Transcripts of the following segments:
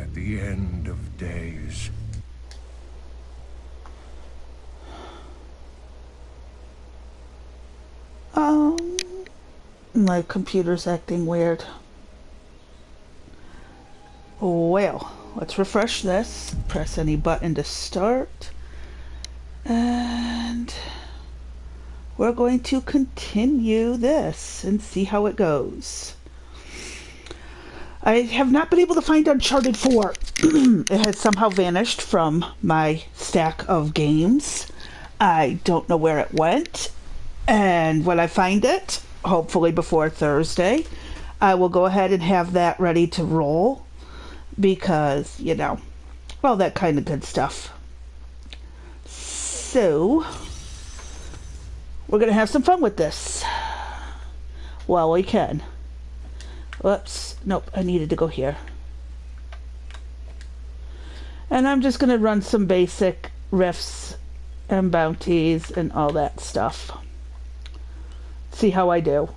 at the end of days. Um, my computer's acting weird. Well, let's refresh this. Press any button to start. And we're going to continue this and see how it goes. I have not been able to find Uncharted 4. It has somehow vanished from my stack of games. I don't know where it went. And when I find it, hopefully before Thursday, I will go ahead and have that ready to roll. Because, you know, all that kind of good stuff. So, we're going to have some fun with this. Well, we can. Whoops. Nope, I needed to go here. And I'm just going to run some basic riffs and bounties and all that stuff. See how I do.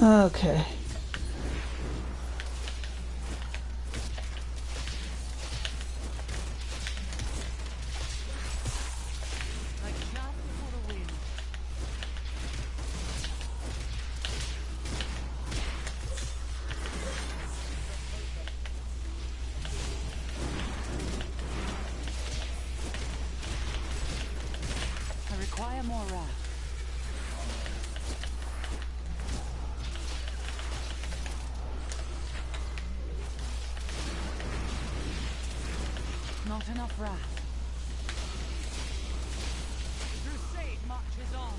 Okay. I require more wrath. Not enough wrath. Crusade marches on.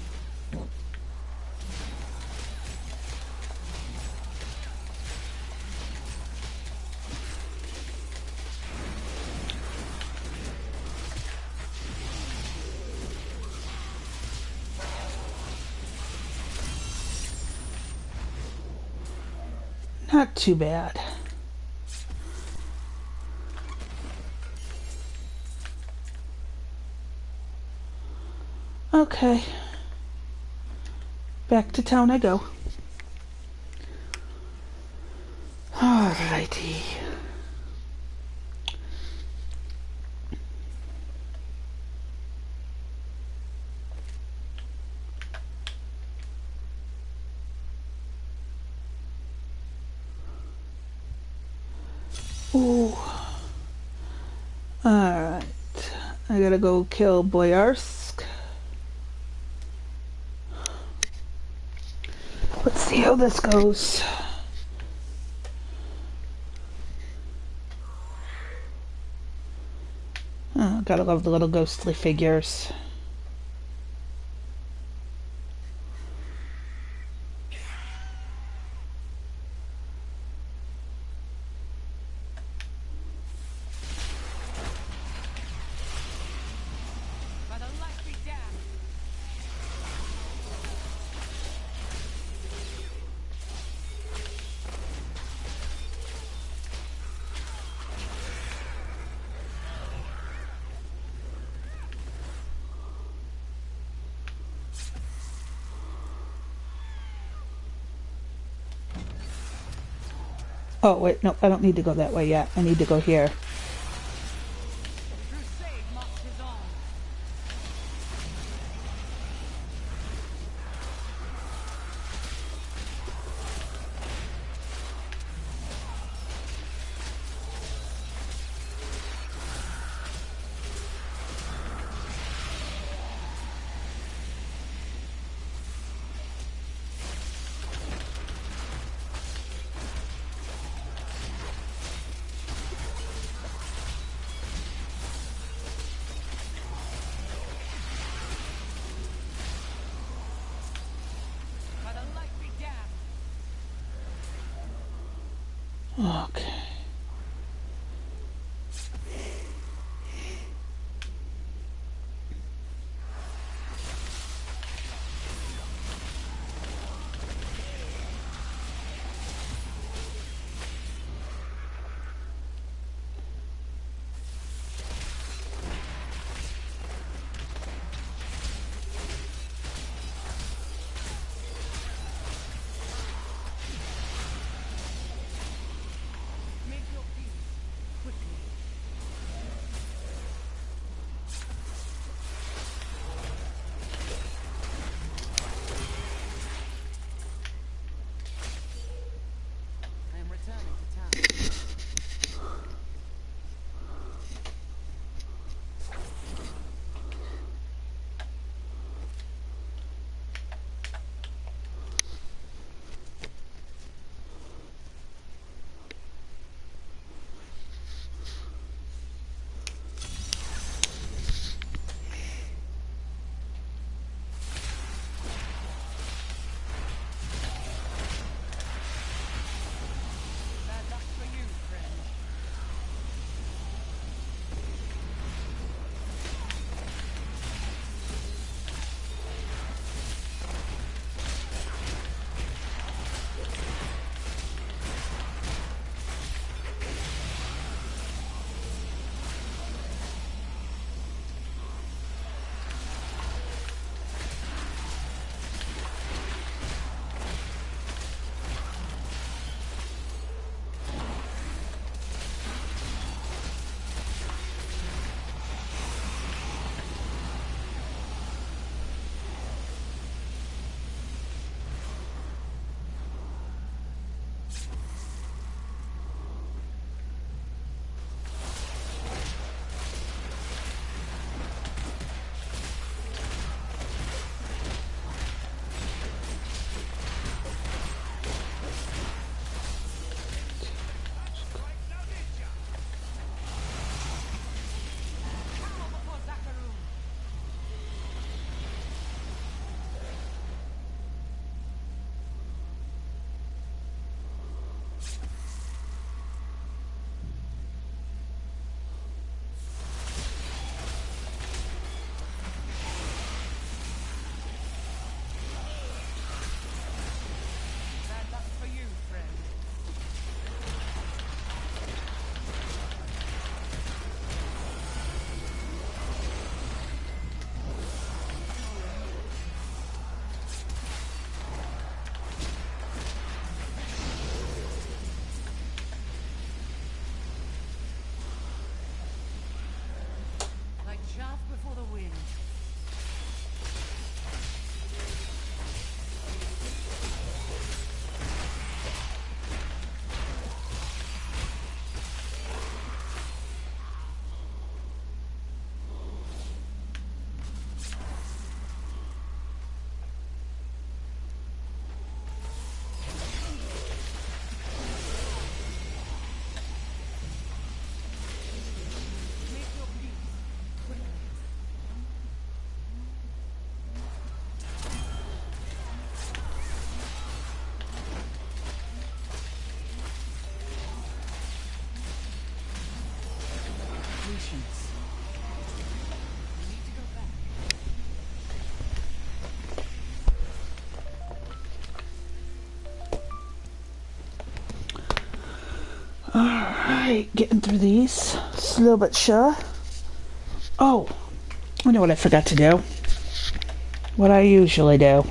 Not too bad. Okay. Back to town I go. Alrighty. Ooh. Alright. I gotta go kill Boyarsk. Let's see how this goes. Oh, gotta love the little ghostly figures. By the light be damned. Oh, wait, no, I don't need to go that way yet. I need to go here. Crusade marches on. By the light be damned. Okay. before the wind. Make your peace quickly. Patience. We need to go back. Alright, getting through these. Slow but sure. Oh, I know what I forgot to do. What I usually do.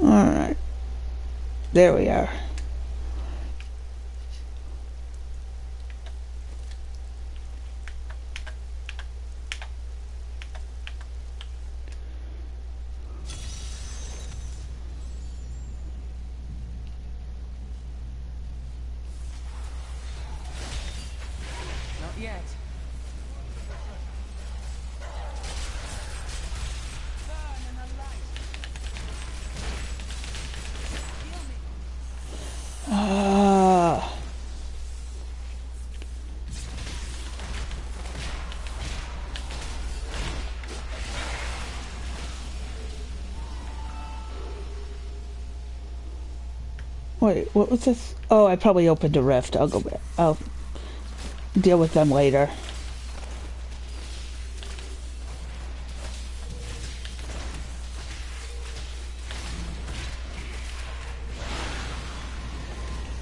Alright. There we are. Not yet. Burn in the light. Heal me. Wait, what was this? Oh, I probably opened a rift. I'll go back. I'll deal with them later.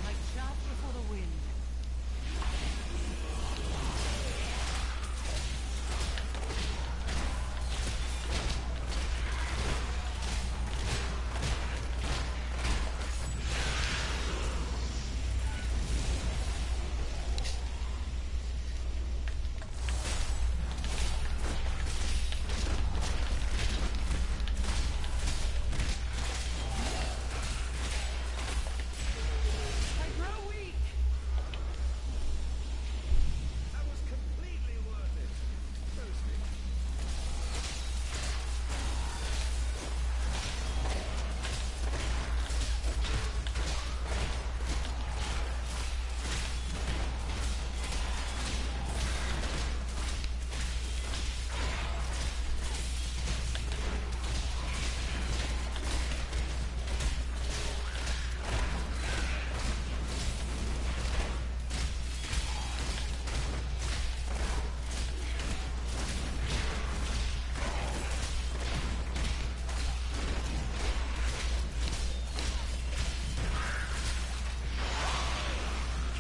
Like chaff before the wind. I grow weak. That was completely worth it. Toasty.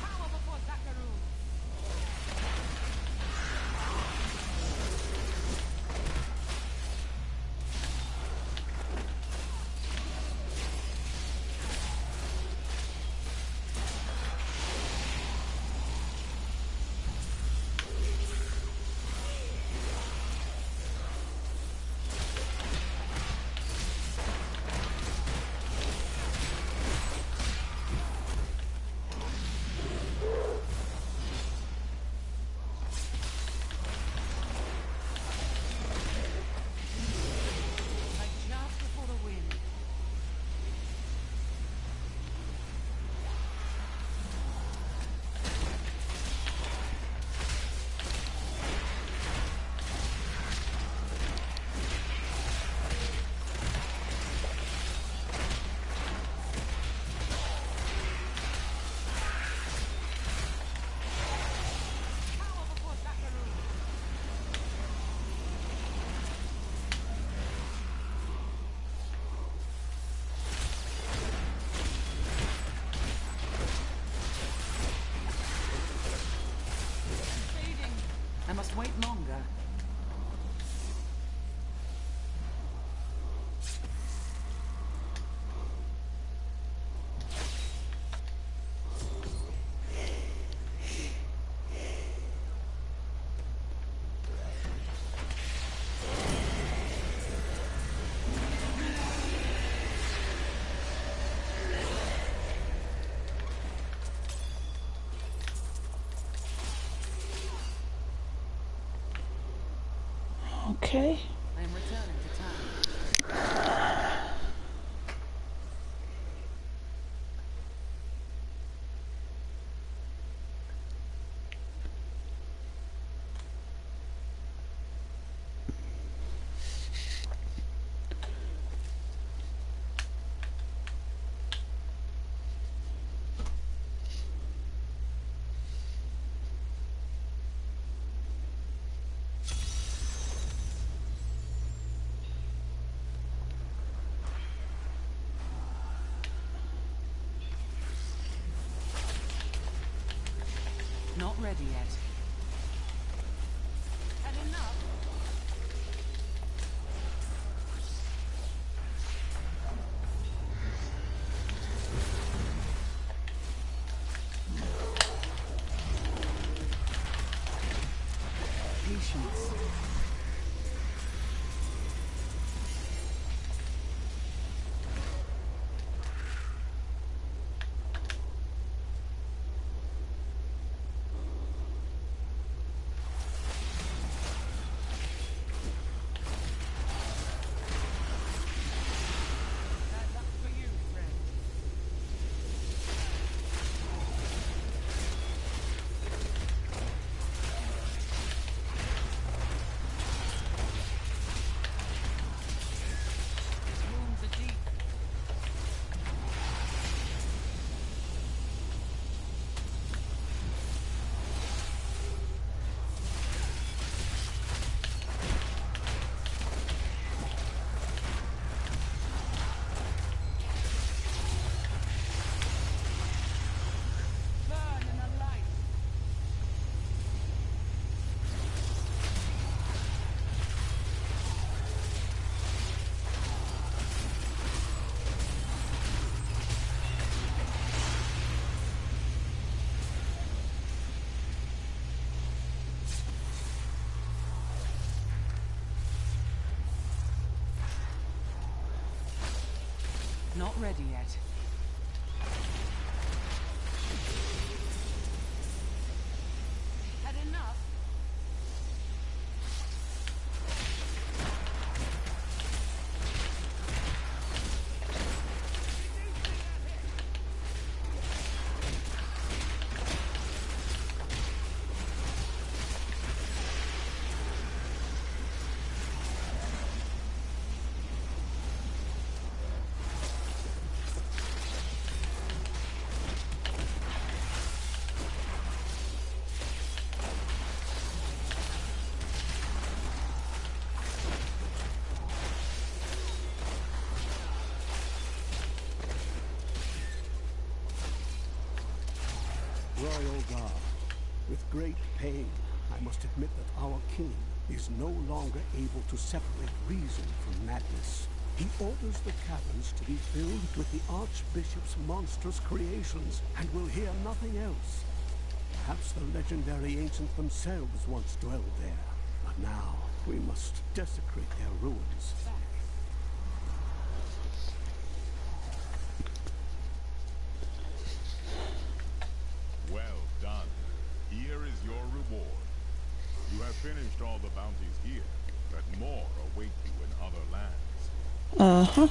Power before Zakaru. Like chaff before the wind. Power before Zakaru. Fading. I must wait longer. Okay. I am returning to town. Not ready yet. Had enough? Patience. Bad luck for you, friend. His wounds are deep. Burn in the light. Not ready yet. Had enough? Royal Guard, with great pain, I must admit that our king is no longer able to separate reason from madness. He orders the caverns to be filled with the Archbishop's monstrous creations, and will hear nothing else. Perhaps the legendary ancients themselves once dwelled there, but now we must desecrate their ruins. Well done. Here is your reward. You have finished all the bounties here, but more await you in other lands. Uh-huh.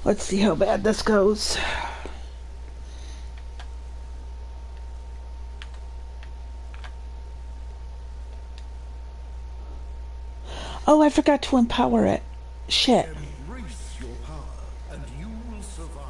Let's see how bad this goes. Oh, I forgot to empower it. Shit. Embrace your power, and you will survive.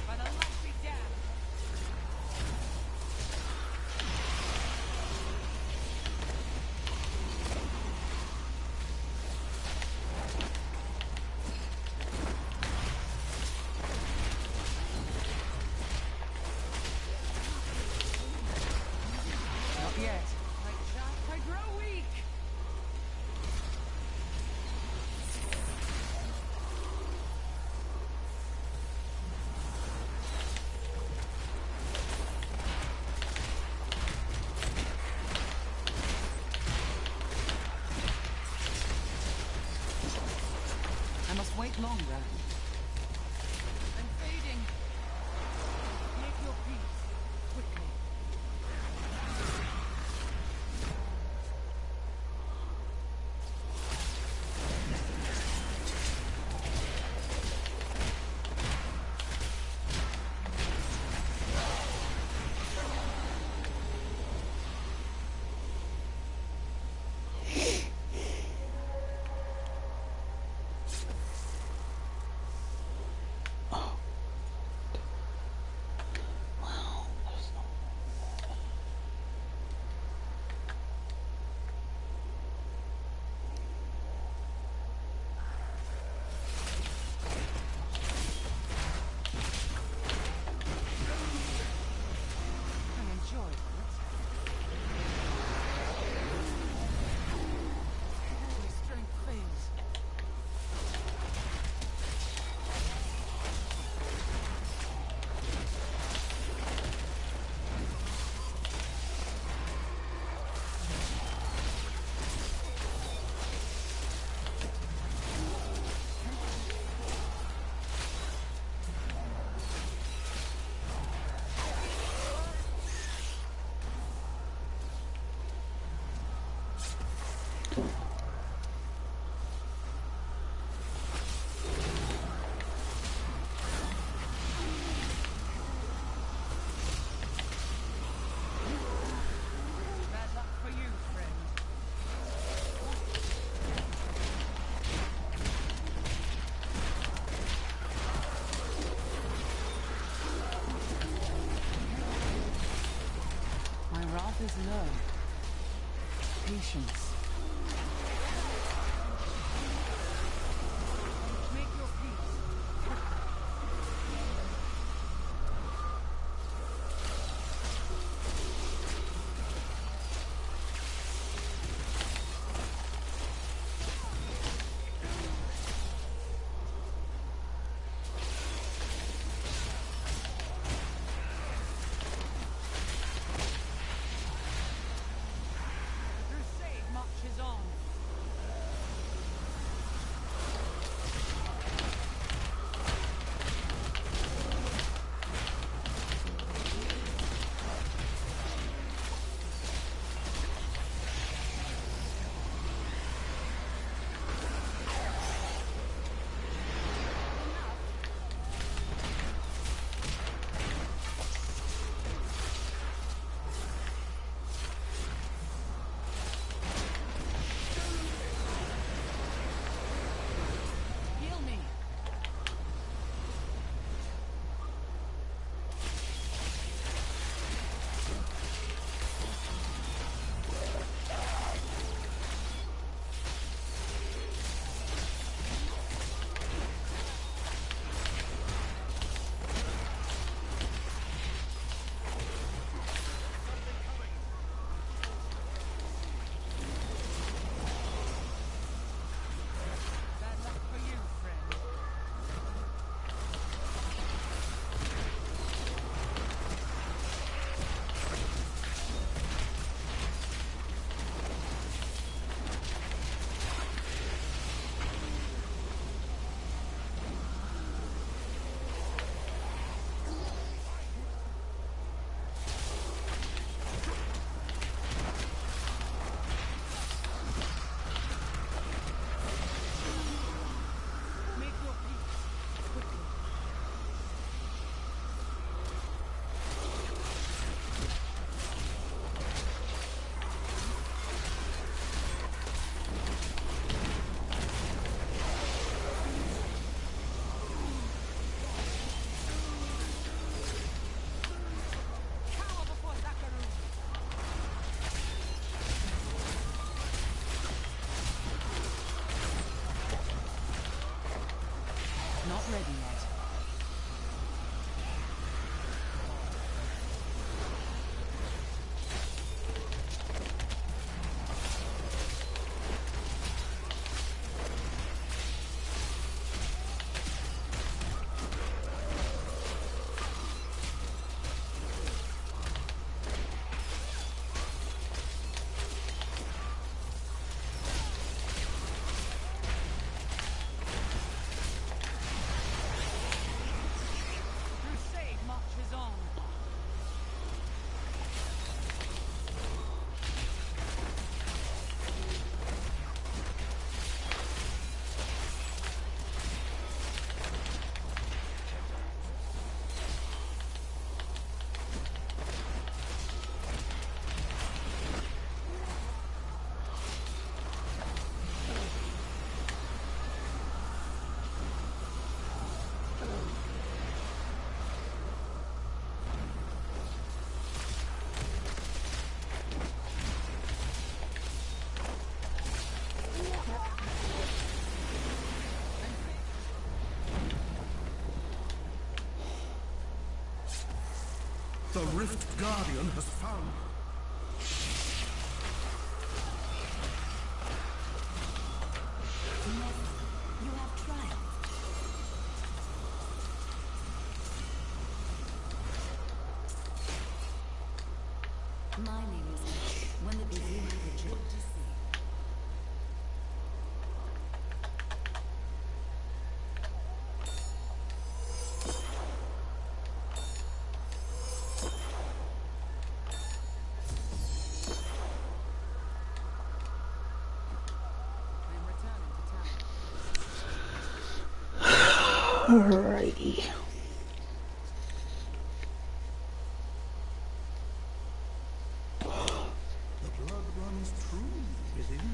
By the light be damned. Not yet. Like that, I grow weak. I must wait longer. I'm fading. Make your peace quickly. I enjoy it. My strength fails. Bad luck for you, friend. My wrath is learned. Patience. Make your peace. The crusade must Rift Guardian has found. You have triumphed. My name is when the beginning of the journey to see. I'm returning to town. Alrighty. The blood runs true within you.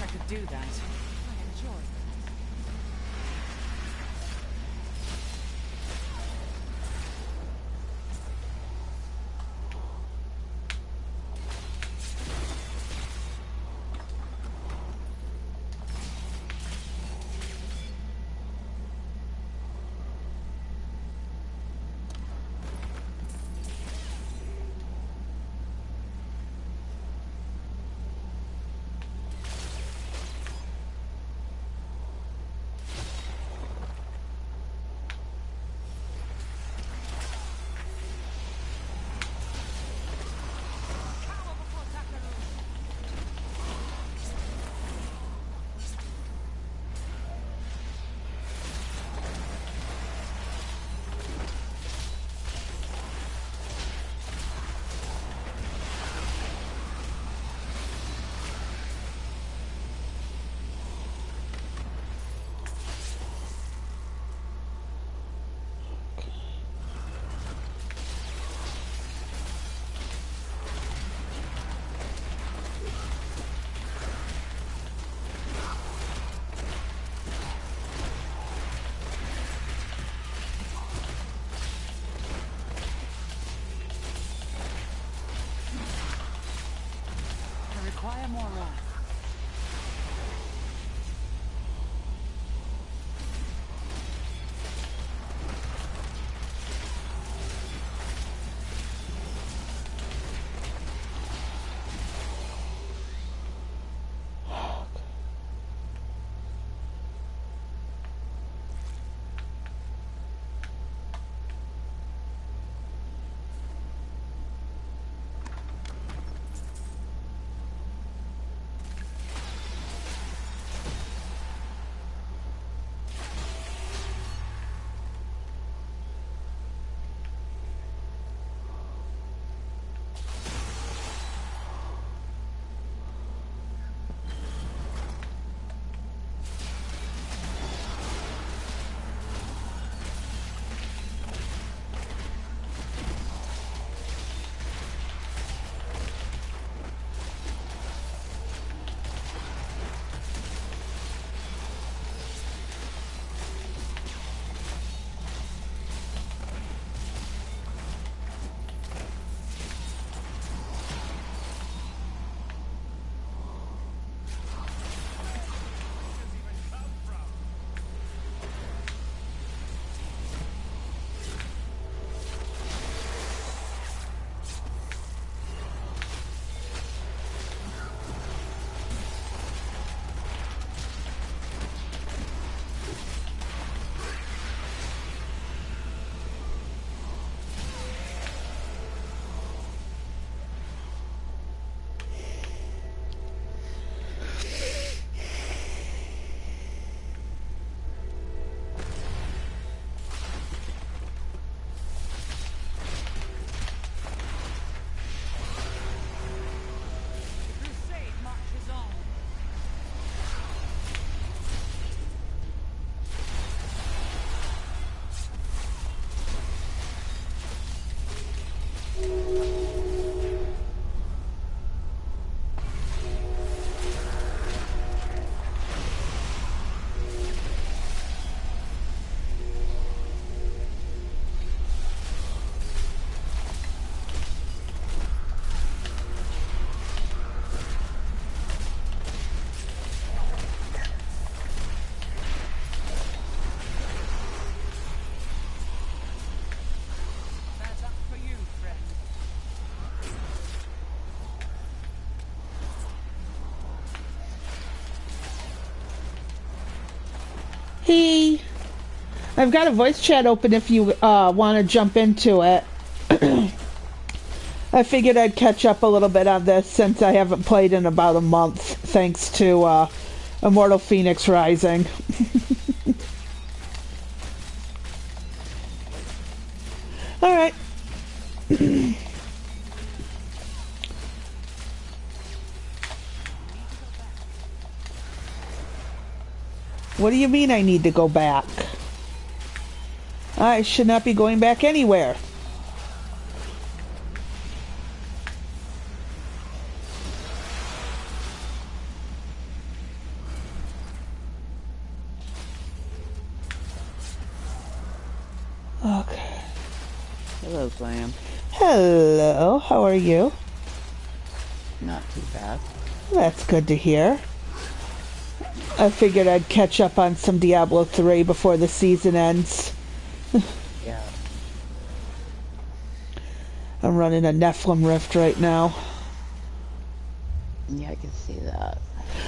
I could do that. I enjoy it. I require more wrath. Hey, I've got a voice chat open if you want to jump into it. I figured I'd catch up a little bit on this since I haven't played in about a month, thanks to Immortal Phoenix Rising. Alright. What do you mean I need to go back? I should not be going back anywhere. Hello, Sam. Hello, how are you? Not too bad. That's good to hear. I figured I'd catch up on some Diablo 3 before the season ends. Yeah. I'm running a Nephilim Rift right now. Yeah, I can see that.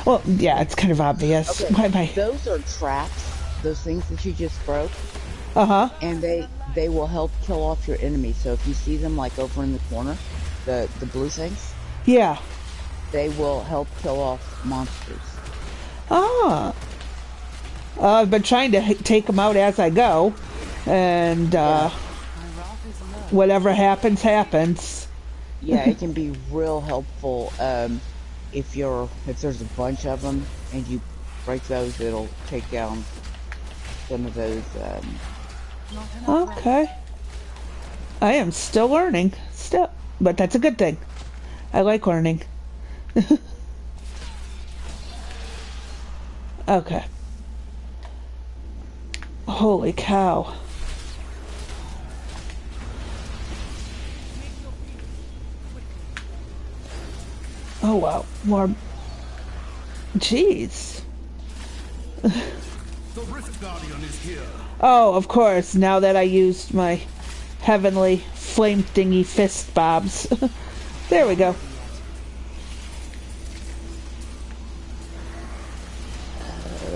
Well, yeah, it's kind of obvious. Okay, Why am I... those are traps. Those things that you just broke, Uh-huh. and they will help kill off your enemies. So if you see them like over in the corner, the blue things, Yeah. they will help kill off monsters. Ah. I've been trying to take them out as I go. And, Yeah. My wrath is low. whatever happens, happens. Yeah, it can be real helpful. If there's a bunch of them and you break those, it'll take down some of those. Not enough wrath. Okay. I am still learning. Still. But that's a good thing. I like learning. Okay. Holy cow. Oh wow. More. Jeez. The Rift Guardian is here. Oh, of course. Now that I used my heavenly flame thingy fist bobs. There we go.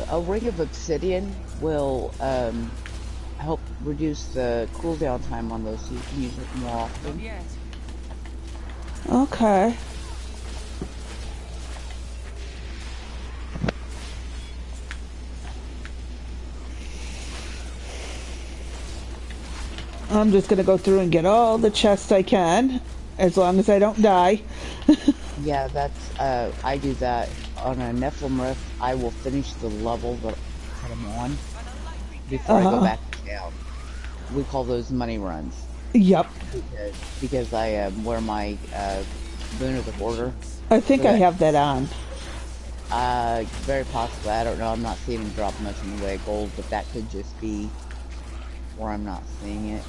A ring of obsidian will help reduce the cooldown time on those, so you can use it more often. Yet. Okay. I'm just gonna go through and get all the chests I can, as long as I don't die. Yeah, that's I do that on a Nephilim Rift. I will finish the level that I'm on before I go back down. We call those money runs Yep. because I wear my Boon of the Hoarder. I think So I that- have that on. Very possibly. I don't know. I'm not seeing him drop much in the way of gold, but that could just be where I'm not seeing it.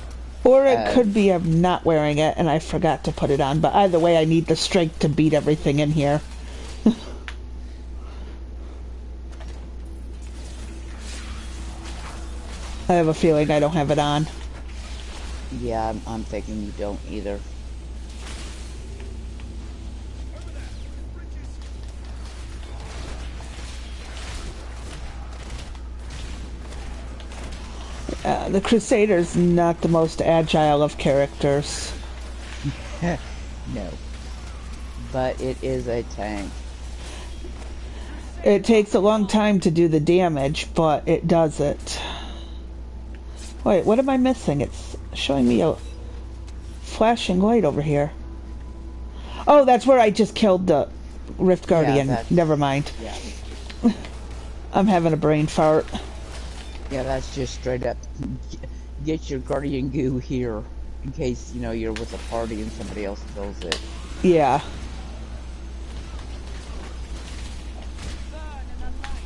Or it could be I'm not wearing it and I forgot to put it on. But either way, I need the strength to beat everything in here. I have a feeling I don't have it on. Yeah, I'm thinking you don't either. The Crusader's not the most agile of characters. No. But it is a tank. It takes a long time to do the damage, but it does it. Wait, what am I missing? It's showing me a flashing light over here. Oh, that's where I just killed the Rift Guardian. that's- Never mind. Yeah. I'm having a brain fart. Yeah, that's just straight up. Get your guardian goo here in case, you're with a party and somebody else kills it. Yeah. Burn in the light.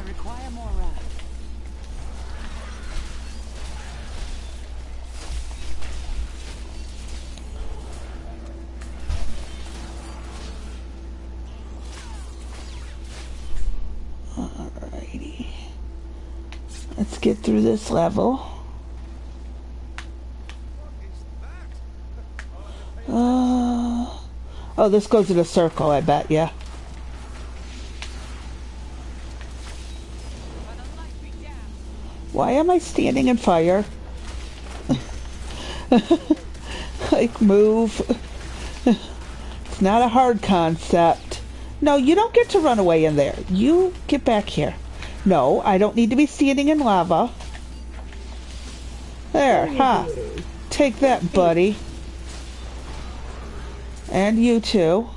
I require more wrath. Alrighty. Let's get through this level. Oh, this goes in a circle, I bet, yeah. Why am I standing in fire? Like, move. It's not a hard concept. No, you don't get to run away in there. You get back here. No, I don't need to be standing in lava. There, ha. Take that, buddy. And you too.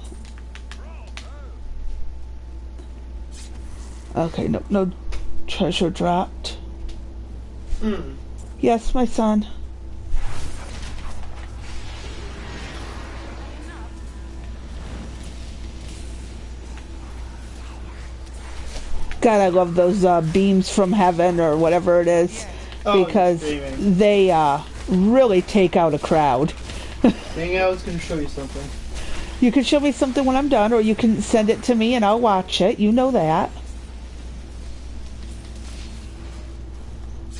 Okay, no treasure dropped. Yes, my son. God, I love those beams from heaven or whatever it is. Oh, you're because streaming. they really take out a crowd. Dang, I was gonna show you something. You can show me something when I'm done, or you can send it to me and I'll watch it. You know that.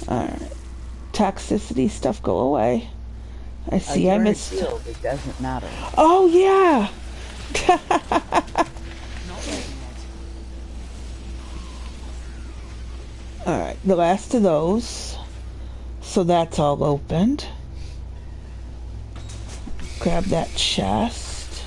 Alright. Toxicity stuff, go away. I see I You're in a missed. guild. It doesn't matter. Oh, yeah! Not ready yet. Alright, the last of those. So that's all opened. Grab that chest.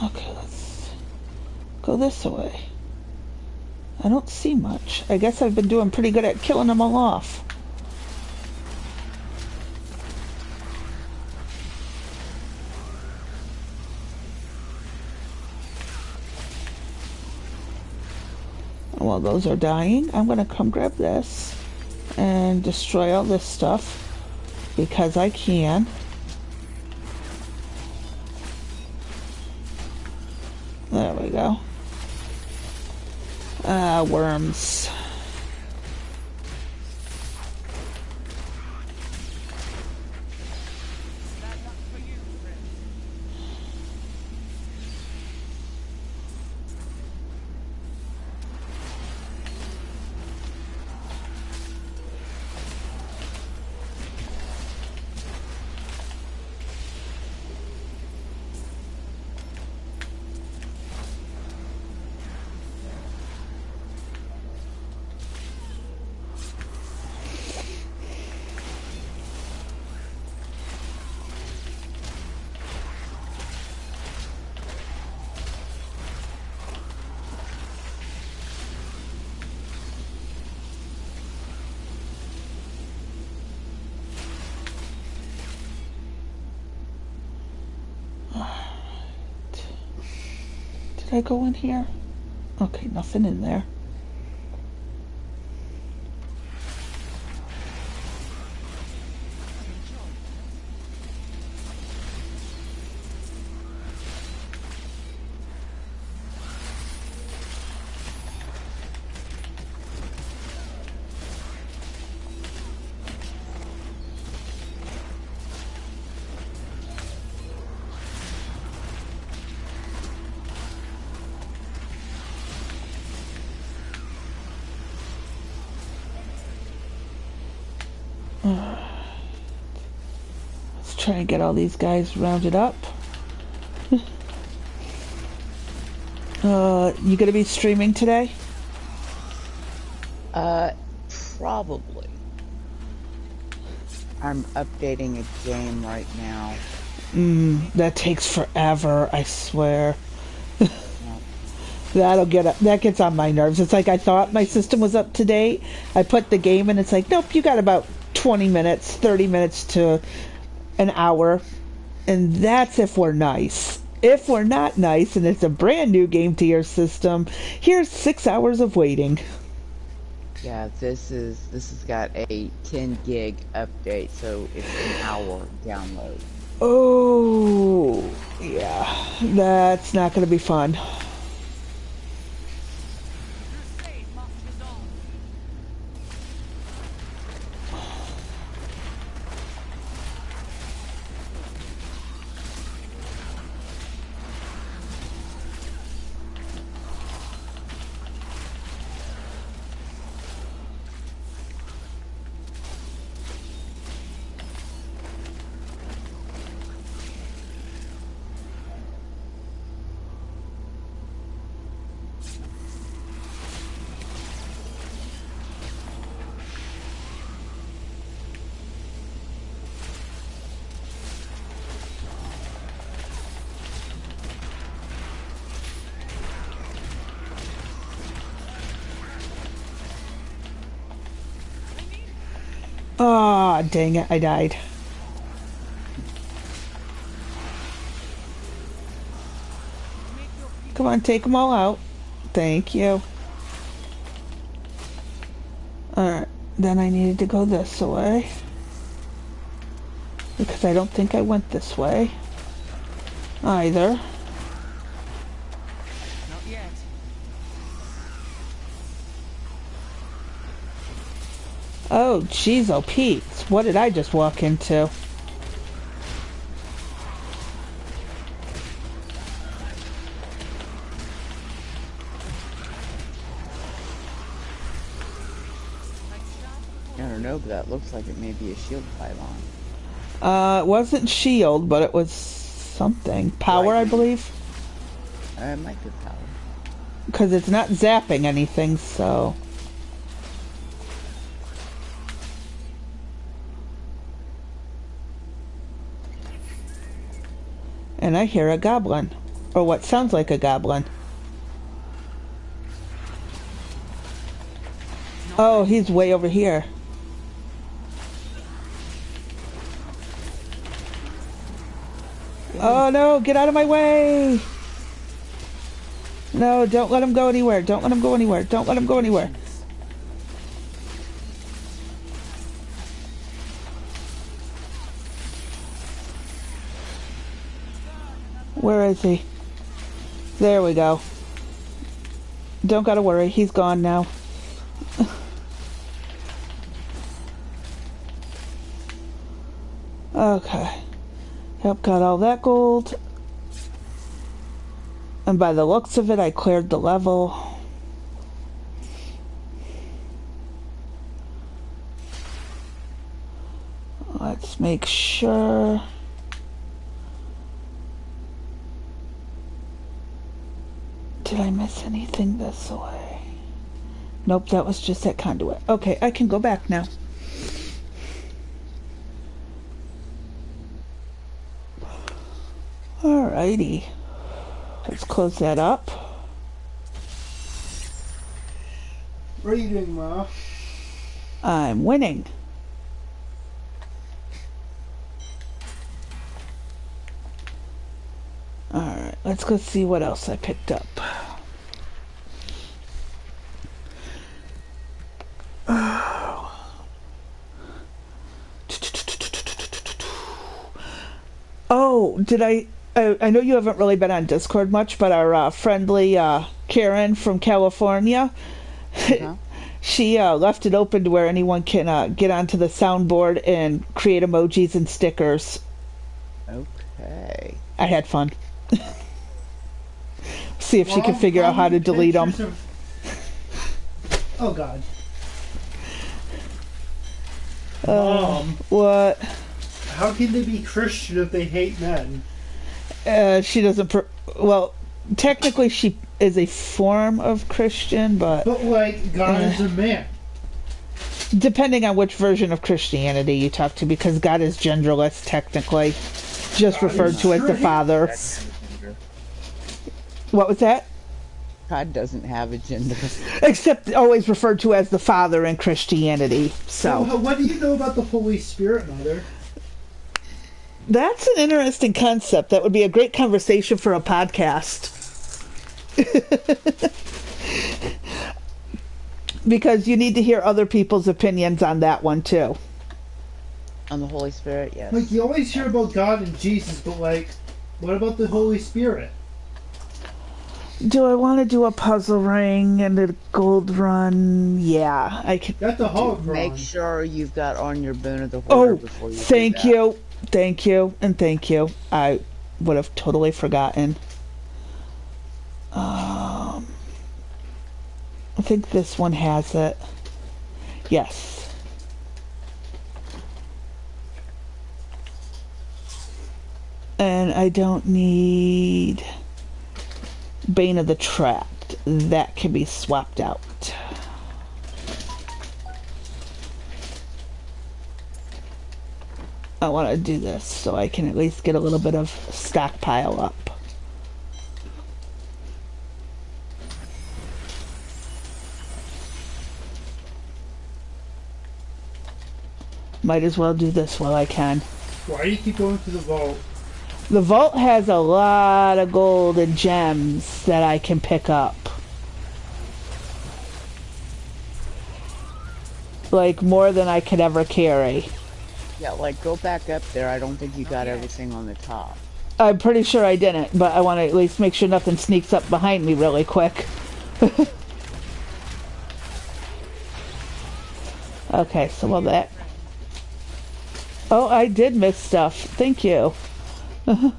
Okay, let's go this way. I don't see much. I guess I've been doing pretty good at killing them all off. While those are dying, I'm going to come grab this and destroy all this stuff because I can. There we go. Worms. Bad luck for you, friend. Did I go in here? Okay, nothing in there. Let's try and get all these guys rounded up. You gonna be streaming today? Probably. I'm updating a game right now. That takes forever, I swear. Yeah. That gets on my nerves. It's like I thought my system was up to date. I put the game and it's like, nope, you got about 20 minutes, 30 minutes to an hour. And that's if we're nice. If we're not nice and it's a brand new game to your system, here's 6 hours of waiting. Yeah, this has got a 10 gig update, so it's an hour download. Oh, yeah. That's not going to be fun. Crusade marches on. Ah, dang it, I died. Come on, take them all out. Thank you. Then I needed to go this way. Because I don't think I went this way. Either. Not yet. Oh, jeez, oh Pete. What did I just walk into? I don't know, but that looks like it may be a shield pylon. It wasn't shield, but it was something. Power, I believe. It might be power. Because it's not zapping anything, so... And I hear a goblin. Or what sounds like a goblin. Oh, he's way over here. Oh no, get out of my way! No, don't let him go anywhere. Don't let him go anywhere. Don't let him go anywhere. Where is he? There we go. Don't gotta worry, he's gone now. Okay. Yep, got all that gold. And by the looks of it, I cleared the level. Let's make sure. Did I miss anything this way? Nope, that was just that conduit. Okay, I can go back now. Alrighty. Let's close that up. What are you doing, Ma? I'm winning. Alright, let's go see what else I picked up. Oh, did I know you haven't really been on Discord much, but our friendly Karen from California, she left it open to where anyone can get onto the soundboard and create emojis and stickers. Okay. I had fun. See if she can figure out how to delete them. Oh God. What? How can they be Christian if they hate men? She doesn't. Well, technically, she is a form of Christian, but like God is a man. Depending on which version of Christianity you talk to, because God is genderless, technically, just referred to as the Father. What was that? God doesn't have a gender. Except always referred to as the Father in Christianity. So, what do you know about the Holy Spirit, Mother? That's an interesting concept. That would be a great conversation for a podcast. Because you need to hear other people's opinions on that one too. On the Holy Spirit, yes. Like, you always hear about God and Jesus, but like, what about the Holy Spirit? Do I want to do a puzzle ring and a gold run? Yeah, I can. That's a hog run. Make sure you've got on your Boon of the Hoarder before you thank you. Thank you, and thank you. I would have totally forgotten. I think this one has it. Yes. And I don't need Bane of the Trapped. That can be swapped out. I want to do this so I can at least get a little bit of stockpile up. Might as well do this while I can. Why do you keep going to the vault? The vault has a lot of gold and gems that I can pick up. like more than I could ever carry. Yeah, like go back up there. I don't think you got everything on the top. I'm pretty sure I didn't, but I want to at least make sure nothing sneaks up behind me really quick. Okay, so well that... Oh, I did miss stuff. Thank you. I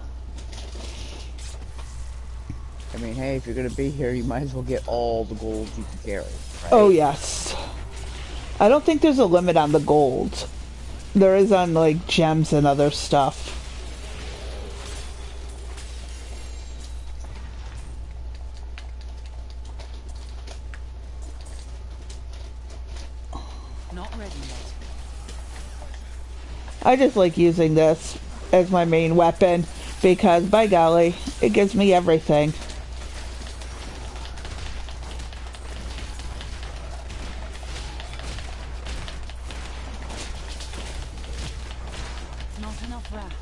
mean, hey, if you're gonna be here, you might as well get all the gold you can carry. Right? Oh, yes. I don't think there's a limit on the gold. There is on, like, gems and other stuff. Not ready yet. I just like using this as my main weapon because, by golly, it gives me everything. Not enough wrath.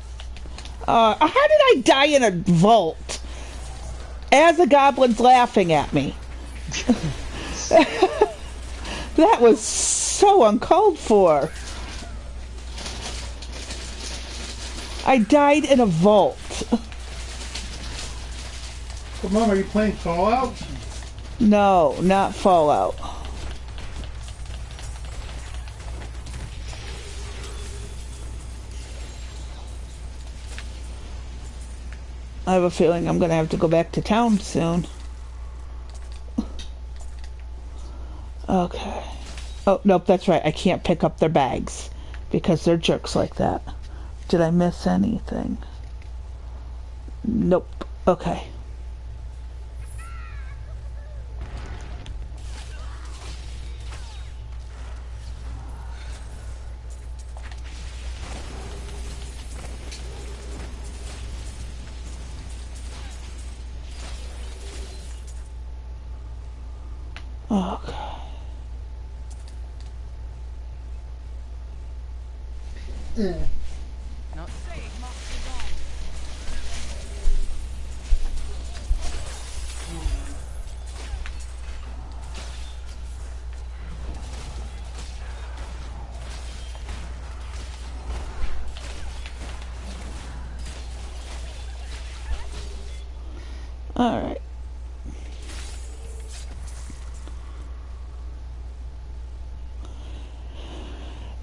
How did I die in a vault? As a goblin's laughing at me. That was so uncalled for. I died in a vault. So, Mom, are you playing Fallout? No, not Fallout. I have a feeling I'm going to have to go back to town soon. Okay. Oh, nope, that's right. I can't pick up their bags because they're jerks like that. Did I miss anything? Nope. Okay. Okay. Not safe, Master's on. All right.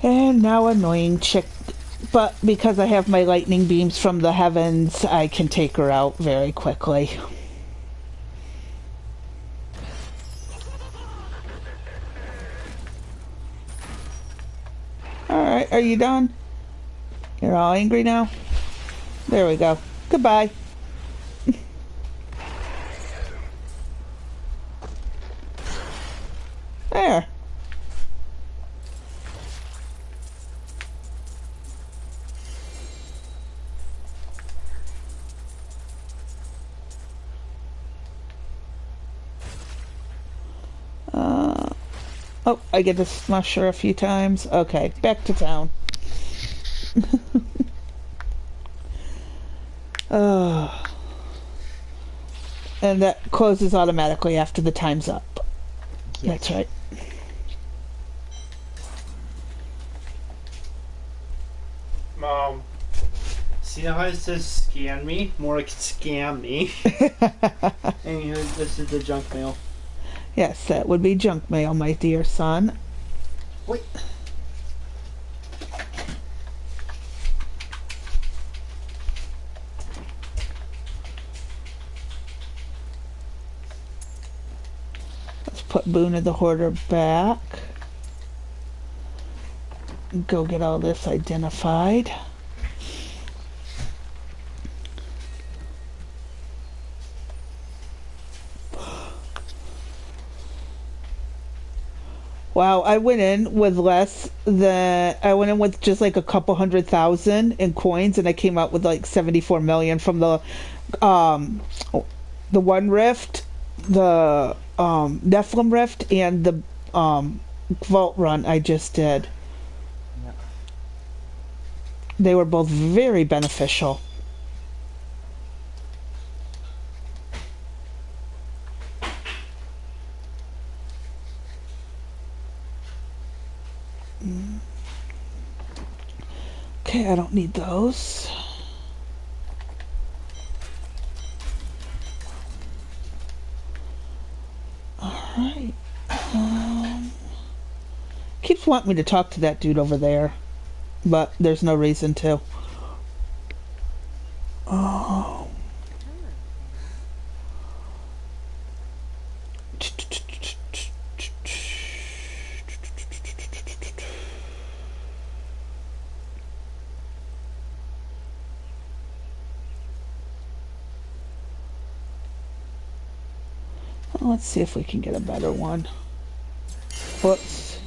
And now annoying chick. But because I have my lightning beams from the heavens, I can take her out very quickly. Alright, are you done? You're all angry now? There we go. Goodbye. There. Oh, I get to smush her a few times. Okay, back to town. And that closes automatically after the time's up. Yes. That's right. Mom. See how it says scan me? More like scam me. Anywho, this is the junk mail. Yes, that would be junk mail, my dear son. Wait. Let's put Boone of the Hoarder back. Go get all this identified. Wow, I went in with less than I went in with just like a couple 100,000 in coins, and I came out with like 74 million from the one rift, the Nephilim rift, and the vault run I just did. Yeah. They were both very beneficial. Okay, I don't need those. Alright. Keeps wanting me to talk to that dude over there, but there's no reason to. Oh. Well, let's see if we can get a better one. Whoops.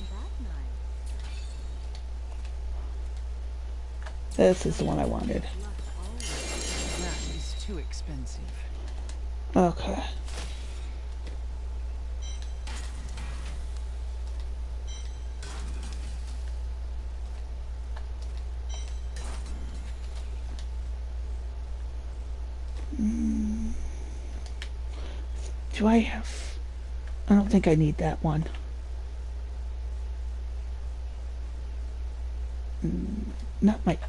This is the one I wanted. That is too expensive. Okay. Do I have... I don't think I need that one. Not my...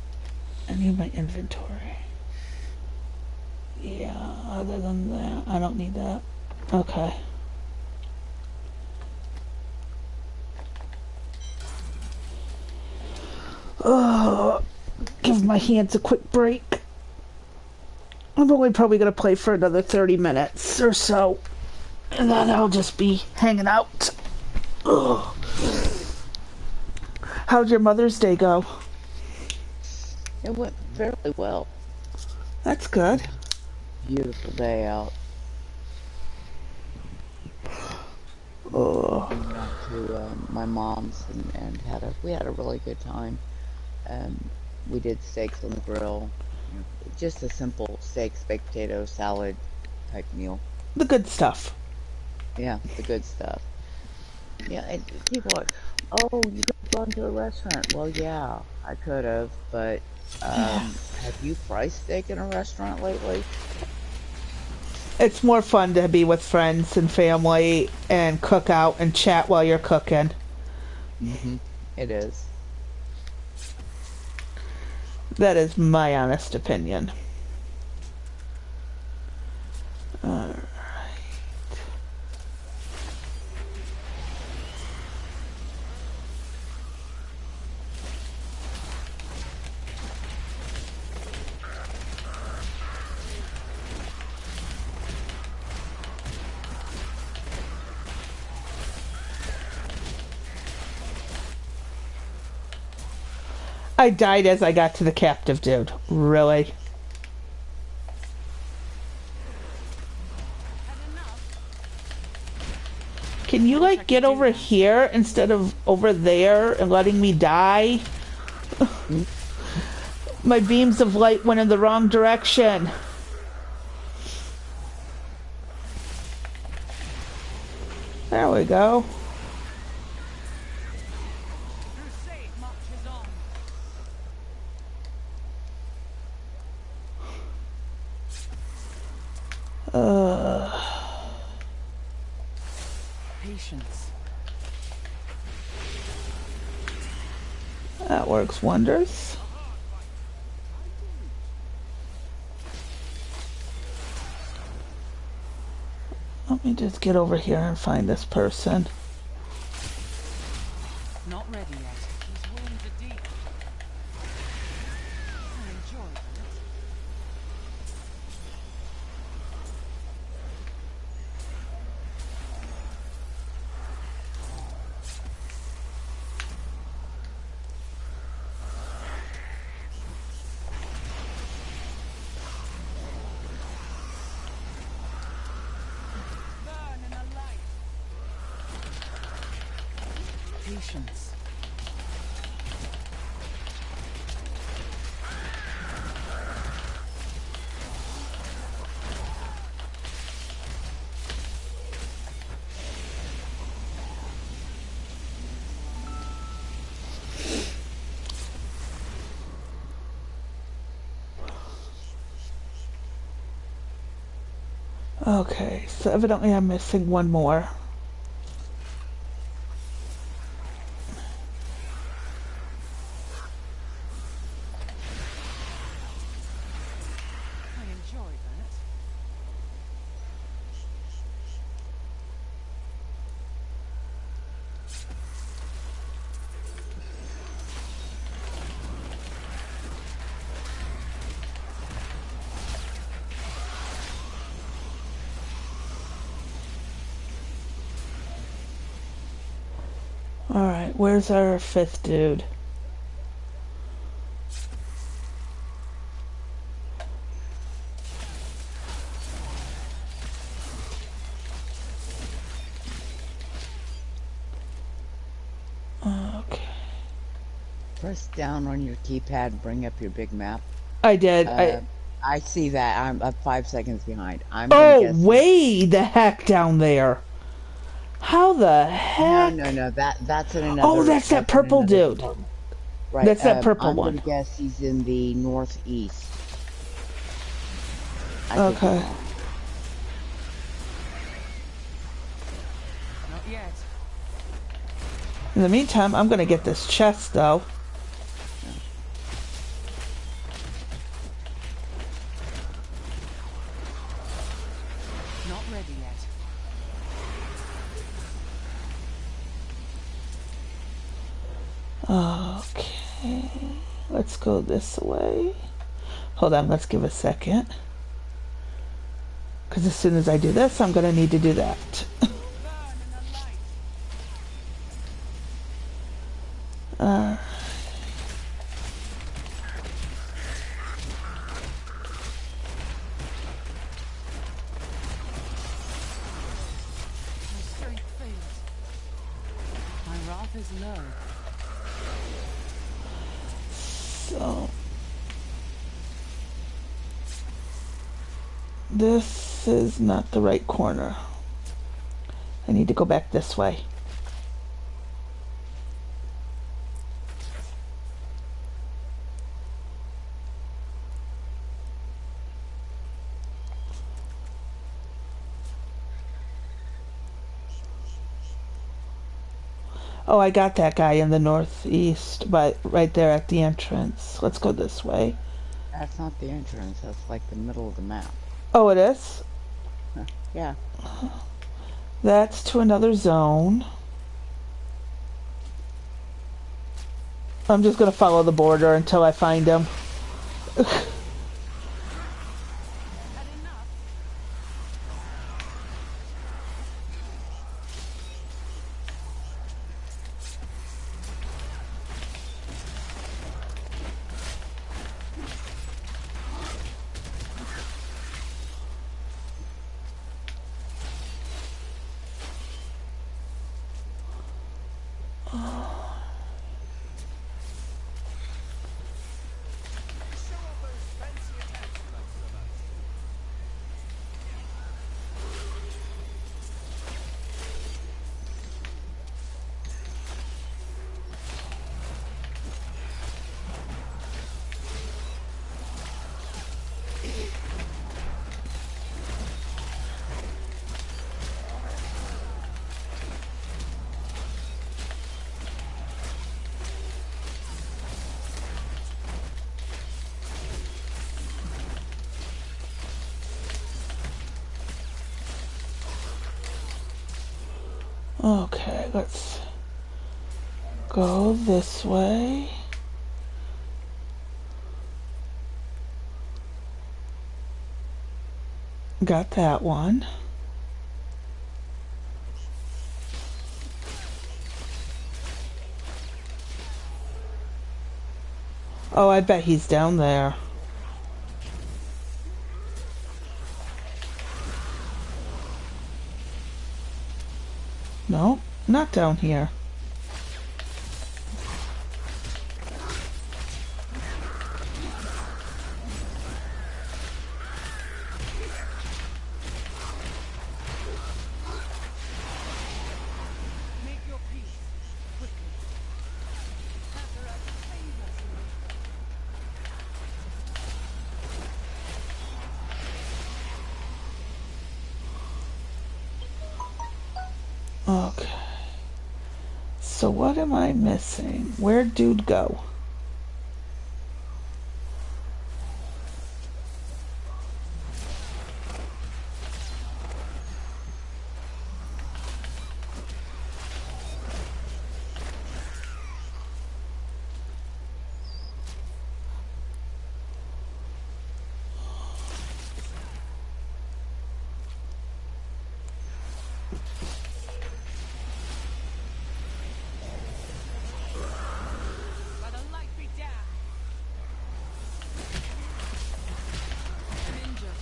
I need my inventory. Yeah, other than that, I don't need that. Okay. Oh, give my hands a quick break. I'm only probably going to play for another 30 minutes or so. And then I'll just be hanging out. Ugh. How'd your Mother's Day go? It went fairly well. That's good. Beautiful day out. Oh. We went to my mom's and we had a really good time. We did steaks on the grill. Just a simple steaks, baked potato, salad type meal. The good stuff. Yeah, the good stuff. Yeah, and people are like, oh, you could have gone to a restaurant. Well, yeah, I could have, but have you priced steak in a restaurant lately? It's more fun to be with friends and family and cook out and chat while you're cooking. Mm-hmm. It is. That is my honest opinion. Alright. I died as I got to the captive dude. Really? Can you, like, get over here instead of over there and letting me die? My beams of light went in the wrong direction. There we go. Crusade marches on. Patience. That works wonders. Let me just get over here and find this person. Not ready yet. These wounds are deep. I enjoy that. Burn in the light. Patience. Okay, so evidently I'm missing one more. enjoy that. Alright, where's our fifth dude? Okay. Press down on your keypad, bring up your big map. I did. I see that. I'm 5 seconds behind. I'm gonna Oh, guess. way the heck down there. How the heck? No. That's in another. Oh, that's that in purple another dude. department. Right. That's that purple I'm one. gonna guess he's in the northeast. I could be Okay. wrong. Not yet. In the meantime, I'm gonna get this chest though. Not ready yet. Okay. Let's go this way. Hold on, let's give a second. Because as soon as I do this, I'm gonna need to do that. Burn in the light. My strength fails. My wrath is low. So this is not the right corner. I need to go back this way. Oh, I got that guy in the northeast, but right there at the entrance. Let's go this way. That's not the entrance. That's like the middle of the map. Oh, it is? Yeah. That's to another zone. I'm just gonna follow the border until I find him. Had enough. Show off those fancy attacks you like so much. Okay, let's go this way. Got that one. Oh, I bet he's down there. No, not down here. Make your peace. Quickly. Catherine, save us. Okay. So what am I missing? Where'd dude go? By the light be down. I'm injured.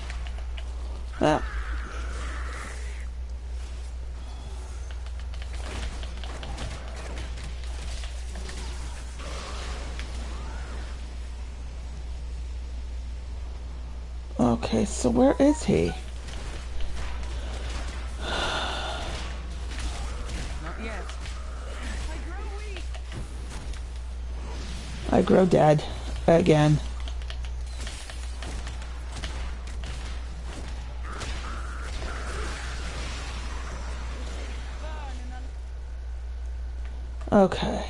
Ah. Okay, so where is he? Not yet. I grow weak. I grow dead again. Burn in the Okay.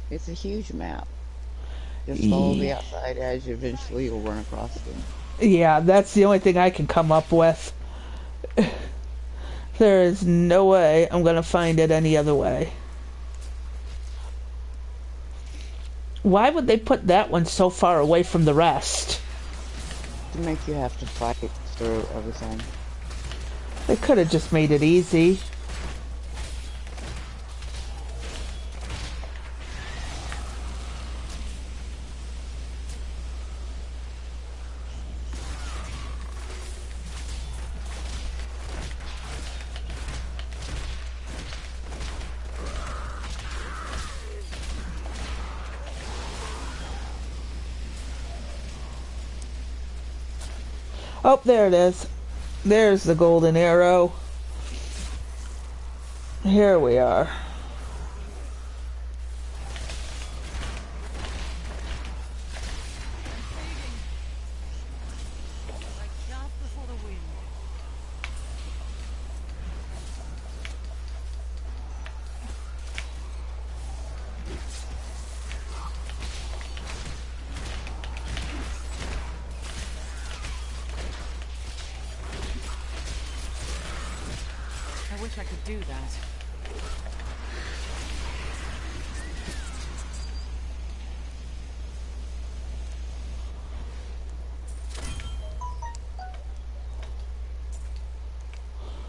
It's a huge map. Just follow the Yeah. outside edge. Eventually, you'll run across them. Yeah, that's the only thing I can come up with. There is no way I'm gonna find it any other way. Why would they put that one so far away from the rest? To make you have to fight through everything. They could have just made it easy. Oh, there it is. There's the golden arrow. Here we are. like just before the wind. I wish I could do that.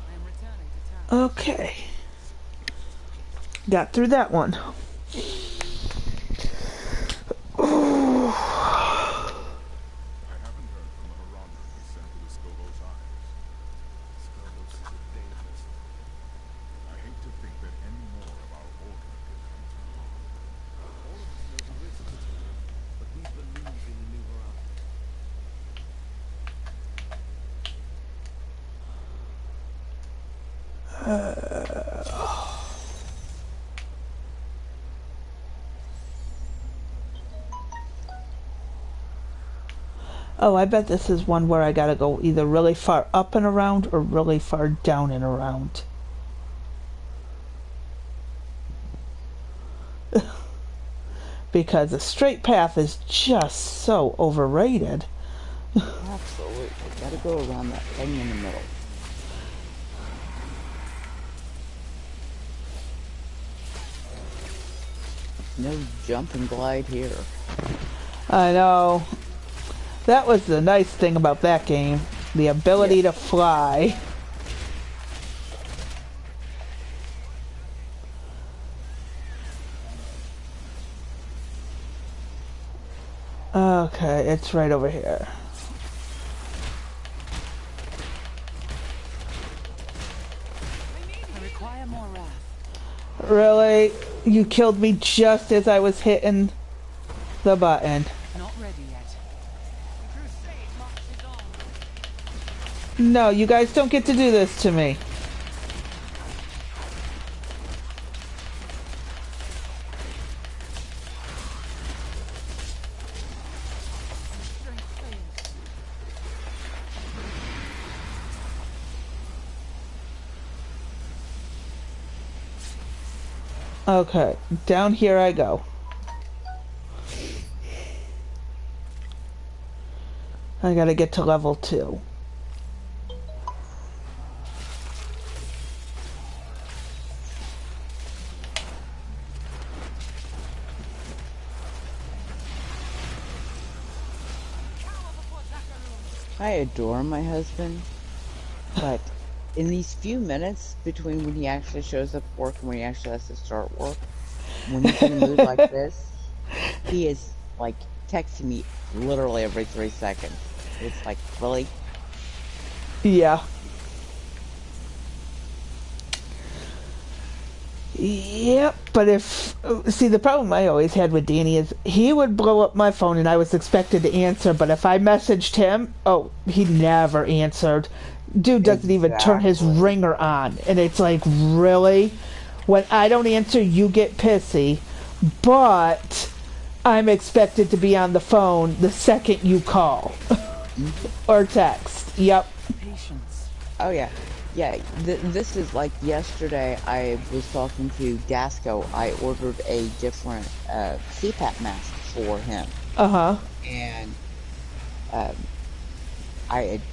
I am returning to town. Okay. Got through that one. I haven't heard from the Harambe they sent to the Skovos Isles. Skobos is a dangerous. I hate to think that any more of our order could come to harm. All of us know the risks, but we believe in the new Harambe. Oh, I bet this is one where I gotta go either really far up and around or really far down and around. Because a straight path is just so overrated. Absolutely. Gotta go around that thing in the middle. No jump and glide here. I know. That was the nice thing about that game. The ability to fly. Okay, it's right over here. I require more wrath. Really? You killed me just as I was hitting the button. Not ready yet. The crusade marches on. No, you guys don't get to do this to me. Strength fails. Okay, down here I go. I gotta get to level 2. I adore my husband, but in these few minutes between when he actually shows up at work and when he actually has to start work, when he's in a mood like this, he is like texting me literally every 3 seconds. It's like, really? Yeah. Yep, but if see the problem I always had with Danny is he would blow up my phone and I was expected to answer, but if I messaged him, oh, he never answered. Dude doesn't even turn his Exactly. ringer on, and it's like, really? When I don't answer, you get pissy, but I'm expected to be on the phone the second you call or text. Yep. Patience. Oh yeah, yeah. This is like yesterday. I was talking to Dasco. I ordered a different CPAP mask for him, Uh huh. and um, I had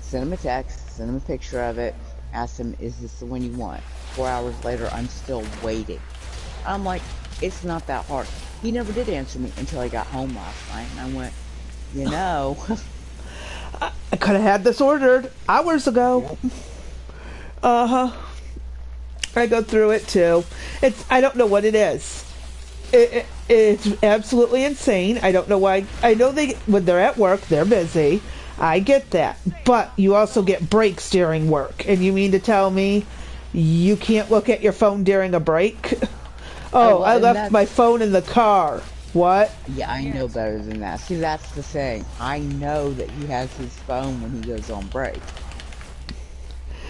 sent him a text, sent him a picture of it, asked him, "Is this the one you want?" 4 hours later, I'm still waiting. I'm like, it's not that hard. He never did answer me until I got home last night, and I went, you know, I could have had this ordered hours ago. yep. Uh huh. I go through it too. I don't know what it is. It's absolutely insane. I don't know why. I know when they're at work, they're busy. I get that. But you also get breaks during work. And you mean to tell me you can't look at your phone during a break? Oh, Well, I and left my that's phone in the car. What? yeah, I know better than that. See, that's the thing. I know that he has his phone when he goes on break.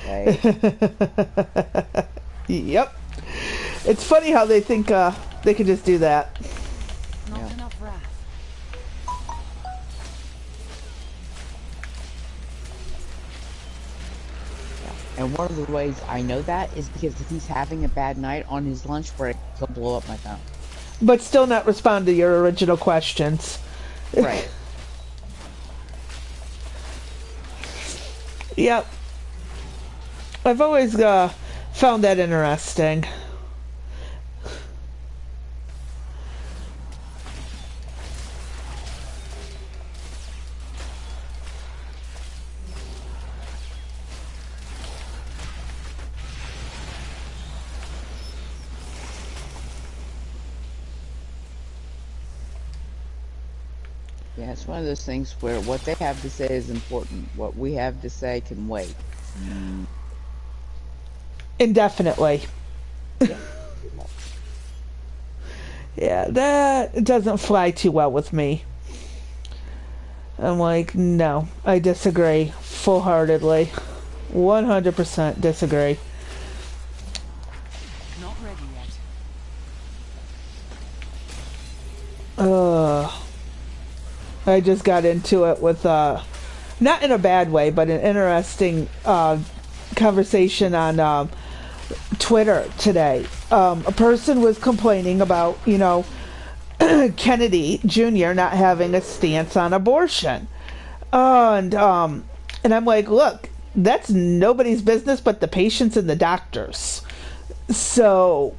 Okay. Yep. It's funny how they think they can just do that. Not Yeah. enough wrath. And one of the ways I know that is because if he's having a bad night on his lunch break, he'll blow up my phone. But still not respond to your original questions. Right. Yep. I've always found that interesting. Yeah, it's one of those things where what they have to say is important. What we have to say can wait. Indefinitely. Yeah, pretty much. Yeah, that doesn't fly too well with me. I'm like, no, I disagree full-heartedly. 100% disagree. Not ready yet. I just got into it with, not in a bad way, but an interesting conversation on Twitter today. A person was complaining about, Kennedy Jr. not having a stance on abortion. And I'm like, look, that's nobody's business but the patients and the doctors. So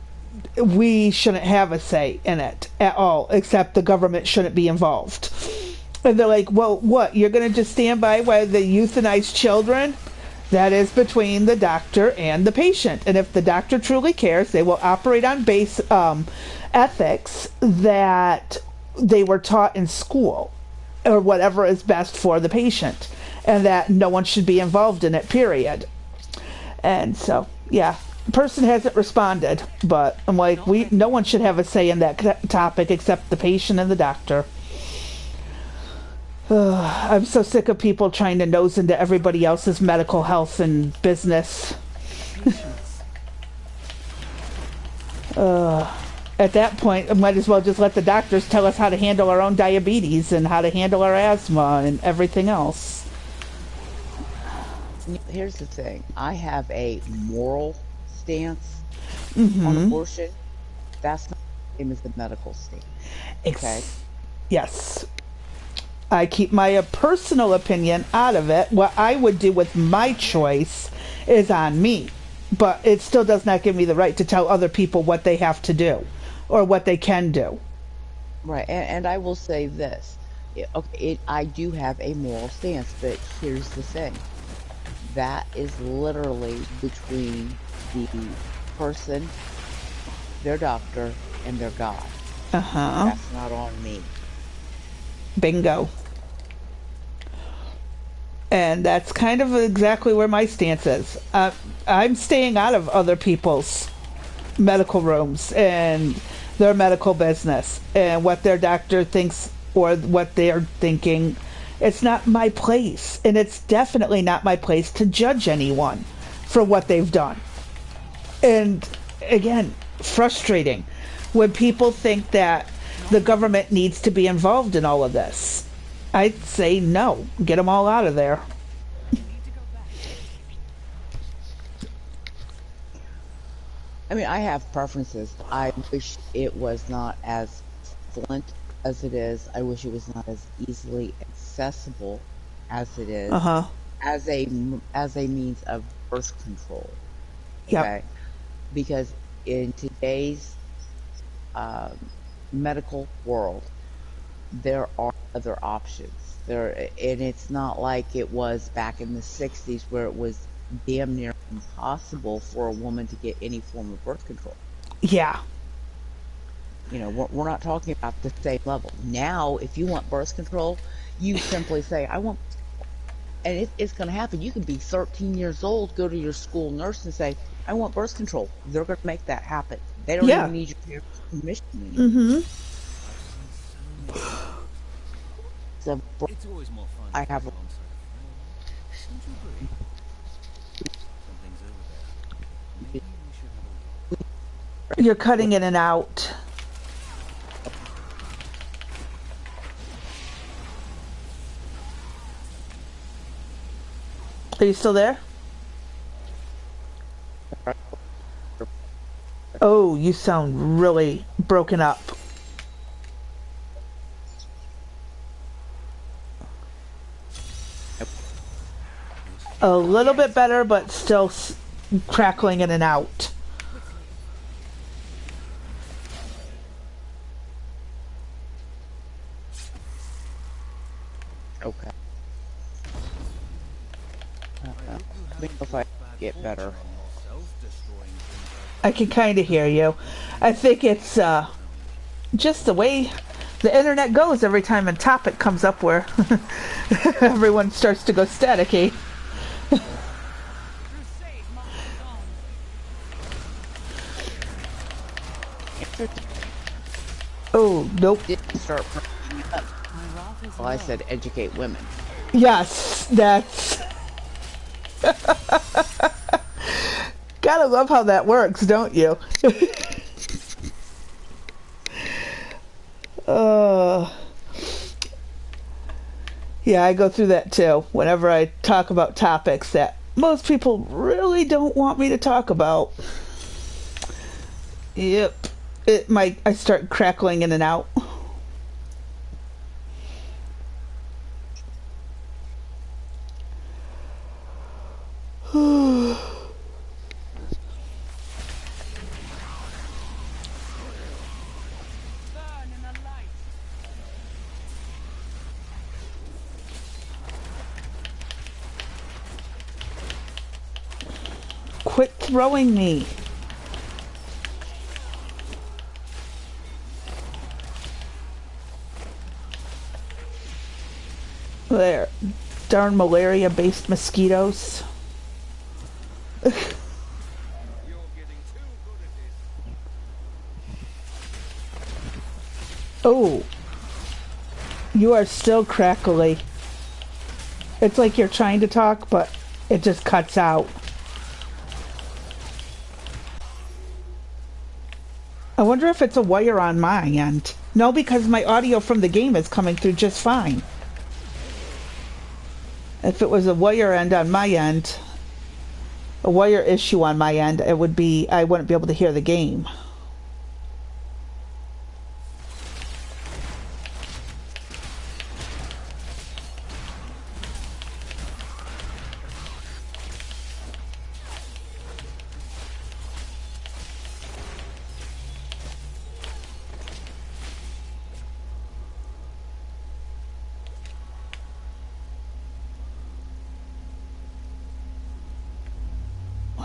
we shouldn't have a say in it at all, except the government shouldn't be involved. And they're like, well, what? You're going to just stand by while they euthanize children? That is between the doctor and the patient. And if the doctor truly cares, they will operate on base ethics that they were taught in school or whatever is best for the patient. And that no one should be involved in it, period. And so, yeah, the person hasn't responded. But I'm like, no one should have a say in that topic except the patient and the doctor. I'm so sick of people trying to nose into everybody else's medical health and business. Patience. At that point, I might as well just let the doctors tell us how to handle our own diabetes and how to handle our asthma and everything else. Here's the thing. I have a moral stance on Mm-hmm. abortion. That's not the same as the medical stance. Okay? Yes. I keep my personal opinion out of it. What I would do with my choice is on me. But it still does not give me the right to tell other people what they have to do or what they can do. Right. And I will say this. I do have a moral stance, but here's the thing. That is literally between the person, their doctor, and their God. Uh-huh. That's not on me. Bingo. And that's kind of exactly where my stance is. I'm staying out of other people's medical rooms and their medical business and what their doctor thinks or what they're thinking. It's not my place, and it's definitely not my place to judge anyone for what they've done. And again, frustrating when people think that the government needs to be involved in all of this. I'd say no, get them all out of there. I mean, I have preferences. I wish it was not as prevalent as it is. I wish it was not as easily accessible as it Uh is huh. as a means of birth control. Yep. Okay, because in today's um, medical world, there are other options. And it's not like it was back in the 60s where it was damn near impossible for a woman to get any form of birth control. Yeah. We're not talking about the same level. Now, if you want birth control, you simply say, I want, and it's going to happen. You can be 13 years old, go to your school nurse and say, I want birth control. They're going to make that happen. They don't Yeah. even need your parents' permission anymore. Mm-hmm. I've seen so many things. So It's always more fun I playing have, alongside a friend. Don't you agree? Something's over there. Maybe we should have a look. You're cutting in and out. Are you still there? Oh, you sound really broken up. A little bit better, but still crackling in and out. okay. I hope you Let me know haven't if I brought bad get fortune better. on yourself destroying things I can kind of hear you. I think it's just the way the internet goes every time a topic comes up where everyone starts to go staticky. Oh, nope. Didn't start bringing up. Well, I said educate women. Yes, that's. Gotta love how that works, don't you? uh, yeah, I go through that too. Whenever I talk about topics that most people really don't want me to talk about. Yep. I start crackling in and out. Quit throwing me. There. Darn malaria-based mosquitoes. You're getting too good at this. Oh. You are still crackly. It's like you're trying to talk, but it just cuts out. I wonder if it's a wire on my end. No, because my audio from the game is coming through just fine. If it was a wire end on my end, a wire issue on my end, it would be I wouldn't be able to hear the game.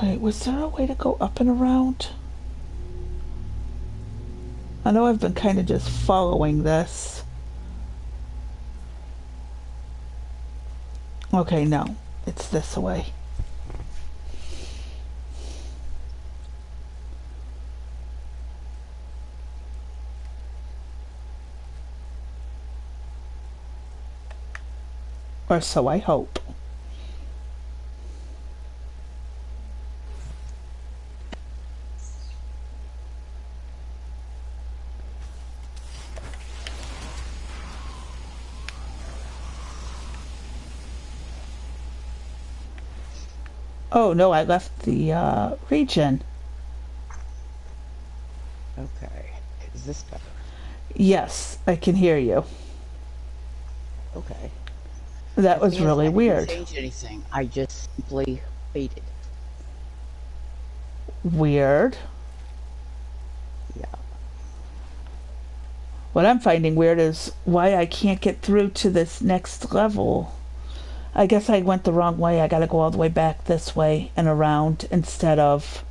Wait, was there a way to go up and around? I know I've been kind of just following this. Okay, no. It's this way. Or so I hope. Oh no, I left the region. Okay. Is this better? Yes, I can hear you. Okay. That The was thing is, really I didn't weird. change anything. I just simply faded. Weird. Yeah. What I'm finding weird is why I can't get through to this next level. I guess I went the wrong way. I gotta go all the way back this way and around instead of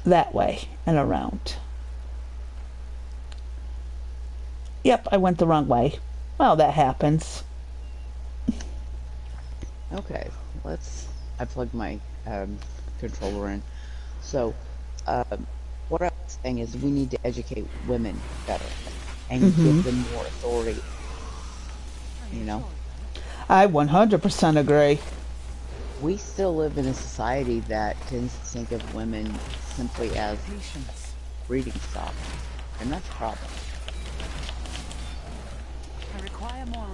that way and around. Yep, I went the wrong way. Well, that happens. Okay. I plugged my controller in. So, um, what I was saying is we need to educate women better and give them more authority. You know, I 100% agree. we still live in a society that tends to think of women simply as Patience. breeding stock, and that's a problem. I require more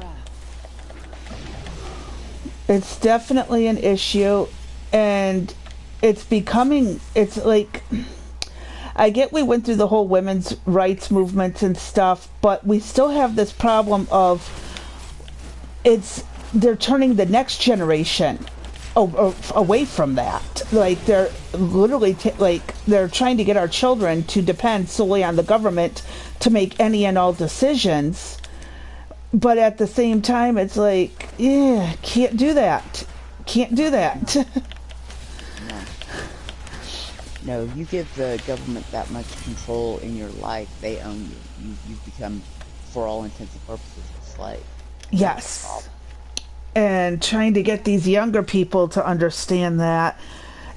It's definitely an issue, and it's like, I get we went through the whole women's rights movements and stuff, but we still have this problem of they're turning the next generation away from that. Like they're literally like they're trying to get our children to depend solely on the government to make any and all decisions. But at the same time, it's like, yeah, can't do that. Can't do that. No, you give the government that much control in your life, they own you. You become, for all intents and purposes, a slave. Yes. And trying to get these younger people to understand that.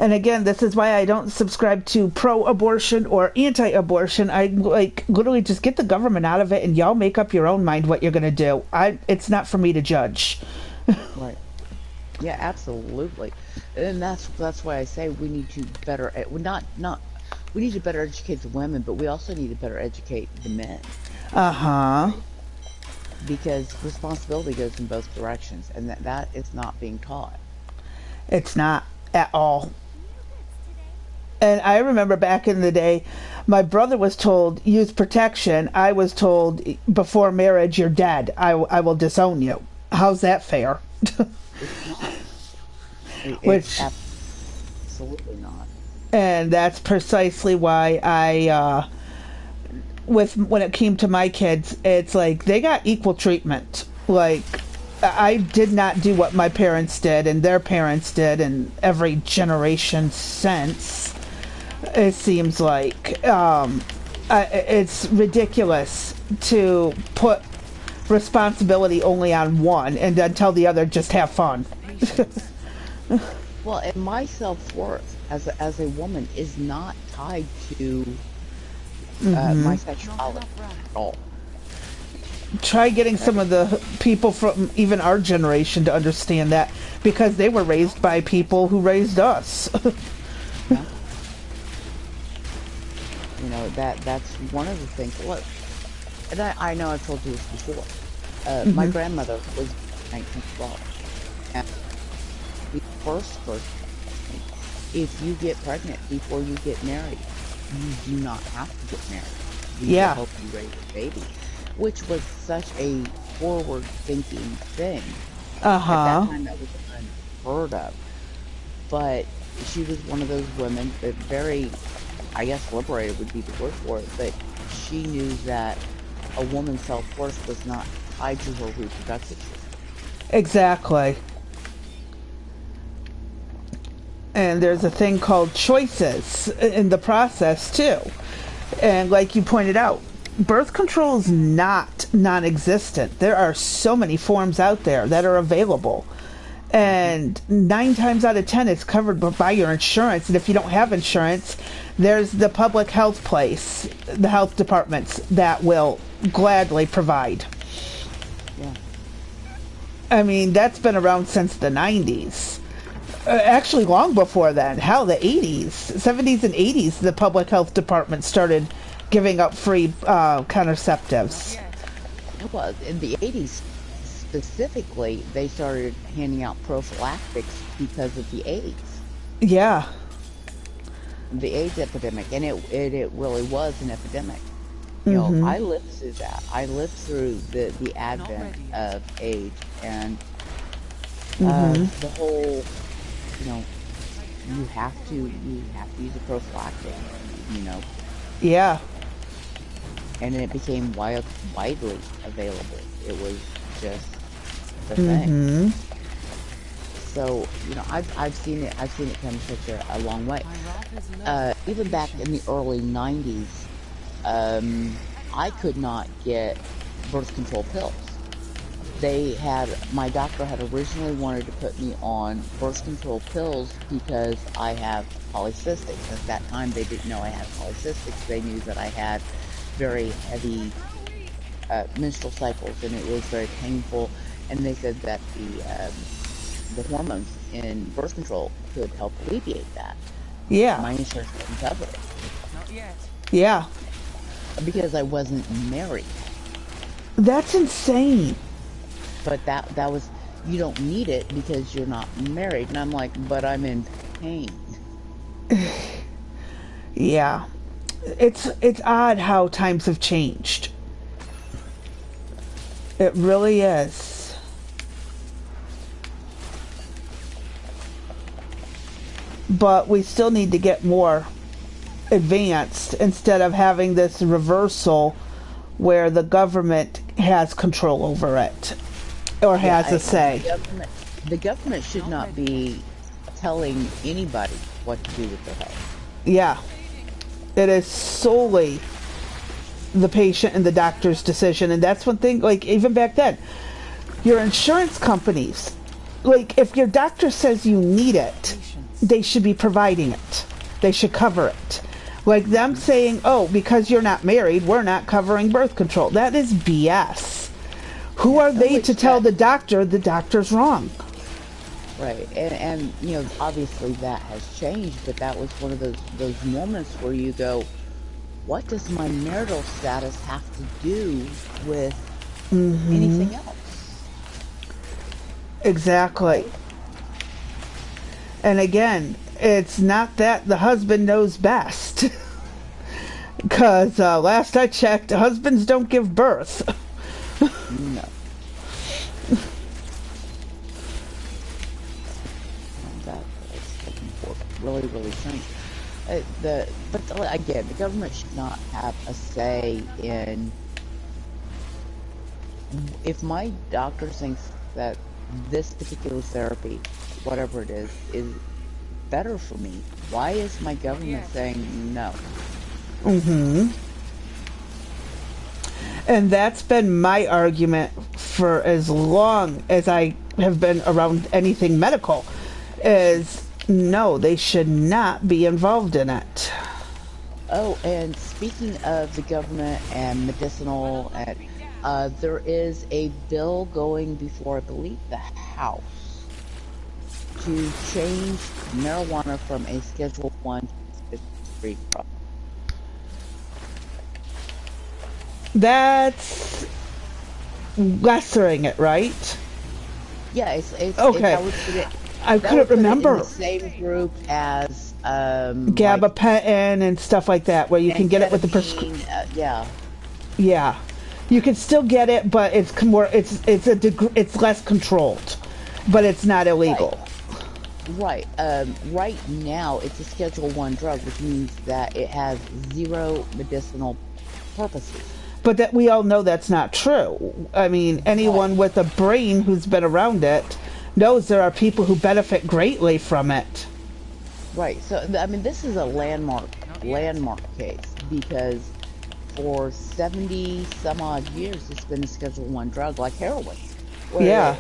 And again, this is why I don't subscribe to pro-abortion or anti-abortion. I like literally just get the government out of it, and y'all make up your own mind what you're gonna do. It's not for me to judge. Right. Yeah, absolutely. And that's why I say we need to better we need to better educate the women, but we also need to better educate the men. Uh-huh. Because responsibility goes in both directions, and that is not being taught. It's not at all. And I remember back in the day, my brother was told, use protection. I was told, before marriage, you're dead. I will disown you. How's that fair? It's not. Which, absolutely not. and that's precisely why when it came to my kids, it's like they got equal treatment. Like, I did not do what my parents did and their parents did and every generation since. It seems like it's ridiculous to put responsibility only on one and then tell the other just have fun. Well, and my self-worth as a woman is not tied to my sexuality at all. Try getting some of the people from even our generation to understand that, because they were raised by people who raised us. Yeah. You know, that's one of the things. Look, and I know I've told you this before. My grandmother was 1912, and the first if you get pregnant before you get married, you do not have to get married. We will help you raise a baby, which was such a forward-thinking thing. At that time, that was unheard of. But she was one of those women that very, I guess, liberated would be the word for it, but she knew that a woman's self-worth was not tied to her reproductive system. Exactly. And there's a thing called choices in the process too. And like you pointed out, birth control is not non-existent. There are so many forms out there that are available. And 9 times out of 10 it's covered by your insurance. And if you don't have insurance, there's the public health place, the health departments that will gladly provide. Yeah. I mean, that's been around since the 90s. Actually, long before then. Hell, the 80s, 70s and 80s, the public health department started giving up free contraceptives. Well, in the 80s specifically, they started handing out prophylactics because of the AIDS. Yeah. The AIDS epidemic, and it really was an epidemic. You know, I lived through that. I lived through the advent of AIDS and the whole, you know, you have to use a prophylactic, you know. Yeah. And it became widely available. It was just the thing. So, you know, I've seen it come such a long way. Even back in the early 90s, I could not get birth control pills. My doctor had originally wanted to put me on birth control pills because I have polycystics. At that time, they didn't know I had polycystics. They knew that I had very heavy menstrual cycles, and it was very painful. And they said that the hormones in birth control could help alleviate that. Yeah. My insurance didn't cover it. Not yet. Yeah. Because I wasn't married. That's insane. But that was, you don't need it because you're not married. And I'm like, but I'm in pain. Yeah. It's odd how times have changed. It really is. But we still need to get more advanced instead of having this reversal where the government has control over it or has a say. The government should not be telling anybody what to do with their health. Yeah. It is solely the patient and the doctor's decision. And that's one thing, like, even back then, your insurance companies, like, if your doctor says you need it, they should be providing it. They should cover it. Like them saying, oh, because you're not married, we're not covering birth control. That is BS. Who are they to tell the doctor's wrong? Right. And you know, obviously that has changed, but that was one of those moments where you go, what does my marital status have to do with anything else? Exactly. And again, it's not that the husband knows best. Because last I checked, husbands don't give birth. No. That's really, really strange. But again, the government should not have a say in. If my doctor thinks that this particular therapy, whatever it is better for me, why is my government saying no? And that's been my argument for as long as I have been around anything medical, is no, they should not be involved in it. Oh, and speaking of the government and medicinal, there is a bill going before, I believe, the House to change marijuana from a Schedule 1 to a Schedule 3 drug. That's lessering it, right? Yeah, it's okay. I couldn't remember. In the same group as gabapentin and stuff like that, where you can get it with the prescription. Yeah, you can still get it, but it's more. It's less controlled, but it's not illegal. Right. Right now, it's a Schedule 1 drug, which means that it has zero medicinal purposes. But that we all know that's not true. I mean, anyone with a brain who's been around it knows there are people who benefit greatly from it. Right. So I mean, this is a landmark case because for 70 some odd years it's been a Schedule One drug like heroin, where Yeah.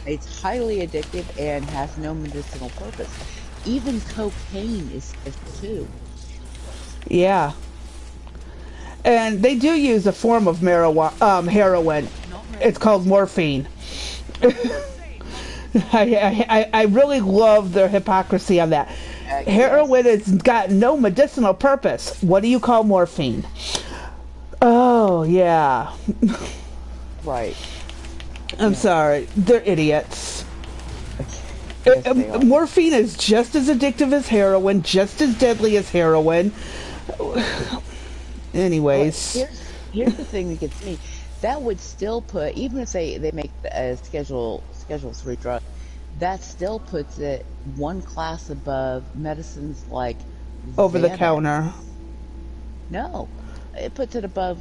it's highly addictive and has no medicinal purpose. Even cocaine is Schedule Two. Yeah. And they do use a form of marijuana, heroin. It's called morphine. I really love their hypocrisy on that. Heroin Yes. has got no medicinal purpose. What do you call morphine? Oh, yeah. Right. I'm Yeah. sorry. They're idiots. Yes, they are. Morphine is just as addictive as heroin, just as deadly as heroin. But Anyways. here's the thing that gets me. That would still put, even if they make a Schedule Three drug, that still puts it one class above medicines like Over the Xanax. counter. No, it puts it above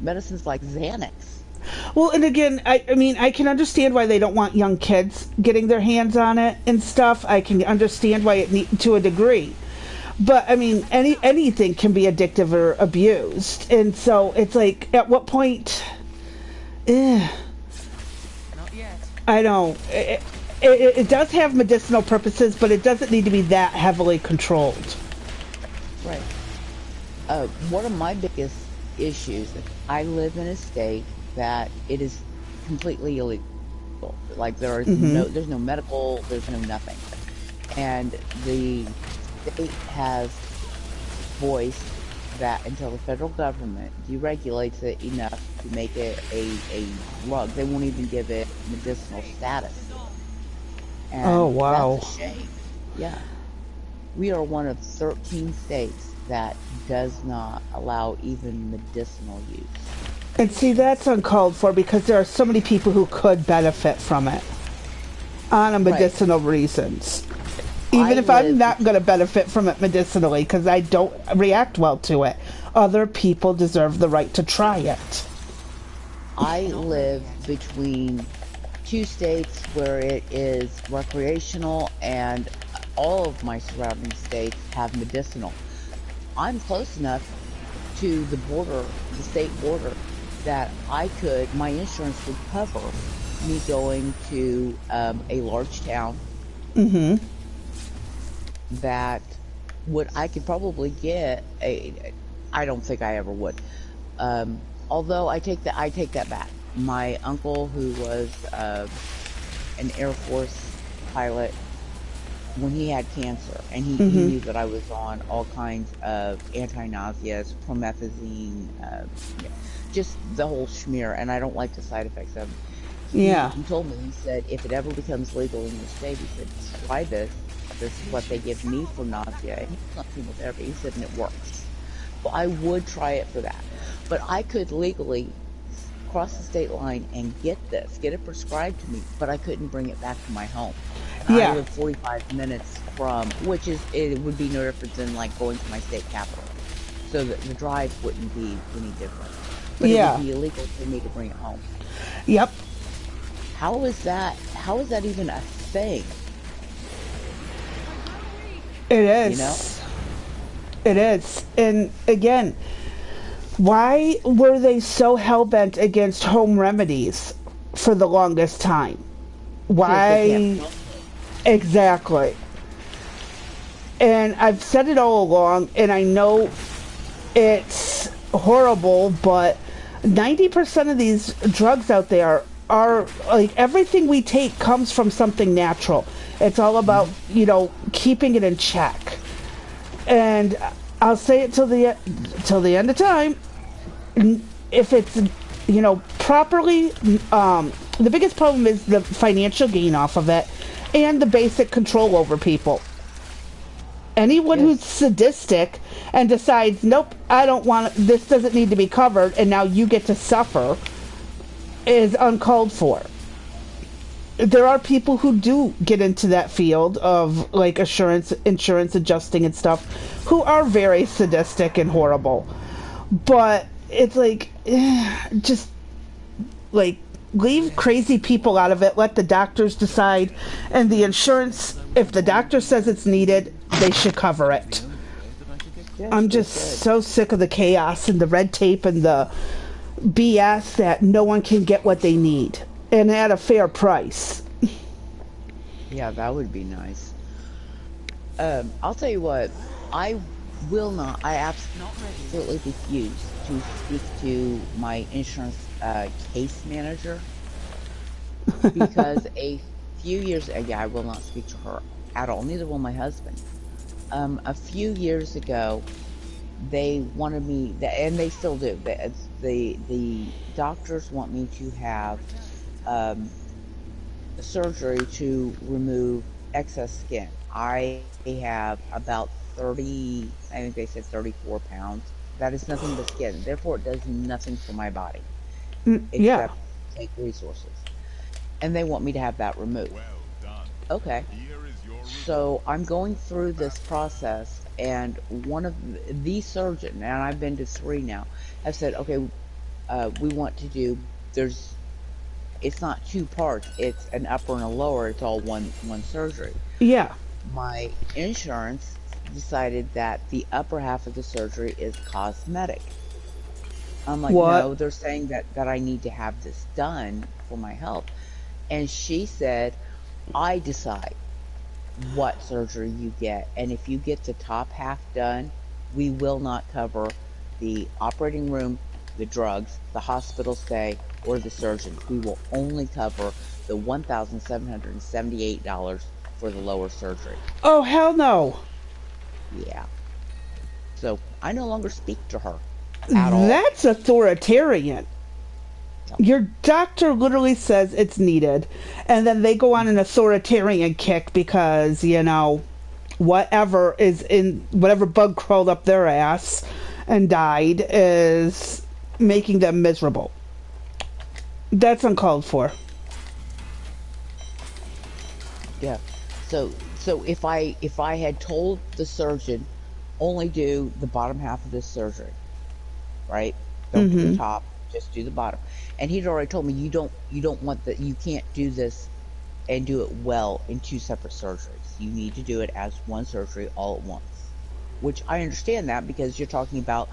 medicines like Xanax. Well, and again, I mean, I can understand why they don't want young kids getting their hands on it and stuff. I can understand why to a degree. But I mean, anything can be addictive or abused, and so it's like, at what point? Eh, Not yet. I don't. It does have medicinal purposes, but it doesn't need to be that heavily controlled. Right. One of my biggest issues, I live in a state that it is completely illegal. Like there's no medical, there's no nothing. And the state has voiced that until the federal government deregulates it enough to make it a drug, they won't even give it medicinal status. And Oh, wow. that's a shame. Yeah. We are one of 13 states that does not allow even medicinal use. And see, that's uncalled for because there are so many people who could benefit from it on a medicinal reasons. Even if I'm not going to benefit from it medicinally because I don't react well to it, other people deserve the right to try it. I live between two states where it is recreational, and all of my surrounding states have medicinal. I'm close enough to the border, the state border, that my insurance would cover me going to a large town. Mm-hmm. That I could probably get I don't think I ever would. Although I take that back. My uncle, who was an Air Force pilot, when he had cancer, and he knew that I was on all kinds of anti-nauseas, promethazine, just the whole schmear, and I don't like the side effects of it. He told me, he said, if it ever becomes legal in your state, he said, try this. This is what they give me for nausea. And he's not chemotherapy. He said, and it works. Well, I would try it for that. But I could legally cross the state line and get it prescribed to me, but I couldn't bring it back to my home. And I live 45 minutes from, it would be no different than like going to my state capital. So the drive wouldn't be any different. But it would be illegal for me to bring it home. Yep. How is that even a thing? It is. You know? It is. And again, why were they so hell-bent against home remedies for the longest time? Why? Exactly. And I've said it all along, and I know it's horrible, but 90% of these drugs out there are like, everything we take comes from something natural. It's all about, keeping it in check. And I'll say it till the end of time. If it's, properly, the biggest problem is the financial gain off of it and the basic control over people. Anyone who's sadistic and decides, nope, I don't want it, this doesn't need to be covered, and now you get to suffer, is uncalled for. There are people who do get into that field of like insurance adjusting and stuff, who are very sadistic and horrible. But it's like, just like, leave crazy people out of it. Let the doctors decide, and the insurance, if the doctor says it's needed, they should cover Seems it. the only way that I could get clear. Yes, I'm they just should. so sick of the chaos and the red tape and the BS that no one can get what they need and at a fair price. Yeah, that would be nice. I'll tell you what, I will not, I Not ready. absolutely refuse to speak to my insurance case manager because a few years, yeah, I will not speak to her at all. Neither will my husband. A few years ago, they wanted me, and they still do. The doctors want me to have um, surgery to remove excess skin. I have about 30, I think they said 34 pounds. That is nothing but skin. Therefore, it does nothing for my body Yeah. except take resources. And they want me to have that removed. Well done. Okay. Here is your So reward. I'm going through this Fast travel. process, and one of the surgeon, and I've been to three now, have said, okay, we want to do, there's, it's not two parts, it's an upper and a lower, it's all one surgery. Yeah. My insurance decided that the upper half of the surgery is cosmetic. I'm like, What? no, they're saying that I need to have this done for my health. And she said, I decide what surgery you get. And if you get the top half done, we will not cover the operating room, the drugs, the hospital stay, or the surgeon. We will only cover the $1,778 for the lower surgery. Oh, hell no. Yeah. So I no longer speak to her at all. That's authoritarian. No. Your doctor literally says it's needed, and then they go on an authoritarian kick because, whatever is in whatever bug crawled up their ass and died is making them miserable. That's uncalled for. Yeah. So if I had told the surgeon only do the bottom half of this surgery, right? Don't do the top, just do the bottom. And he'd already told me you don't want that, you can't do this and do it well in two separate surgeries. You need to do it as one surgery all at once. Which I understand that because you're talking about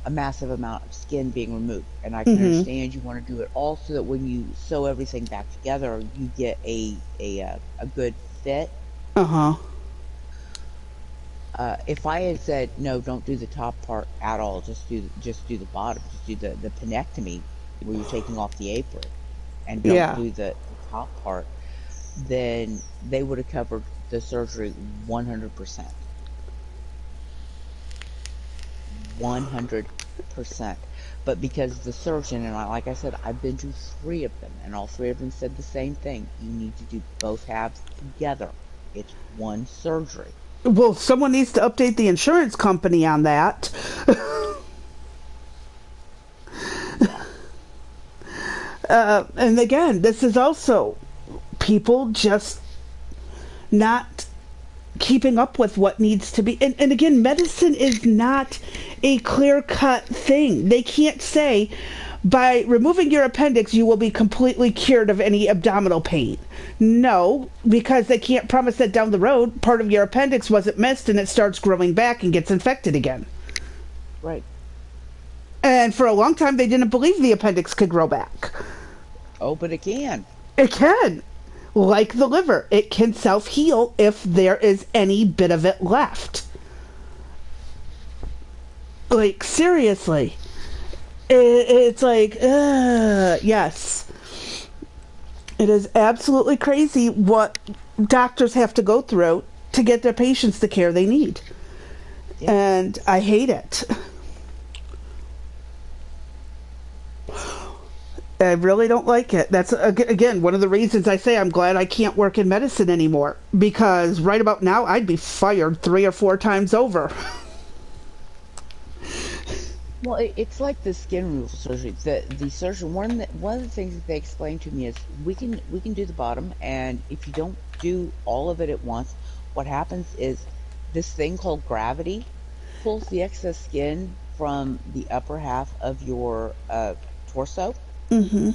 a massive amount of skin being removed. And I can understand you want to do it all so that when you sew everything back together, you get a good fit. Uh-huh. If I had said no, don't do the top part at all, just do the bottom, just do the penectomy where you're taking off the apron, and don't Yeah. do the top part, then they would have covered the surgery 100%. 100%. But because the surgeon, and like I said, I've been to three of them, and all three of them said the same thing. You need to do both halves together. It's one surgery. Well, someone needs to update the insurance company on that. And again, this is also people just not keeping up with what needs to be. And again, medicine is not a clear cut thing. They can't say, by removing your appendix, you will be completely cured of any abdominal pain. No, because they can't promise that down the road, part of your appendix wasn't missed and it starts growing back and gets infected again. Right. And for a long time, they didn't believe the appendix could grow back. Oh, but it can. It can. Like the liver, it can self-heal if there is any bit of it left. Like, seriously. It's like, yes. It is absolutely crazy what doctors have to go through to get their patients the care they need. Yeah. And I hate it. I really don't like it. That's, again, one of the reasons I say I'm glad I can't work in medicine anymore. Because right about now, I'd be fired 3 or 4 times over. Well, it's like the skin removal surgery. The surgeon, one of the things that they explained to me is we can do the bottom, and if you don't do all of it at once, what happens is this thing called gravity pulls the excess skin from the upper half of your torso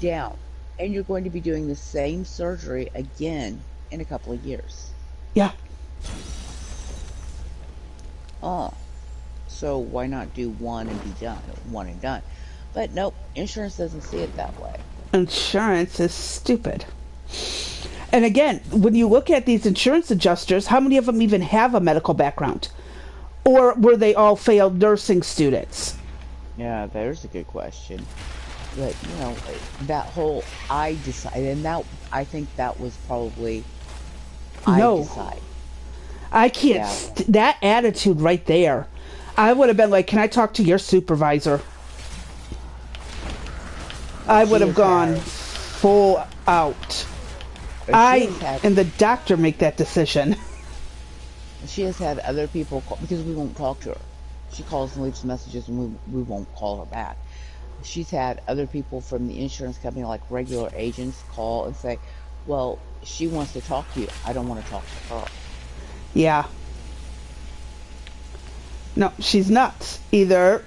down, and you're going to be doing the same surgery again in a couple of years. Yeah. Oh, so why not do one and be done? One and done. But nope, insurance doesn't see it that way. Insurance is stupid. And again, when you look at these insurance adjusters, how many of them even have a medical background? Or were they all failed nursing students? Yeah, there's a good question. But, that whole I decide, and that, I think that was probably I No, decide. I can't. Yeah. That attitude right there. I would have been like, can I talk to your supervisor? I would She have has gone had, full out. she I has had, and the doctor make that decision. she has had other people call, because we won't talk to her. She calls and leaves messages and we won't call her back. She's had other people from the insurance company, like regular agents, call and say, well, she wants to talk to you. I don't want to talk to her. Yeah. No, she's nuts. Either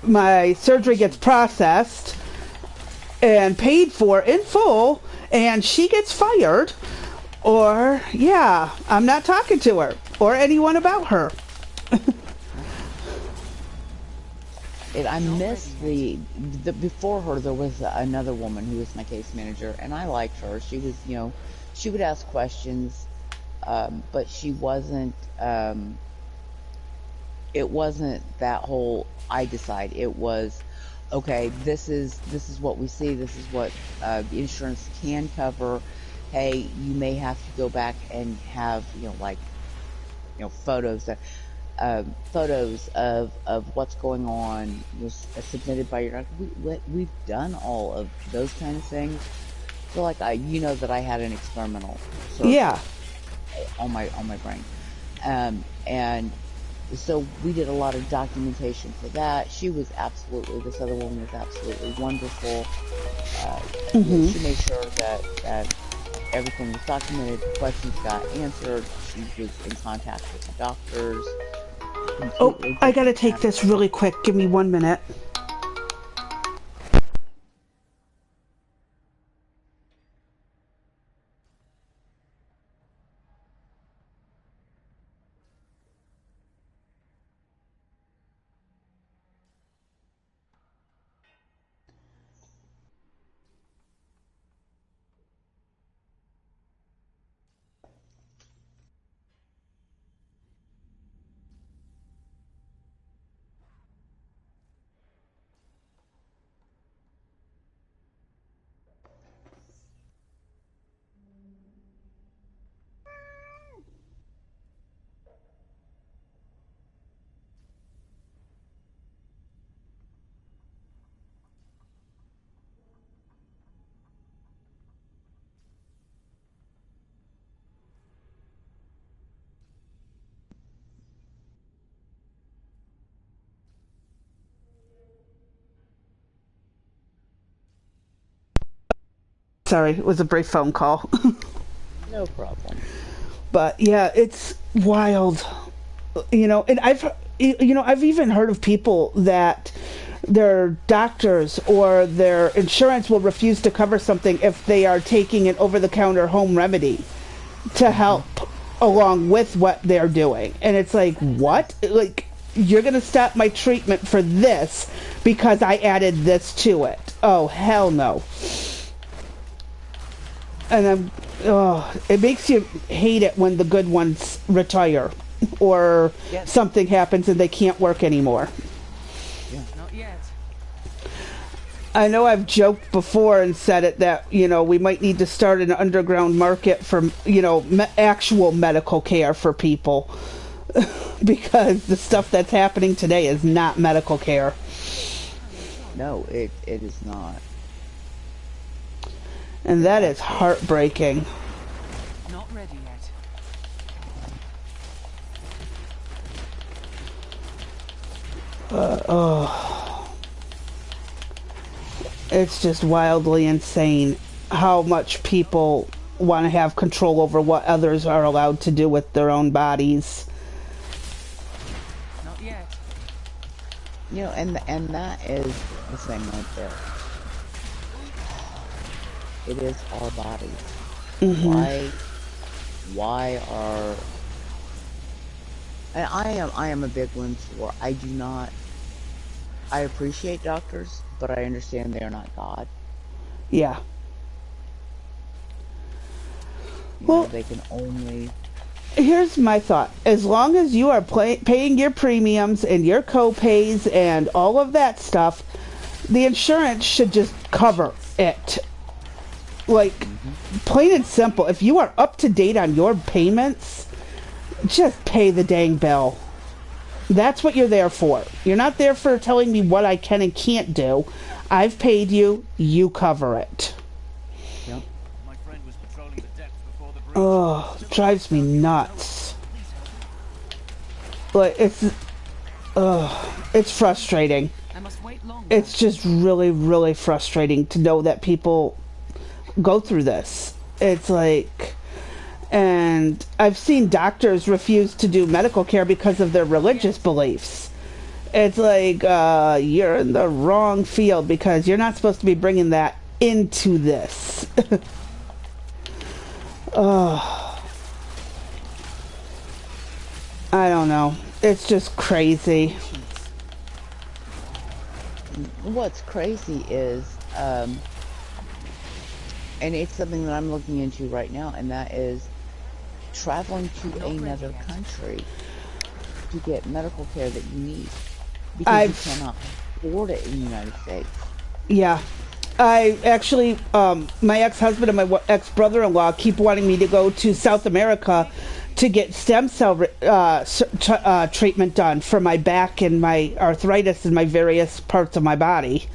my surgery gets processed and paid for in full and she gets fired, or yeah, I'm not talking to her or anyone about her. And I miss the before her. There was another woman who was my case manager, and I liked her. She was, she would ask questions, but she wasn't. It wasn't that whole I decide. It was, okay. This is what we see. This is what the insurance can cover. Hey, you may have to go back and have like photos that photos of what's going on was submitted by your doctor. We've done all of those kind of things. So like that I had an experimental surgery Yeah. on my brain, and so we did a lot of documentation for that. This other woman was absolutely wonderful. She made sure that everything was documented, questions got answered. She was in contact with the doctors. Oh, Completely I gotta different take animal. this really quick. Give me 1 minute. Sorry, it was a brief phone call. No problem. But yeah, it's wild. And I've even heard of people that their doctors or their insurance will refuse to cover something if they are taking an over-the-counter home remedy to help along with what they're doing. And it's like, what? Like, you're going to stop my treatment for this because I added this to it. Oh, hell no. And it makes you hate it when the good ones retire or Yes. something happens and they can't work anymore. Not yet. I know I've joked before and said it that, we might need to start an underground market for, actual medical care for people because the stuff that's happening today is not medical care. No, it is not. And that is heartbreaking. Not ready yet. It's just wildly insane how much people want to have control over what others are allowed to do with their own bodies. Not yet. And that is the thing right there. It is our bodies. Why are And I am a big one for, I do not, I appreciate doctors, but I understand they're not God. Yeah. You know, Well, they can only, here's my thought. As long as you are paying your premiums and your co-pays and all of that stuff, the insurance should just cover it. Like, hmm plain and simple. If you are up to date on your payments, just pay the dang bill. That's what you're there for. You're not there for telling me what I can and can't do. I've paid you, you cover it. yep. My friend was patrolling the decks before the breach. Oh, drives me nuts. Like, it's frustrating. I must wait longer. It's just really, really frustrating to know that people go through this. It's like, and I've seen doctors refuse to do medical care because of their religious beliefs. It's like, you're in the wrong field because you're not supposed to be bringing that into this. Oh, I don't know. It's just crazy. What's crazy is, and it's something that I'm looking into right now, and that is traveling to another country to get medical care that you need because you I've, cannot afford it in the United States. yeah. I actually, my ex-husband and my ex-brother-in-law keep wanting me to go to South America to get stem cell treatment done for my back and my arthritis in my various parts of my body.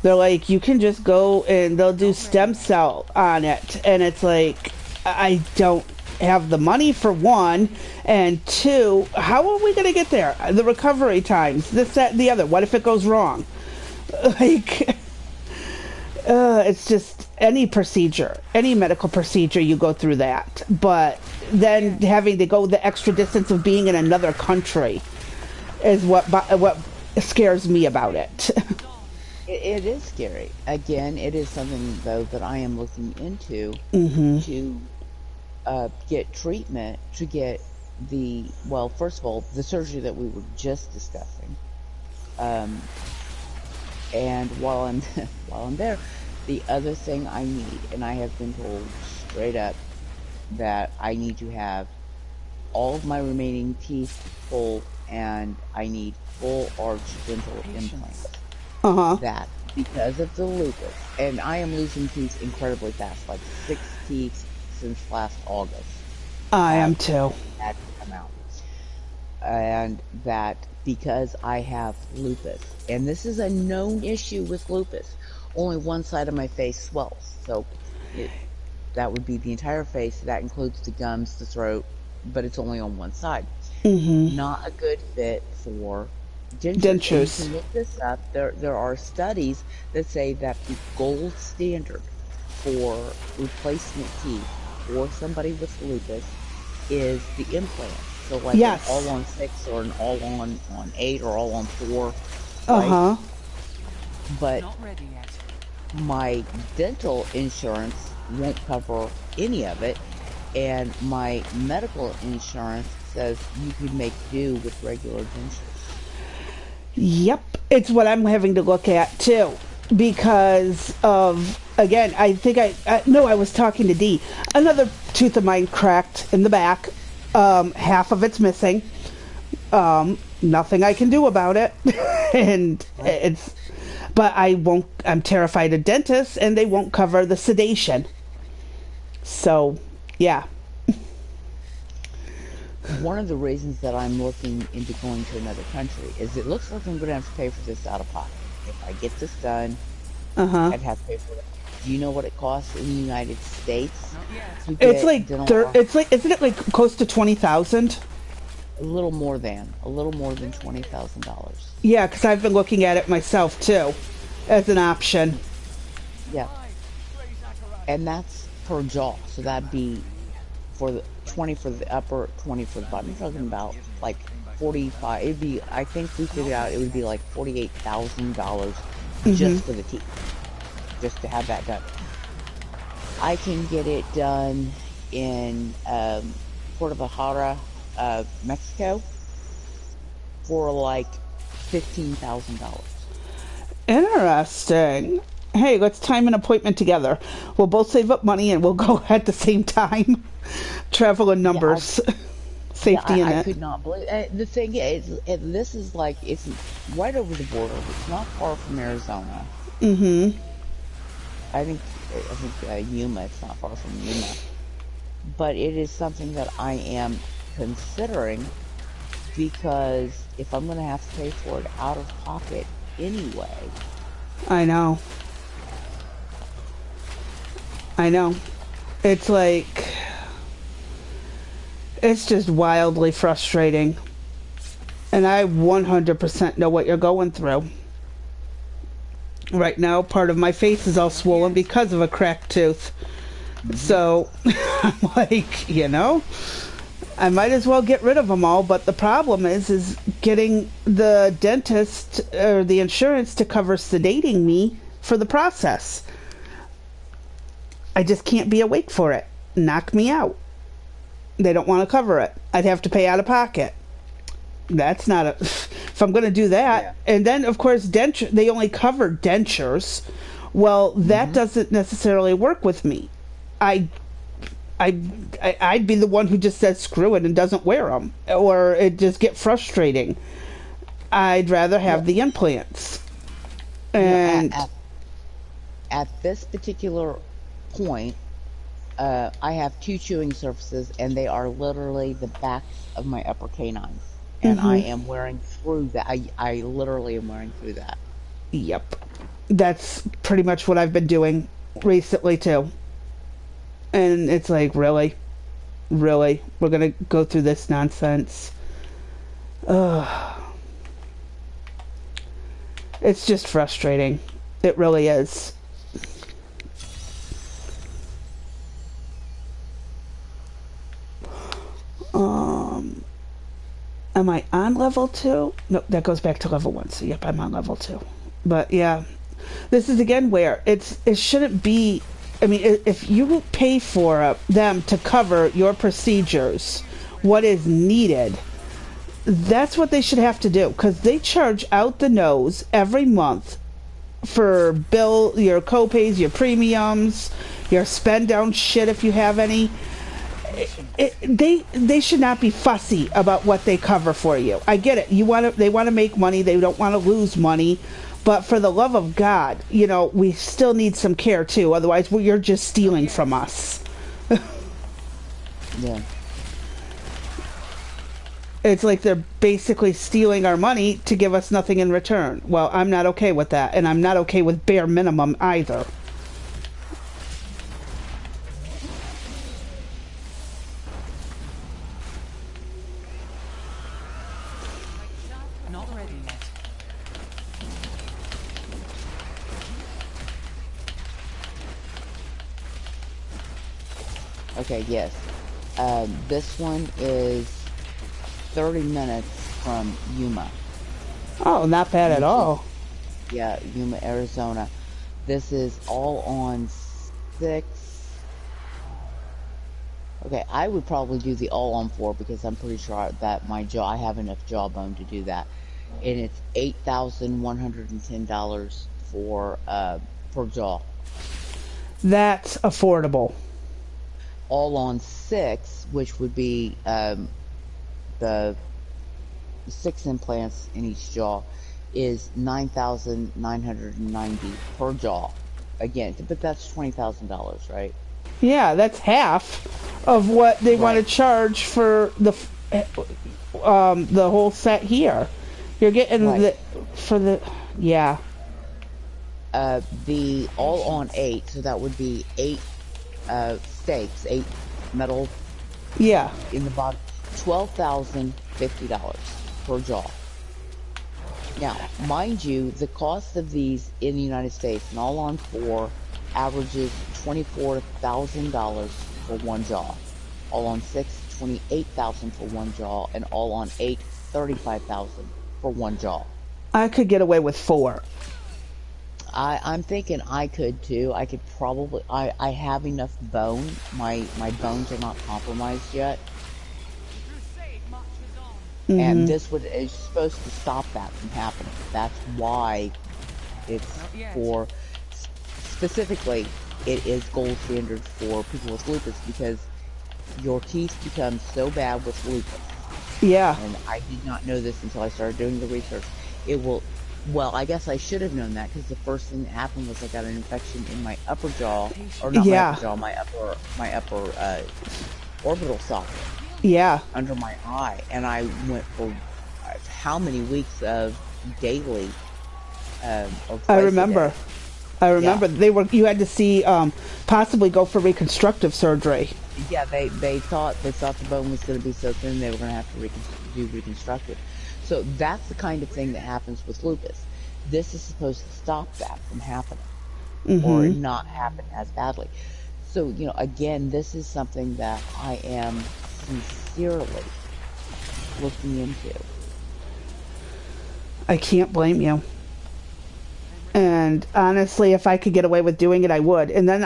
They're like, you can just go and they'll do stem cell on it. And it's like, I don't have the money for one, and two, how are we going to get there? The recovery times, this, that, and the other. What if it goes wrong? Like, it's just any procedure, any medical procedure, you go through that. But then having to go the extra distance of being in another country is what scares me about it. It is scary. Again, it is something though that I am looking into Hmm. to get treatment to get well, first of all, the surgery that we were just discussing. Um, and while I'm while I'm there, the other thing I need, and I have been told straight up that I need to have all of my remaining teeth pulled, and I need full arch dental implants. Uh-huh. That because of the lupus, and I am losing teeth incredibly fast, like 6 teeth since last August I am have too. had to come out, and that because I have lupus, and this is a known issue with lupus, only one side of my face swells, so it, that would be the entire face. That includes the gums, the throat, but it's only on one side. Hmm. Not a good fit for dentures. And you Dentures. can look this up. There are studies that say that the gold standard for replacement teeth for somebody with lupus is the implant. So like an Yes. all on 6 or an all on 8 or all on 4, right? Uh-huh. But Not ready yet. my dental insurance won't cover any of it, and my medical insurance says you can make do with regular dentures. Yep. It's what I'm having to look at too. Because of, again, I think no, I was talking to Dee. Another tooth of mine cracked in the back. Half of it's missing. Nothing I can do about it. And it's, but I'm terrified of dentists and they won't cover the sedation. So, yeah. One of the reasons that I'm looking into going to another country is it looks like I'm going to have to pay for this out of pocket. If I get this done, Uh-huh. I'd have to pay for it. Do you know what it costs in the United States Not yet. to It's get like, dental? it's like, isn't it like close to 20,000? A little more than $20,000. Yeah, because I've been looking at it myself too, as an option. Yeah, and that's per jaw. So that'd be for the 20 for the upper, 20 for the bottom. You're talking about like 45. It'd be, I think we figured out it would be like $48,000 just for the teeth, just to have that done. I can get it done in Guadalajara, Mexico, for like $15,000. Interesting. Hey, let's time an appointment together. We'll both save up money and we'll go at the same time. Travel in Yeah, numbers. yeah, Safety in I it. could not believe. The thing is, this is like it's right over the border. It's not far from Arizona. Mm-hmm. I think Yuma. It's not far from Yuma, but it is something that I am considering because if I'm going to have to pay for it out of pocket anyway. I know. I know. It's like... It's just wildly frustrating. And I 100% know what you're going through. Right now, part of my face is all swollen because of a cracked tooth. So, I'm like, you know, I might as well get rid of them all. But the problem is getting the dentist or the insurance to cover sedating me for the process. I just can't be awake for it. Knock me out. They don't want to cover it. I'd have to pay out of pocket. That's not a... If I'm going to do that... Yeah. And then, of course, they only cover dentures. Well, that doesn't necessarily work with me. I'd be the one who just says screw it and doesn't wear them. Or it just get frustrating. I'd rather have the implants. And... At this particular point... I have 2 chewing surfaces, and they are literally the backs of my upper canines. And I am wearing through that. I literally am wearing through that. Yep. That's pretty much what I've been doing recently, too. And it's like, really? Really? We're going to go through this nonsense? Ugh. It's just frustrating. It really is. Am I on level 2? No, that goes back to level 1. So, yep, I'm on level 2. But, yeah. This is, again, where it shouldn't be... I mean, if you pay for them to cover your procedures, what is needed, that's what they should have to do. Because they charge out the nose every month for your copays, your premiums, your spend-down shit if you have any. They should not be fussy about what they cover for you. I get it. They want to make money. They don't want to lose money. But for the love of God, you know, we still need some care too. Otherwise, you're just stealing from us. Yeah. It's like they're basically stealing our money to give us nothing in return. Well, I'm not okay with that. And I'm not okay with bare minimum either. Not ready yet. Okay, yes. This one is 30 minutes from Yuma. Oh, not bad at all. Yeah, Yuma, Arizona. This is all on 6. Okay, I would probably do the all on 4 because I'm pretty sure that I have enough jawbone to do that. And it's $8,110 for per jaw. That's affordable. All on 6, which would be the 6 implants in each jaw, is $9,990 per jaw. Again, but that's $20,000, right? Yeah, that's half of what they want to charge for the whole set here. You're getting the all on 8, so that would be 8 stakes, 8 metal. Yeah. In the bottom, $12,050 per jaw. Now, mind you, the cost of these in the United States, and all on 4, averages $24,000 for one jaw. All on 6, $28,000 for one jaw, and all on 8, $35,000 for one jaw. I could get away with 4. I'm thinking I could too. I could probably. I have enough bone. My bones are not compromised yet. And this would is supposed to stop that from happening. That's why it's Not yet. for specifically it is gold standard for people with lupus because your teeth become so bad with lupus. Yeah. And I did not know this until I started doing the research. It will, well, I guess I should have known that because the first thing that happened was I got an infection in my upper jaw, or not my upper jaw, my upper orbital socket. Yeah. Under my eye, and I went for how many weeks of daily. I remember. You had to see possibly go for reconstructive surgery. Yeah, they thought the bone was going to be so thin they were going to have to do reconstructive. So that's the kind of thing that happens with lupus. This is supposed to stop that from happening, or not happen as badly. So, you know, again, this is something that I am sincerely looking into. I can't blame you. And honestly, if I could get away with doing it, I would. And then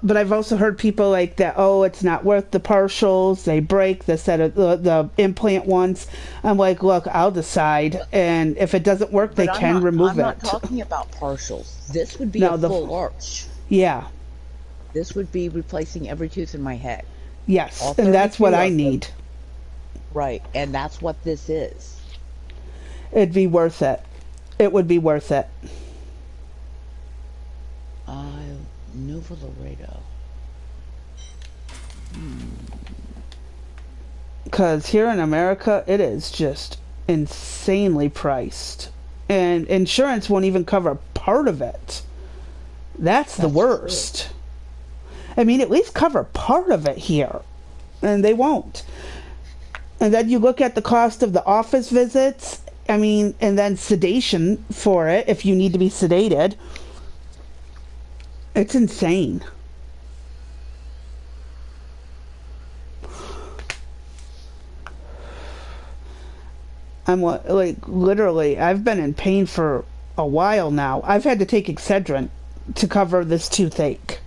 but I've also heard people like that. Oh, it's not worth the partials. They break the set of the implant ones. I'm like, look, I'll decide. And if it doesn't work, they can remove it. I'm not talking about partials. This would be a full arch. Yeah. This would be replacing every tooth in my head. Yes, and that's what I need. Right, and that's what this is. It'd be worth it. It would be worth it. Nova Laredo. Because here in America, it is just insanely priced. And insurance won't even cover part of it. That's the worst. True. I mean, at least cover part of it here. And they won't. And then you look at the cost of the office visits. I mean, and then sedation for it if you need to be sedated. It's insane. I'm like, literally, I've been in pain for a while now. I've had to take Excedrin to cover this toothache.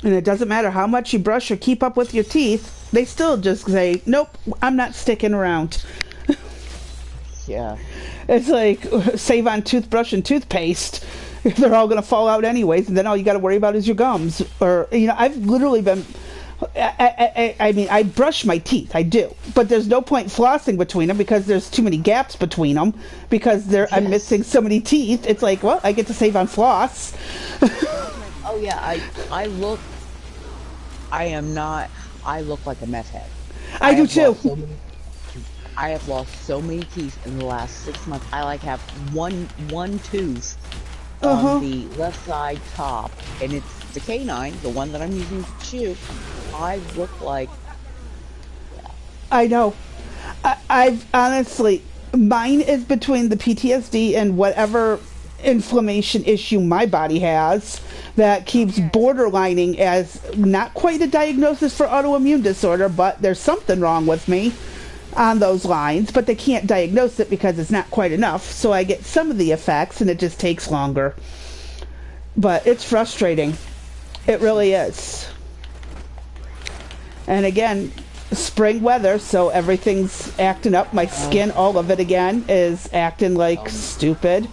And it doesn't matter how much you brush or keep up with your teeth, they still just say, nope, I'm not sticking around. Yeah. It's like, save on toothbrush and toothpaste. They're all going to fall out anyways, and then all you got to worry about is your gums. Or, you know, I've literally been... I mean, I brush my teeth, I do. But there's no point flossing between them because there's too many gaps between them because I'm missing so many teeth. It's like, well, I get to save on floss. Oh, yeah, I look like a meth head. I do too. I have lost so many teeth in the last 6 months. I like have one tooth on the left side top, and it's the canine, the one that I'm using to chew. I look like... Yeah. I know. I've honestly... Mine is between the PTSD and whatever inflammation issue my body has that keeps borderlining as not quite a diagnosis for autoimmune disorder, but there's something wrong with me on those lines, but they can't diagnose it because it's not quite enough. So I get some of the effects and it just takes longer. But it's frustrating. It really is. And again, spring weather, so everything's acting up. My skin, all of it again, is acting like stupid.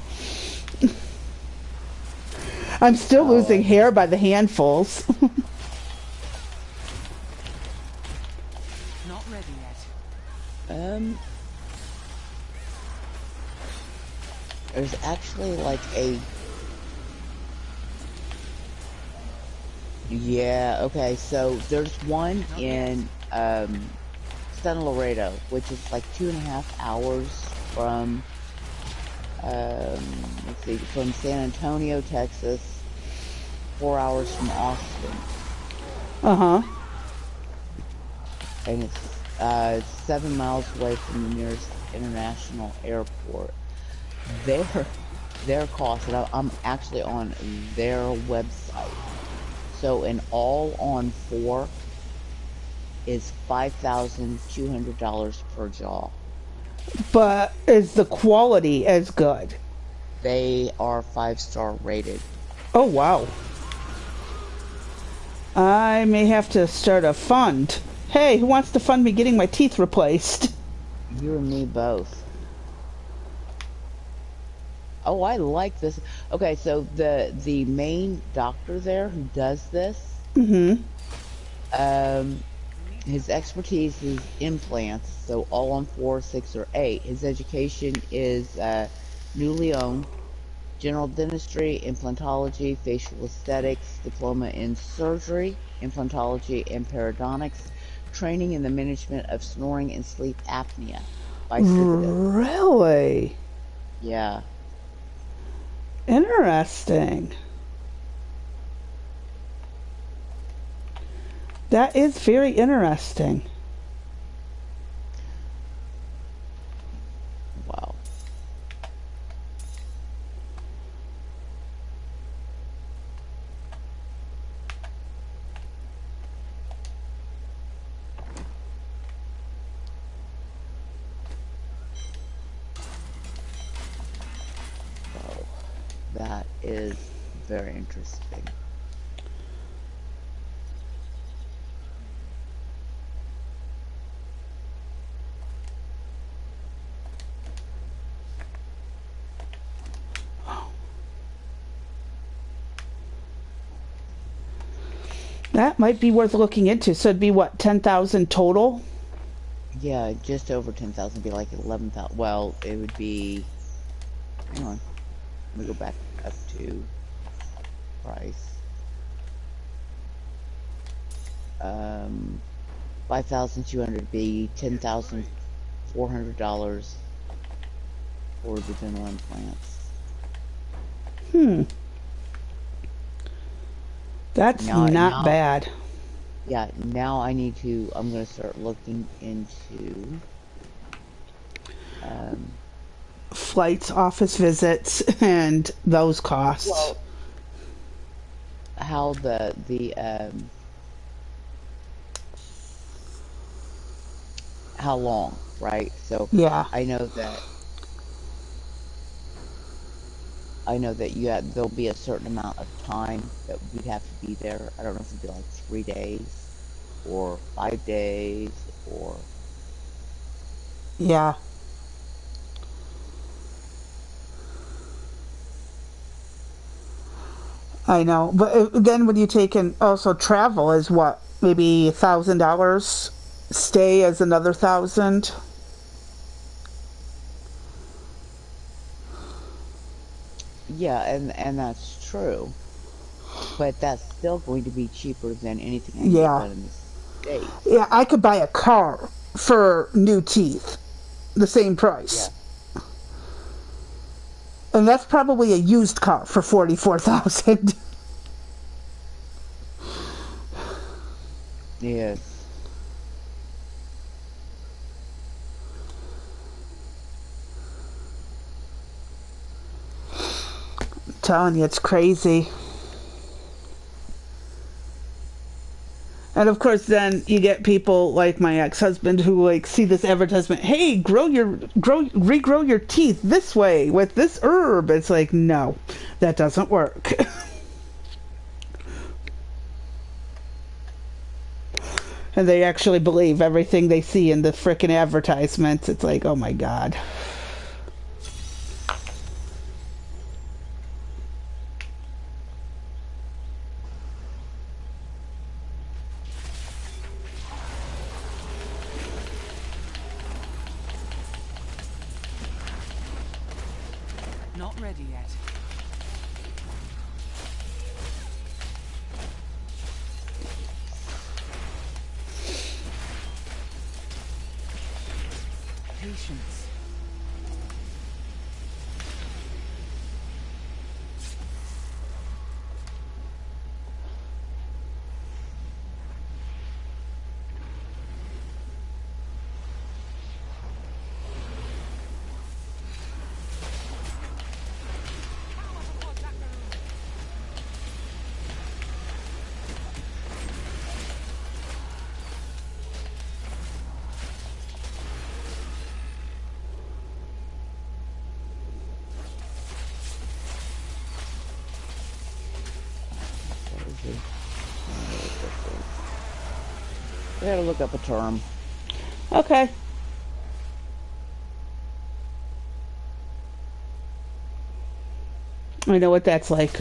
I'm still losing hair by the handfuls. Not ready yet. There's actually like a... Yeah, okay, so there's one in San Laredo, which is like 2.5 hours from, let's see, from San Antonio, Texas, 4 hours from Austin. And it's 7 miles away from the nearest international airport. Their cost, and I'm actually on their website. So an all-on 4 is $5,200 per jaw. But is the quality as good? They are 5-star rated. Oh, wow. I may have to start a fund. Hey, who wants to fund me getting my teeth replaced? You and me both. Oh, I like this. Okay, so the main doctor there who does this, Mm-hmm. um, his expertise is implants, so all on 4, 6, or 8. His education is newly owned, general dentistry, implantology, facial aesthetics, diploma in surgery, implantology, and periodontics, training in the management of snoring and sleep apnea, bicuspid. Really? Yeah. Interesting. That is very interesting. Wow. Wow. That is very interesting. That might be worth looking into. So it'd be what, 10,000 total? Yeah, just over 10,000 would be like 11,000. Well, it would be. Hang on. Let me go back up to price. 5,200 be $10,400 for the dental implants. That's not Now, bad. yeah, now I'm gonna start looking into, Flights, office visits, and those costs. well, how how long, right? So Yeah. I know that there'll be a certain amount of time that we'd have to be there. I don't know if it'd be like 3 days or 5 days or Yeah. I know. But then when you take in also travel is what? Maybe $1,000? Stay is another 1,000? yeah, and that's true. But that's still going to be cheaper than anything I can get Yeah. done in the States. Yeah, I could buy a car for new teeth. The same Yeah. price. And that's probably a used car for 44,000. Yes. Telling you, it's crazy. And of course, then you get people like my ex-husband who like see this advertisement. Hey, regrow your teeth this way with this herb. It's like, no, that doesn't work. And they actually believe everything they see in the frickin' advertisements. It's like, oh my god. Not ready yet. Patience. We gotta look up a term. Okay. I know what that's like.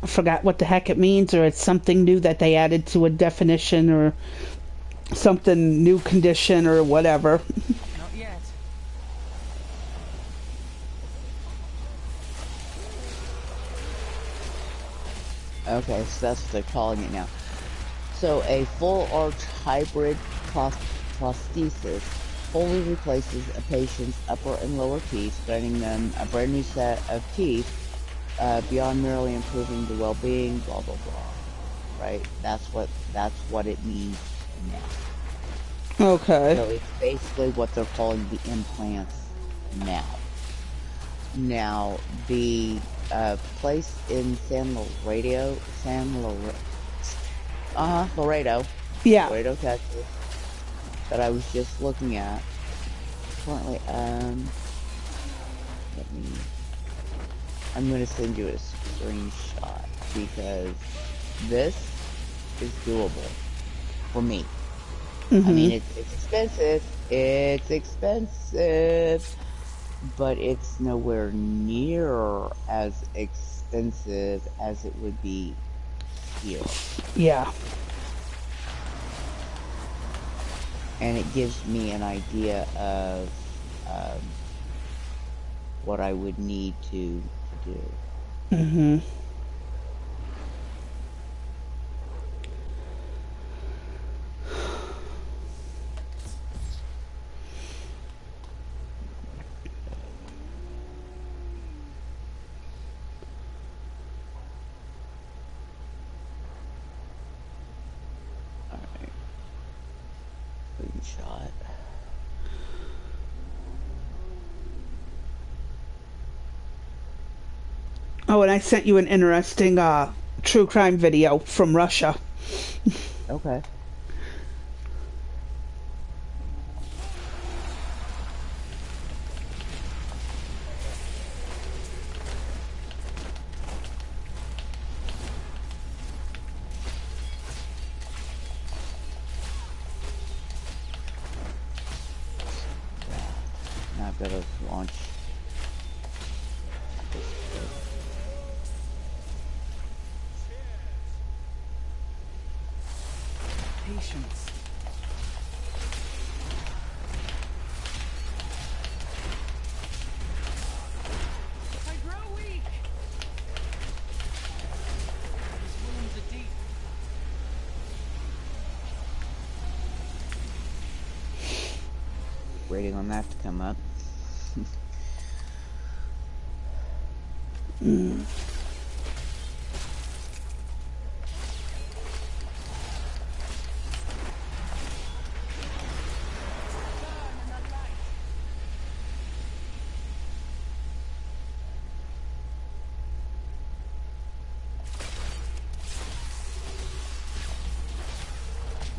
I forgot what the heck it means, or it's something new that they added to a definition, or something new condition, or whatever. Not yet. Okay, so that's what they're calling it now. So a full arch hybrid prosthesis fully replaces a patient's upper and lower teeth, granting them a brand new set of teeth beyond merely improving the well-being, blah blah blah. Right? That's what it means now. Okay. So it's basically what they're calling the implants now. Now the place in Laredo, Yeah. Laredo, Texas, that I was just looking at. Currently, I'm gonna send you a screenshot because this is doable for me. I mean, it's expensive. It's expensive, but it's nowhere near as expensive as it would be here. Yeah. And it gives me an idea of what I would need to do. Mm-hmm. Alright. Screenshot. Oh, and I sent you an interesting true crime video from Russia. Okay. Now I've got to launch. Patience. I grow weak. His wounds are deep. Waiting on that to come up.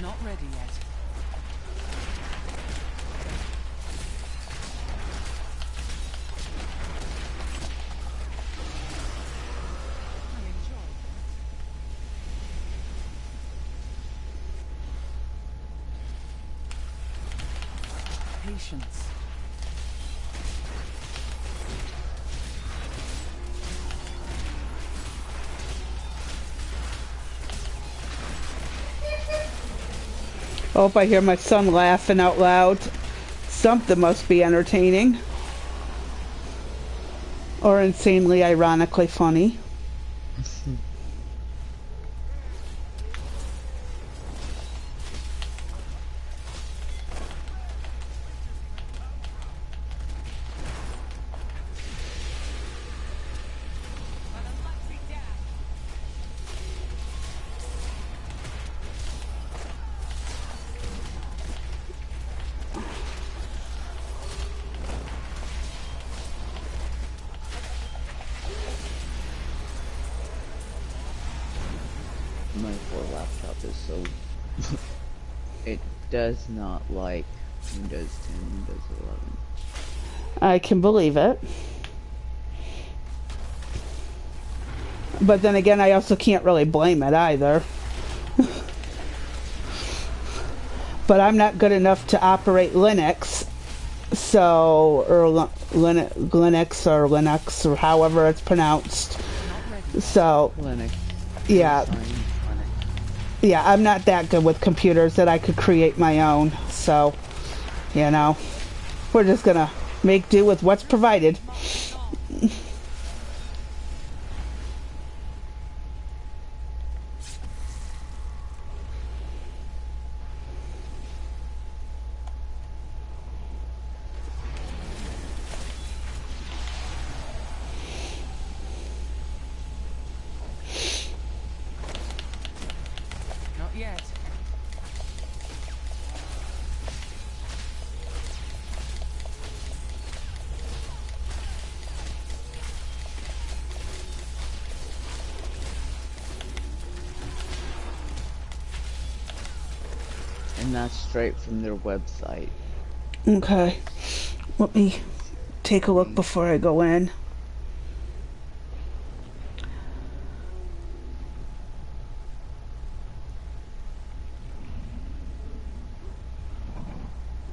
Not ready yet. I enjoy that. Patience. I hope I hear my son laughing out loud. Something must be entertaining. Or insanely ironically funny. My poor laptop is so... it does not like Windows 10, Windows 11. I can believe it. But then again, I also can't really blame it either. but I'm not good enough to operate Linux. So, or Linux or however it's pronounced. So, Linux. yeah, Fine, Linux. yeah, I'm not that good with computers that I could create my own. So, you know, we're just gonna make do with what's provided. Not yet. And that's straight from their website. Okay, let me take a look before I go in.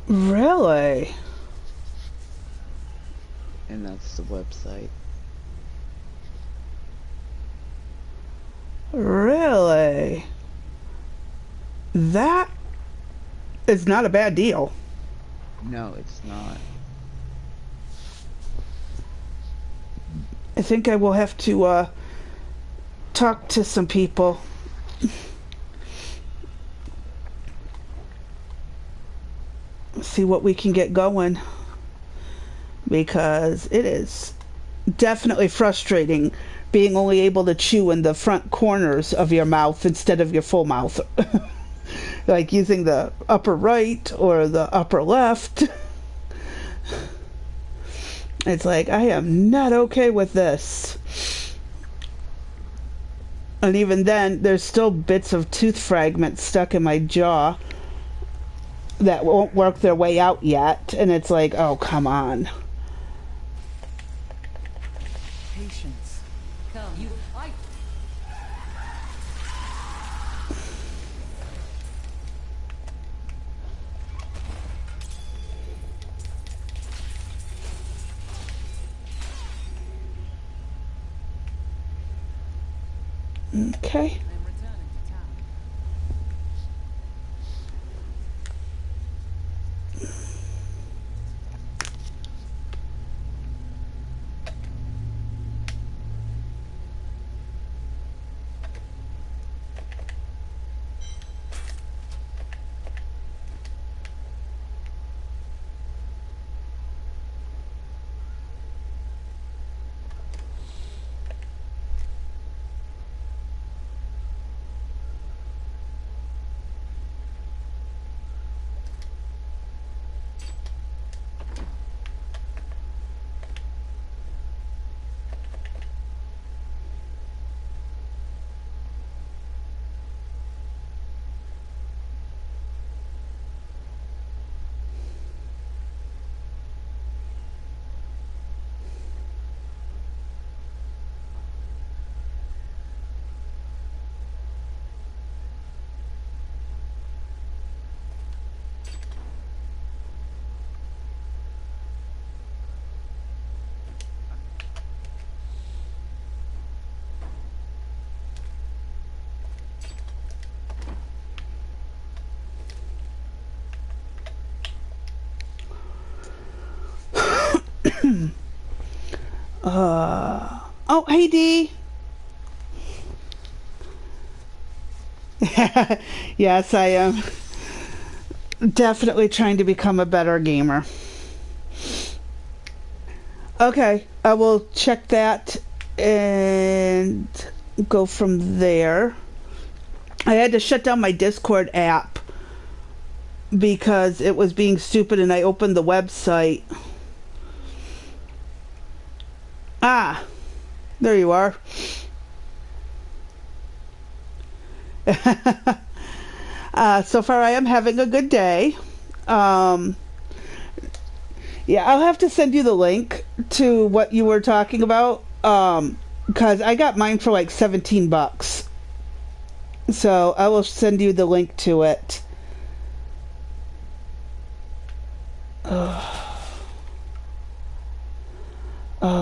Really? And that's the website. Really? That is not a bad deal. No, it's not. I think I will have to talk to some people. See what we can get going. Because it is definitely frustrating being only able to chew in the front corners of your mouth instead of your full mouth. Like using the upper right or the upper left. It's like, I am not okay with this. And even then, there's still bits of tooth fragments stuck in my jaw that won't work their way out yet. And it's like, oh, come on. Patience. Come, you fight. Okay. I'm returning to town. Oh, hey, Dee. Yes, I am definitely trying to become a better gamer. Okay, I will check that and go from there. I had to shut down my Discord app because it was being stupid and I opened the website. Ah, there you are. So far I am having a good day. Yeah, I'll have to send you the link to what you were talking about. Because I got mine for like $17. So I will send you the link to it. Oh,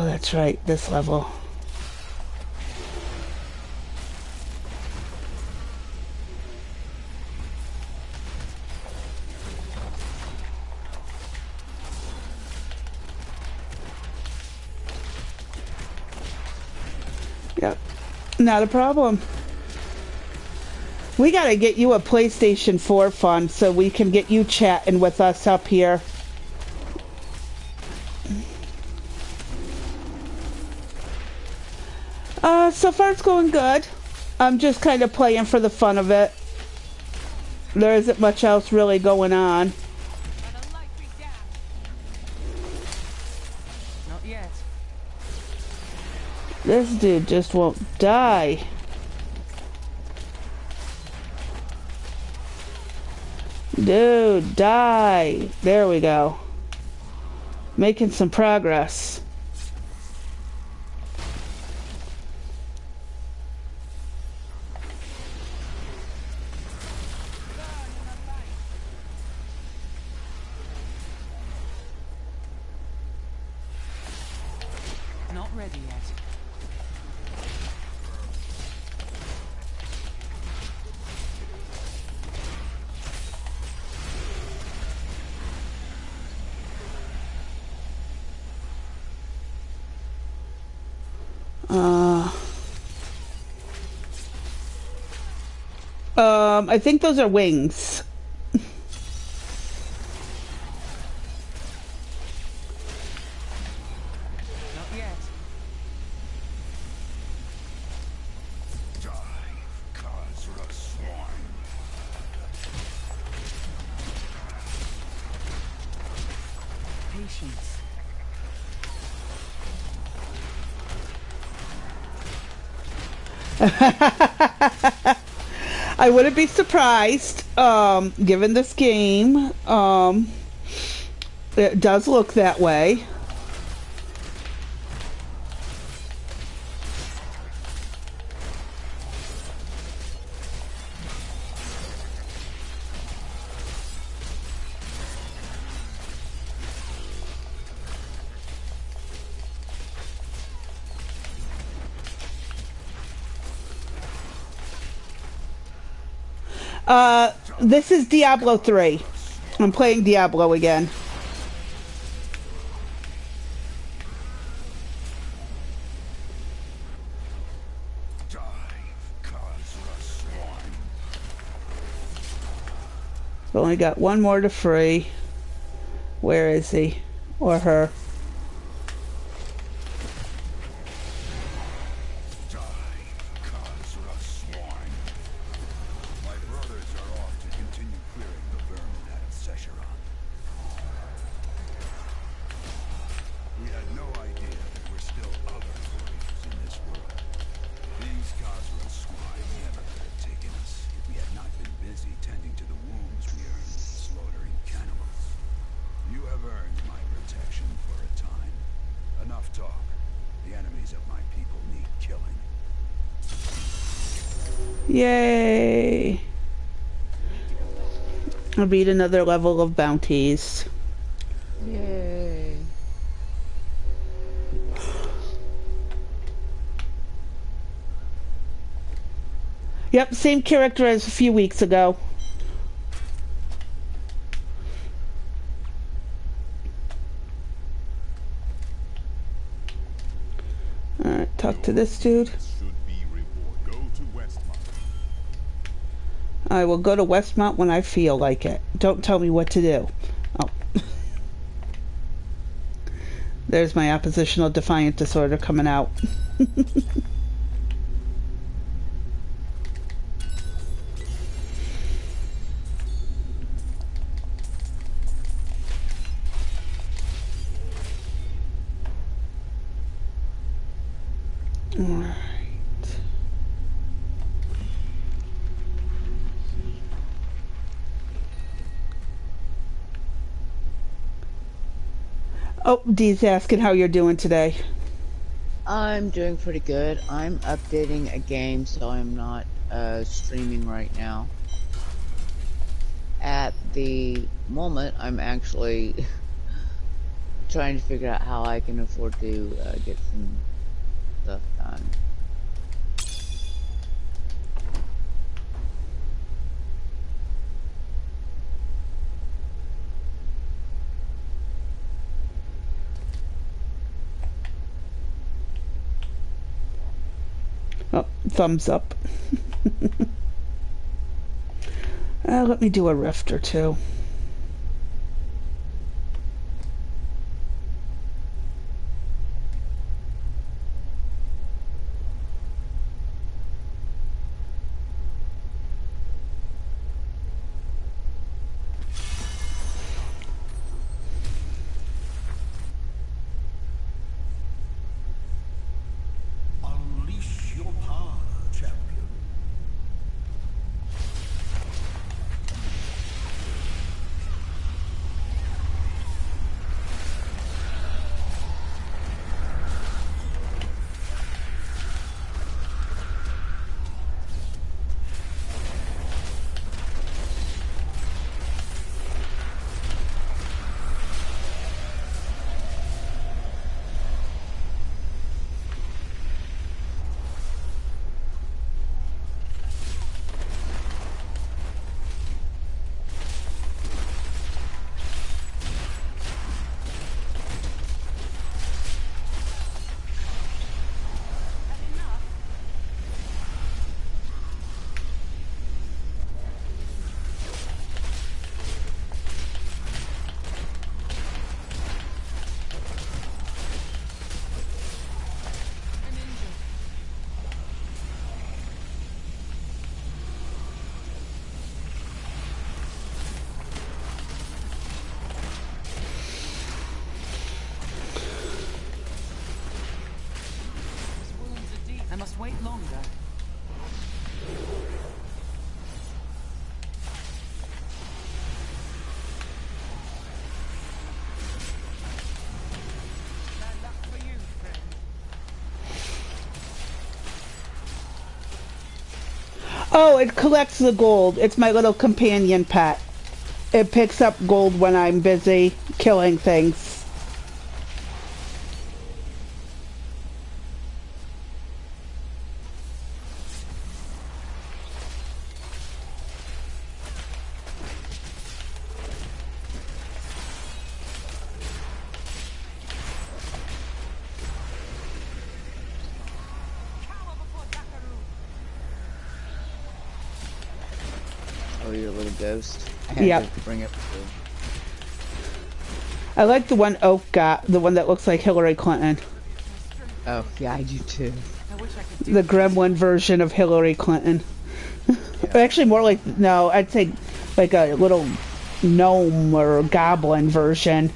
that's right, this level. Yep, not a problem. We gotta get you a PlayStation 4 fund so we can get you chatting with us up here. So far it's going good. I'm just kind of playing for the fun of it. There isn't much else really going on. Not yet. This dude just won't die. Dude, die. There we go. Making some progress. Not ready yet. I think those are wings. Not yet. Patience. I wouldn't be surprised, given this game. It does look that way. This is Diablo 3. I'm playing Diablo again. Only got one more to free. Where is he? Or her? Yay! I'll beat another level of bounties. Yay. Yep, same character as a few weeks ago. Alright, talk to this dude. I will go to Westmont when I feel like it. Don't tell me what to do. Oh. There's my oppositional defiant disorder coming out. Alright. Oh, Dee's asking how you're doing today. I'm doing pretty good. I'm updating a game, so I'm not streaming right now. At the moment, I'm actually trying to figure out how I can afford to get some stuff done. Oh, thumbs up. Let me do a rift or two. Unleash your power, champion. I must wait longer. Bad luck for you, friend. Oh, it collects the gold. It's my little companion pet. It picks up gold when I'm busy killing things. Oh, you're a little ghost. I had Yep. to bring up the... I like the one Oak got, the one that looks like Hillary Clinton. Oh, yeah, I do too. I wish I could do The this. gremlin version of Hillary Clinton. Actually, more like, no, I'd say like a little gnome or goblin version.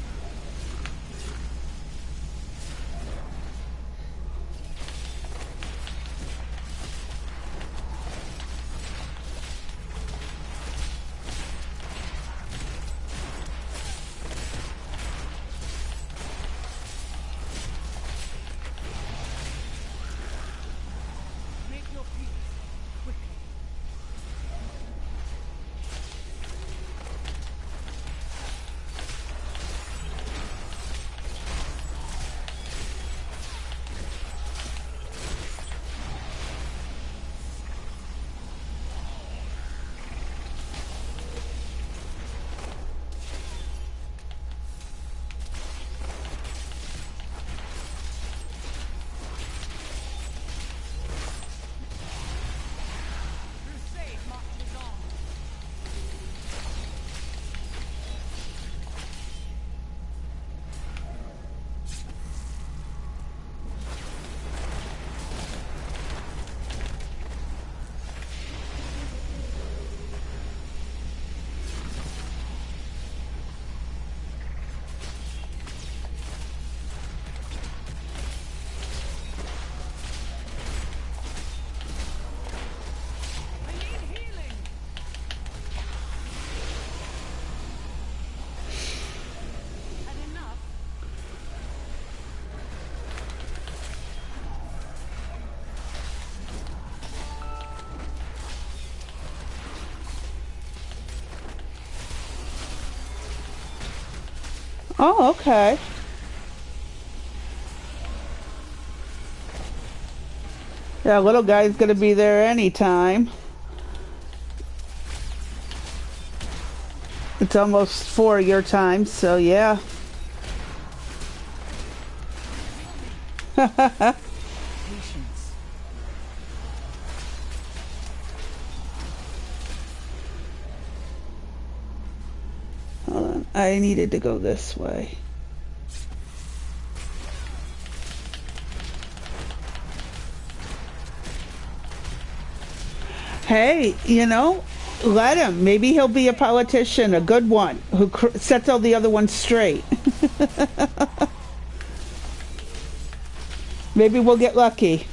Make your peace quickly. Crusade marches on. I need healing. Had enough. Oh, okay. Yeah, little guy's gonna be there anytime. It's almost 4 your time, so yeah. Patience. Hold on. I needed to go this way. Hey, you know, let him. Maybe he'll be a politician, a good one, who sets all the other ones straight. Maybe we'll get lucky.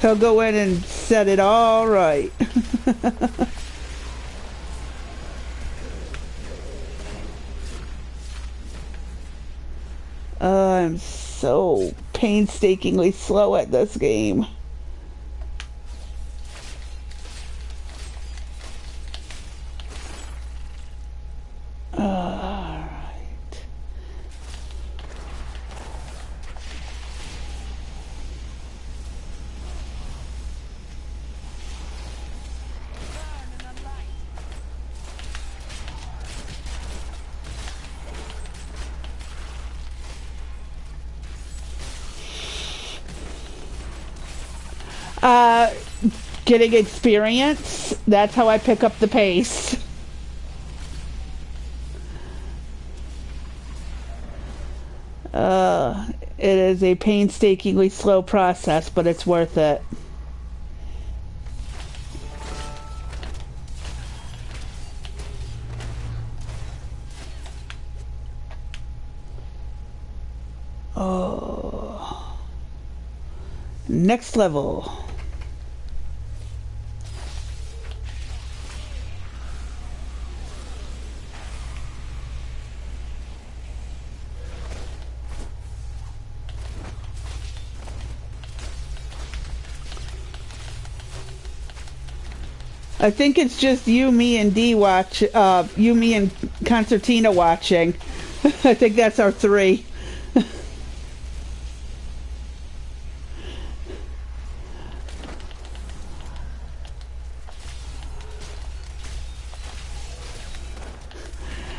He'll go in and set it all right. I'm so painstakingly slow at this game. Alright. Burn in the light. Uh, Getting experience. That's how I pick up the pace. It is a painstakingly slow process, but it's worth it. Oh. Next level. I think it's just you, me, and D watch. You, me, and Concertina watching. I think that's our three.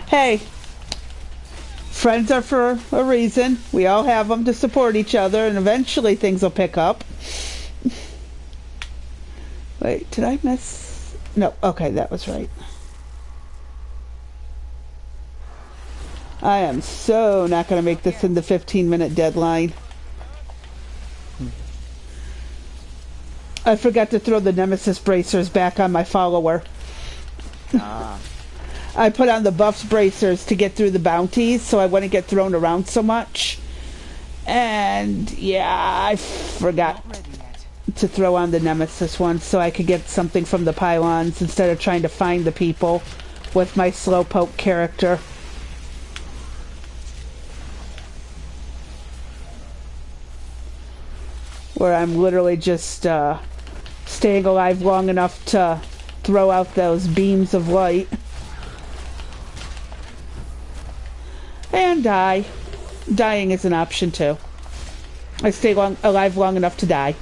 Hey, friends are for a reason. We all have them to support each other, and eventually things will pick up. Wait, did I miss? No, okay, that was right. I am so not going to make this in the 15-minute deadline. I forgot to throw the Nemesis bracers back on my follower. I put on the buffs bracers to get through the bounties so I wouldn't get thrown around so much. And yeah, I forgot to throw on the Nemesis one so I could get something from the pylons instead of trying to find the people with my slowpoke character. Where I'm literally just staying alive long enough to throw out those beams of light. And die. Dying is an option too. I stay alive long enough to die.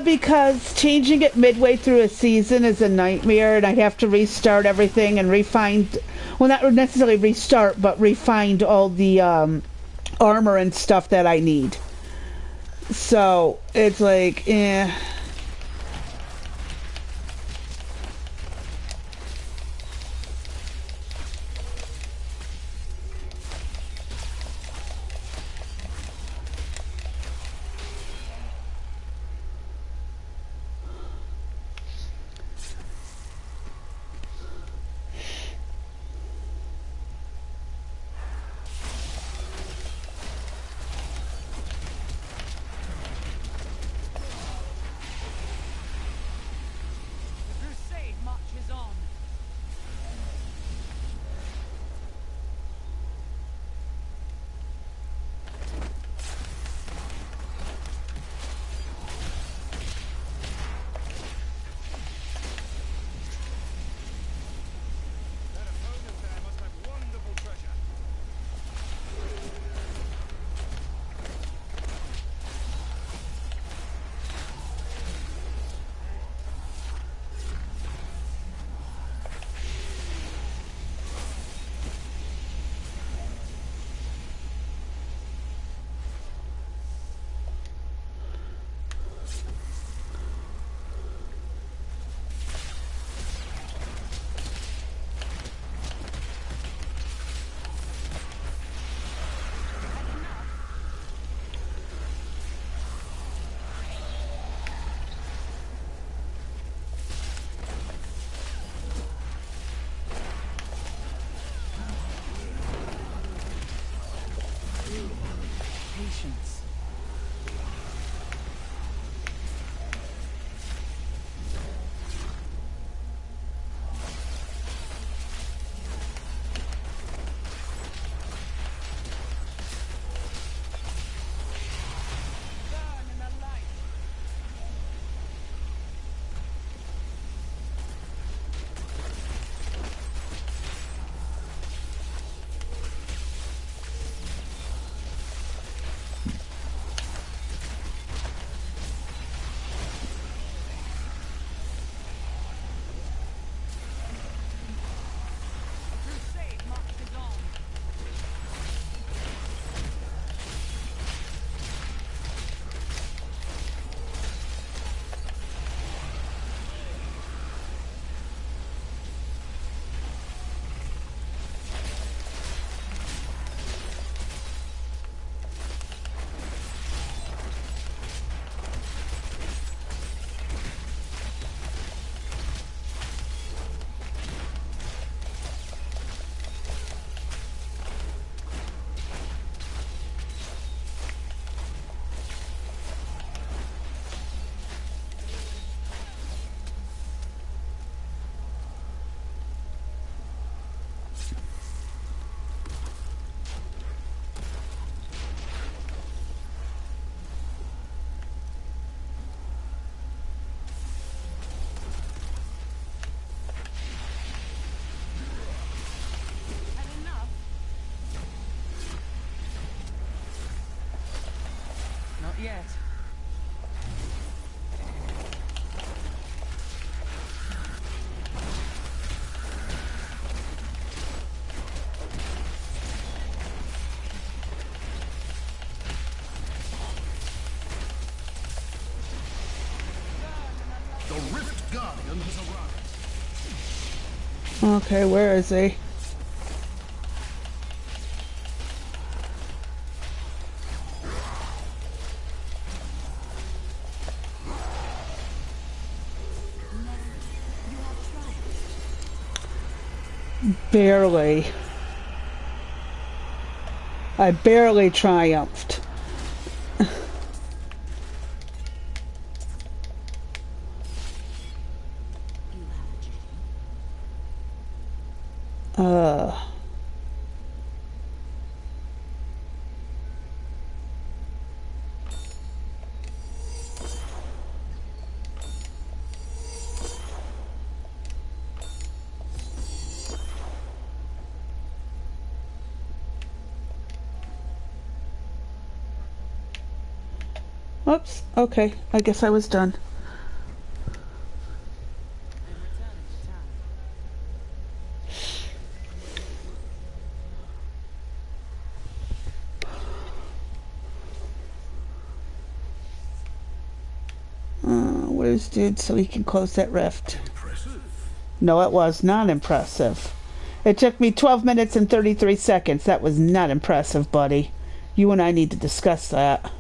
Because changing it midway through a season is a nightmare, and I have to restart everything and refind, well, not necessarily restart, but refind all the armor and stuff that I need. So it's like, eh. patience. Burn in the light. A crusade marches on. Had enough. Not yet. The Rift Guardian has arrived. Okay, where is he? Barely. I barely triumphed. You have a dream. Oops. Okay, I guess I was done. And returning to town. Where's dude so he can close that rift? Impressive. No, it was not impressive. It took me 12 minutes and 33 seconds. That was not impressive, buddy. You and I need to discuss that.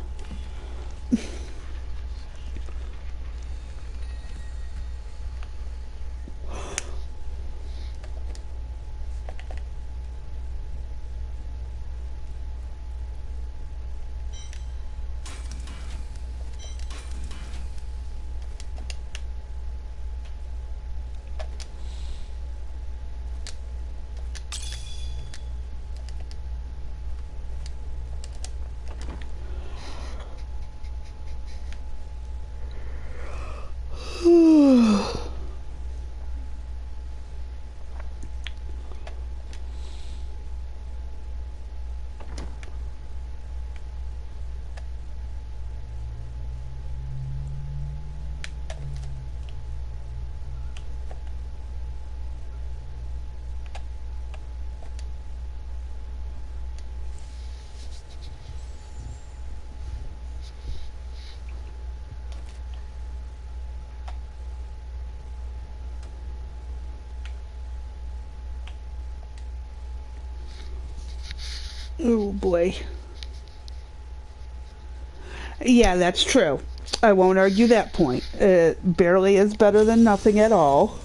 Oh boy. Yeah, that's true. I won't argue that point. It barely is better than nothing at all.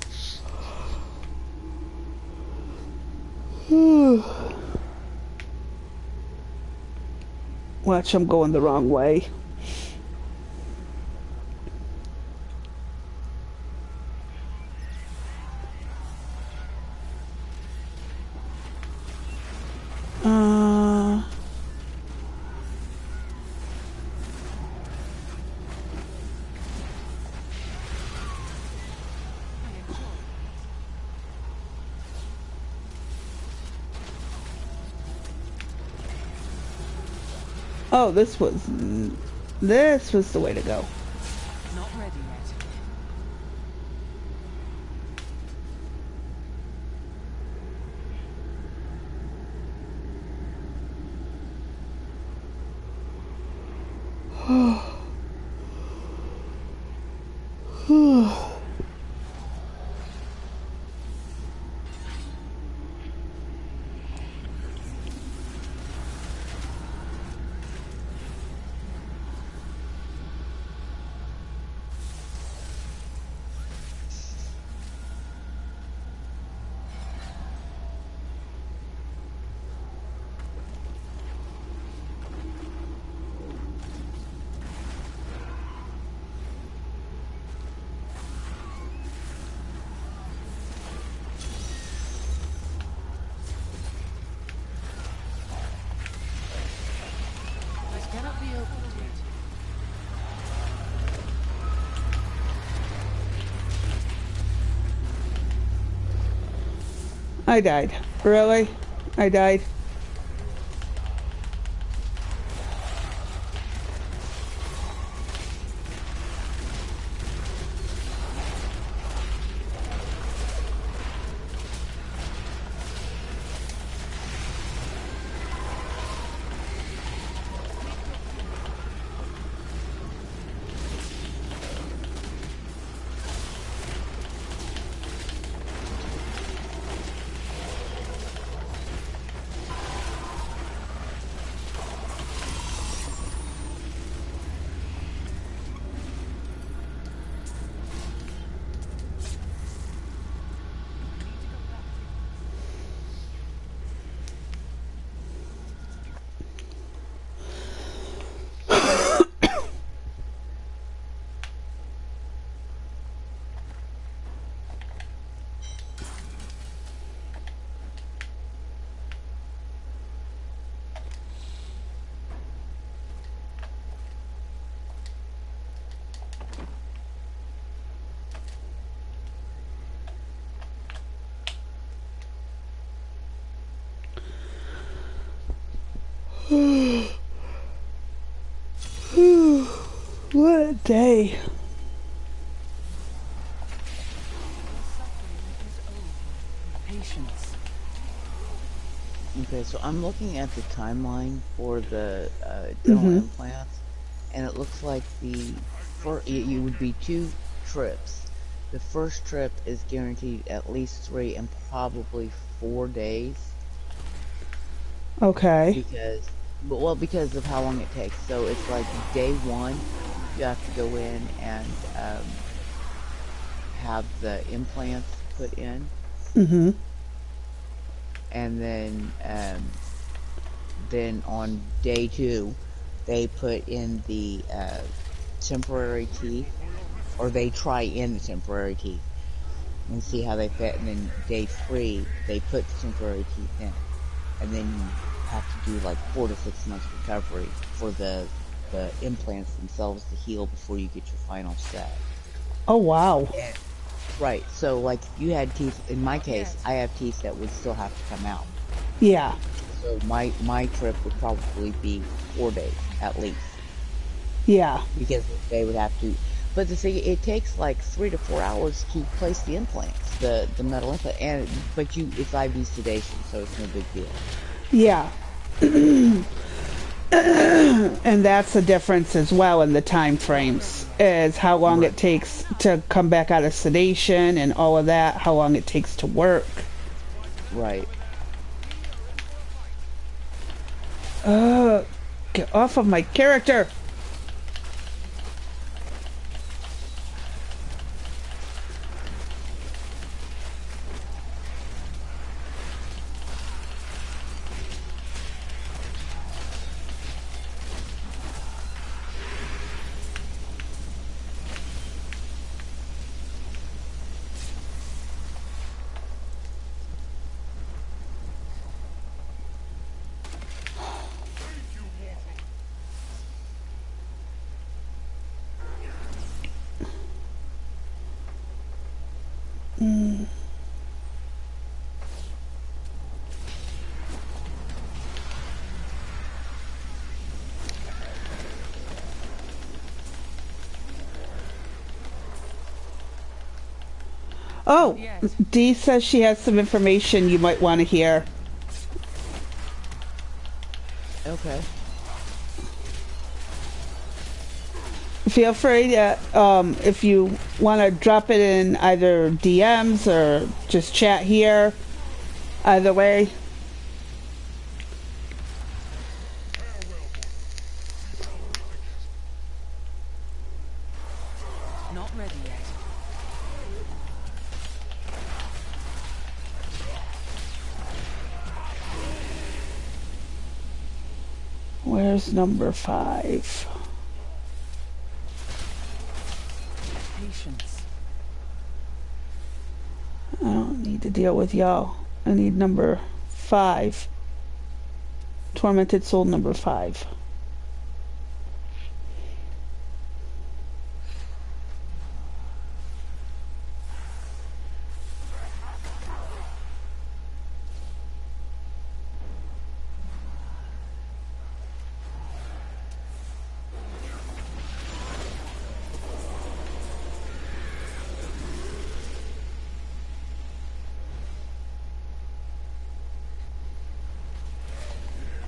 Watch, I'm going the wrong way. Uh, oh, this was the way to go. Not ready yet. This cannot be opened yet. I died. Really? I died. What a day. Patience. Okay, so I'm looking at the timeline for the dental implants, and it looks like you would be 2 trips. The first trip is guaranteed at least 3 and probably 4 days Okay. because of how long it takes. So it's like day 1, you have to go in and have the implants put in, Mm-hmm. and then on day 2, they put in the temporary teeth, or they try in the temporary teeth and see how they fit. And then day 3, they put the temporary teeth in, and then you have to do like 4 to 6 months recovery for the implants themselves to heal before you get your final set. Oh, wow. Yeah. Right. So like if you had teeth, in my case, I have teeth that would still have to come out. Yeah. So my trip would probably be 4 days at least, Yeah. because they would have to. But the thing, it takes like 3 to 4 hours to place the implants, the metal implant, but it's IV sedation, so it's no big deal. Yeah. And that's the difference as well in the time frames, is how long Right. it takes to come back out of sedation and all of that, how long it takes to work. Right. Get off of my character. Oh, Yet. Dee says she has some information you might want to hear. Okay. Feel free to, if you want to drop it in either DMs or just chat here. Either way. Not ready yet. Where's number 5? Patience. I don't need to deal with y'all. I need number 5. Tormented soul number 5.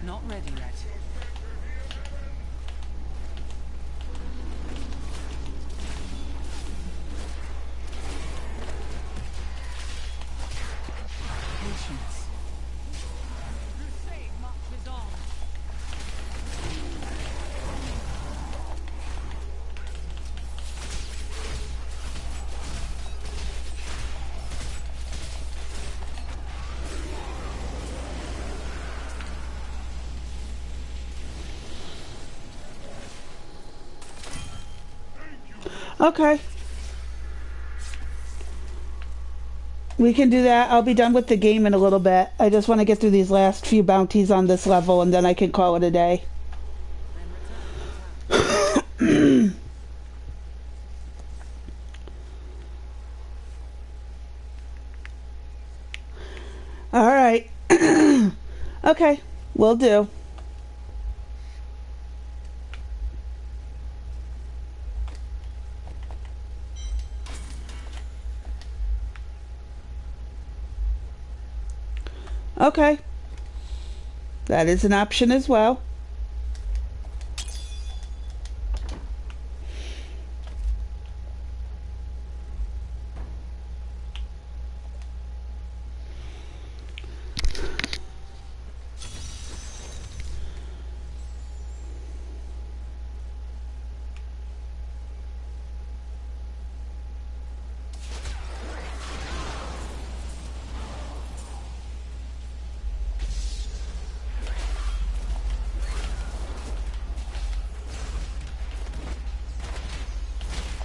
Not ready yet. Patience. Crusade marches on. Okay. We can do that. I'll be done with the game in a little bit. I just want to get through these last few bounties on this level, and then I can call it a day. Then return to town. All right. Okay, will do. Okay. That is an option as well.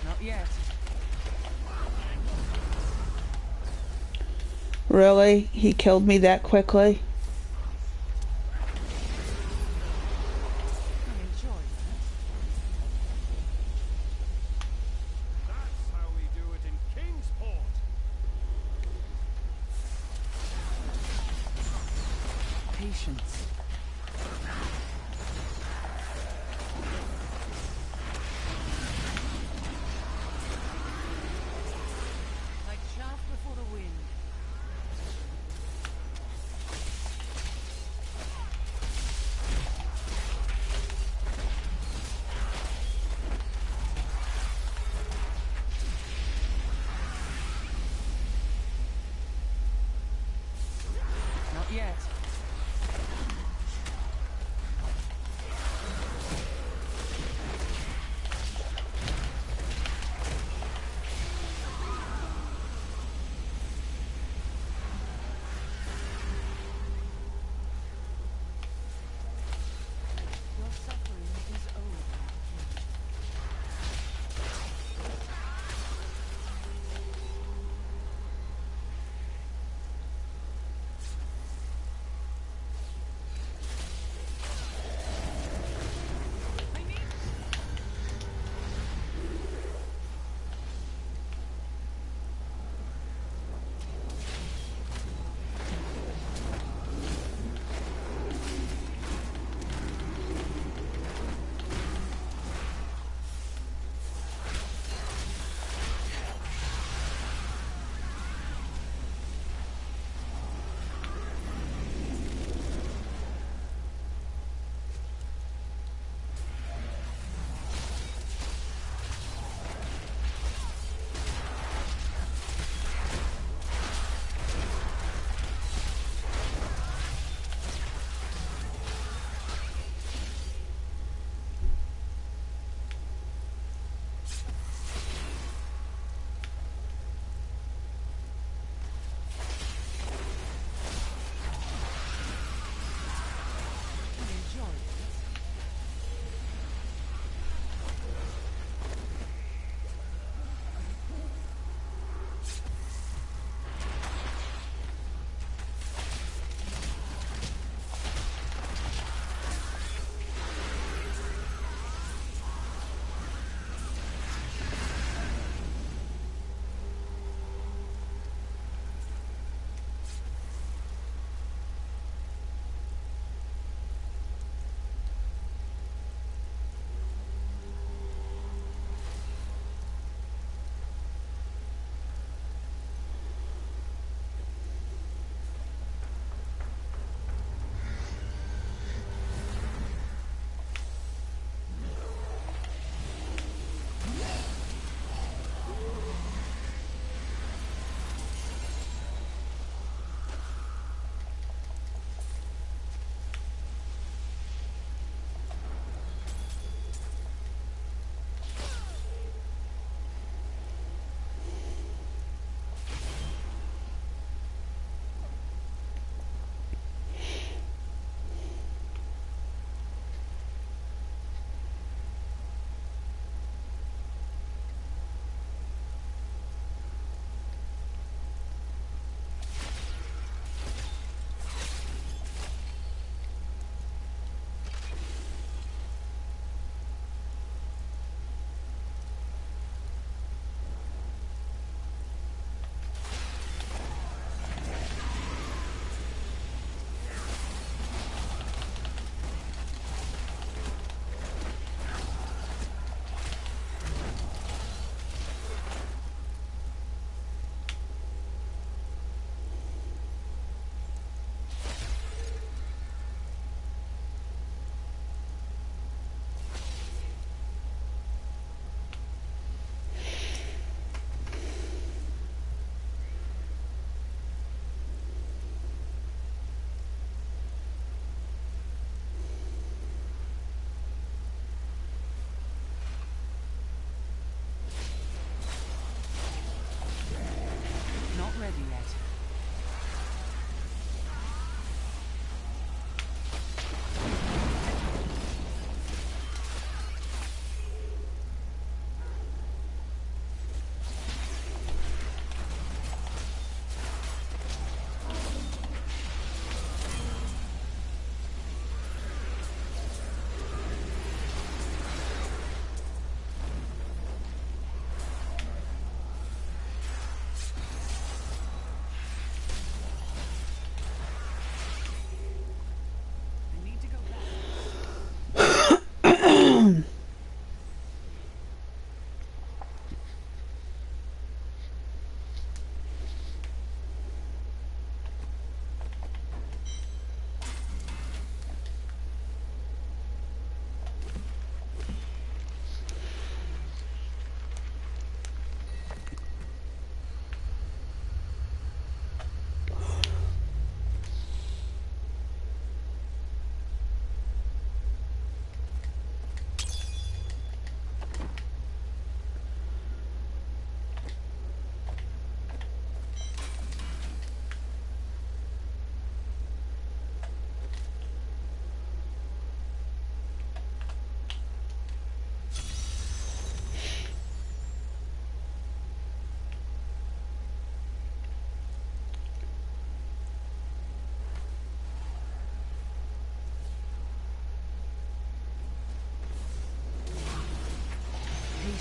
Not yet. Really? He killed me that quickly? I enjoy that. That's how we do it in Kingsport. Patience. Like chaff before the wind. Not yet.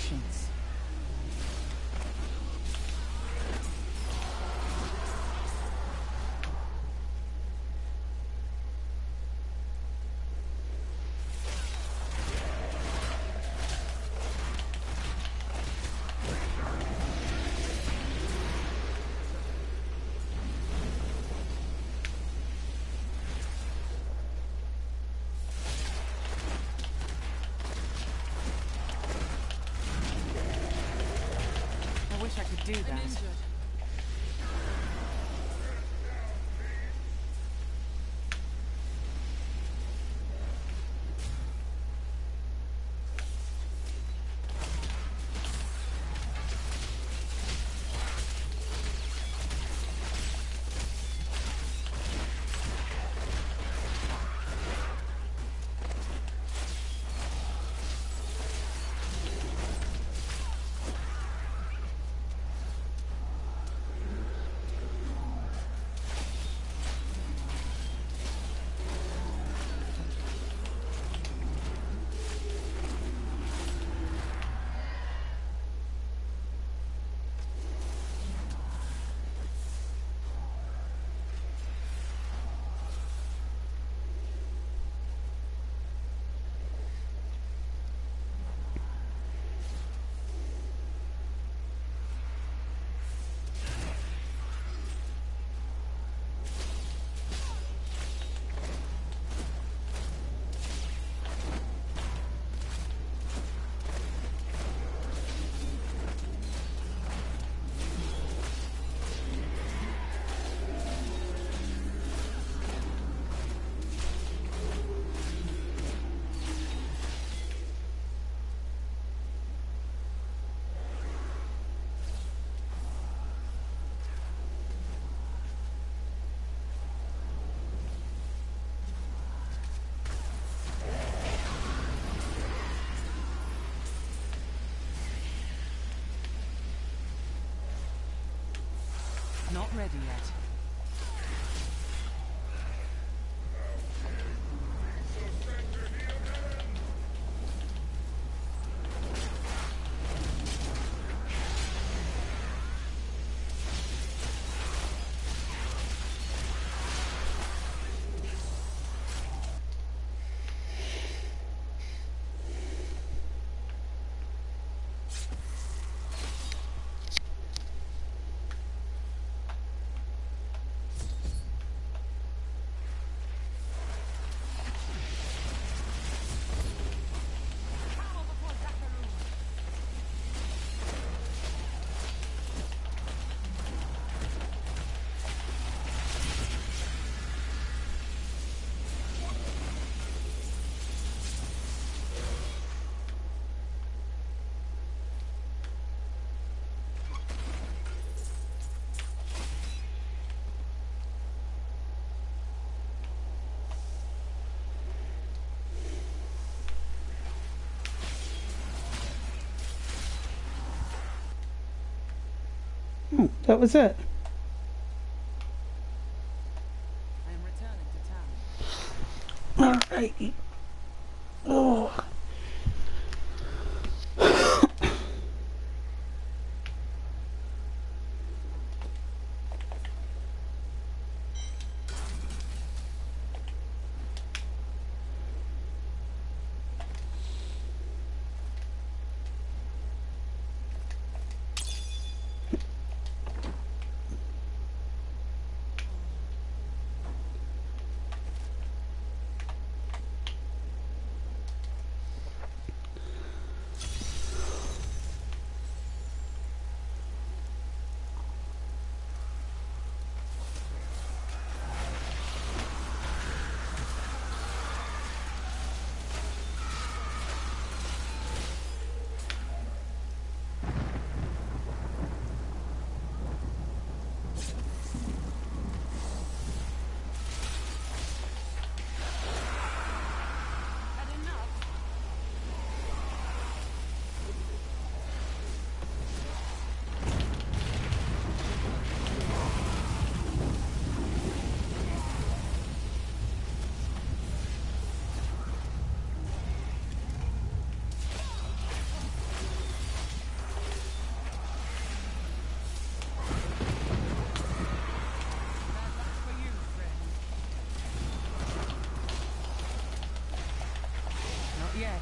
Patience. I wish I could do that. Not ready yet. That was it. I am returning to town. All right. Oh. yet.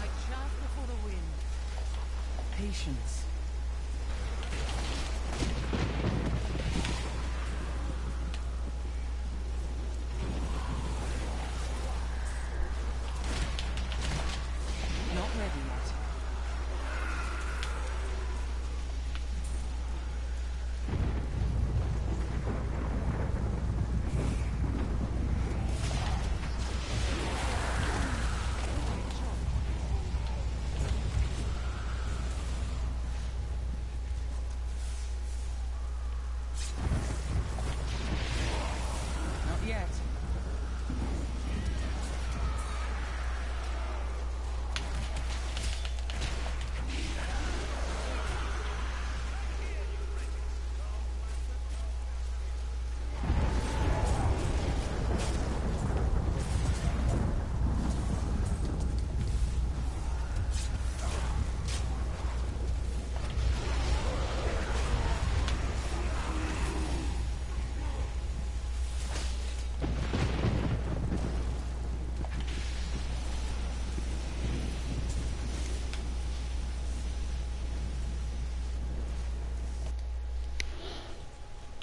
Like chaff before the wind. Patience. Not ready yet. Not yet.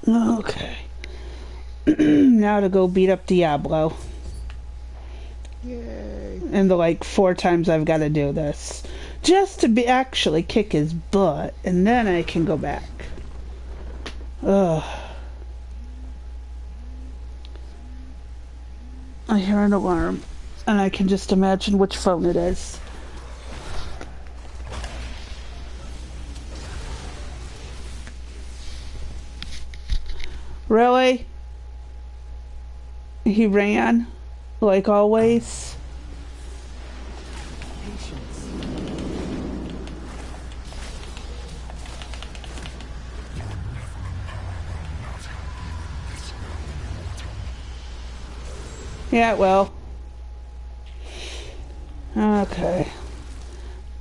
Okay. Now to go beat up Diablo. Yay. And the like 4 times I've got to do this. Just to be actually kick his butt. And then I can go back. Ugh. I hear an alarm. And I can just imagine which phone it is. Really? He ran, like always. Patience. Yeah, well. Okay.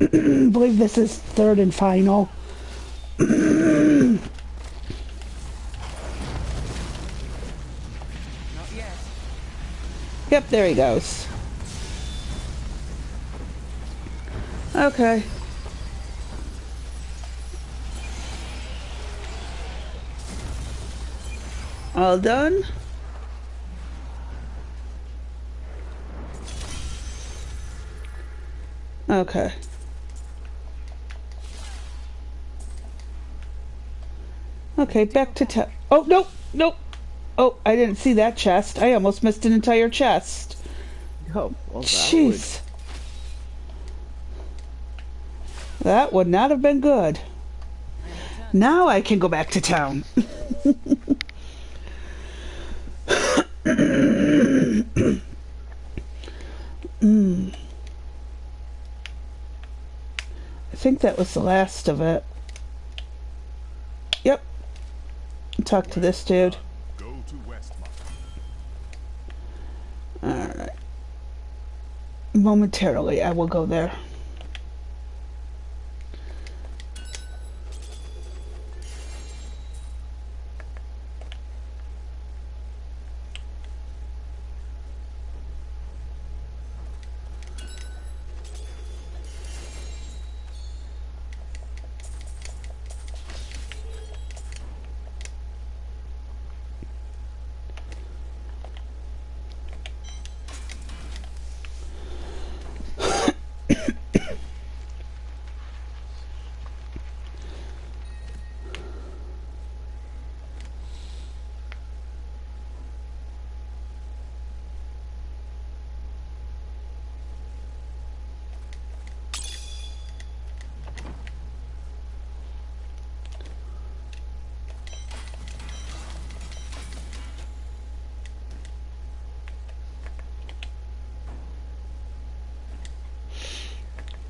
I believe this is third and final. Not yet. Yep, there he goes. Okay. All done? Okay. Okay, back to oh, nope, nope. Oh, I didn't see that chest. I almost missed an entire chest. Oh, well, that Jeez. That would not have been good. Now I can go back to town. I think that was the last of it. Yep. Talk to this dude. Go to Westmont. Alright. Momentarily, I will go there.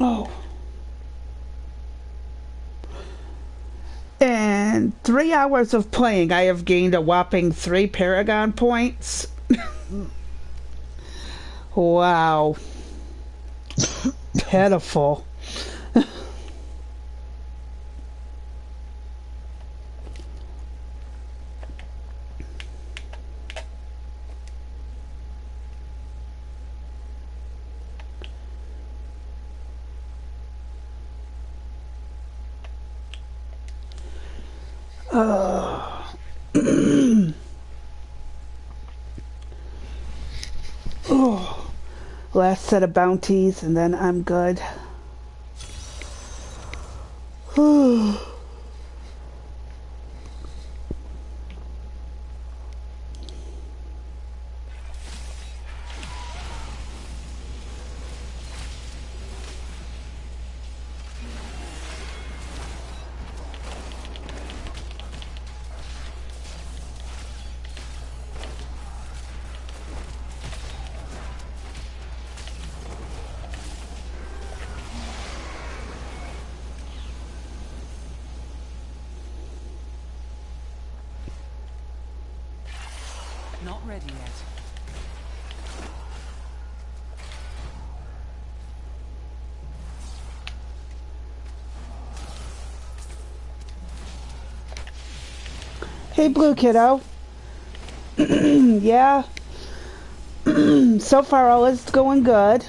Oh. In 3 hours of playing, I have gained a whopping 3 Paragon points. Wow. Pitiful. Oh. Oh. Last set of bounties, and then I'm good. Not ready yet. Hey, Blue Kiddo. Yeah. So far, all is going good.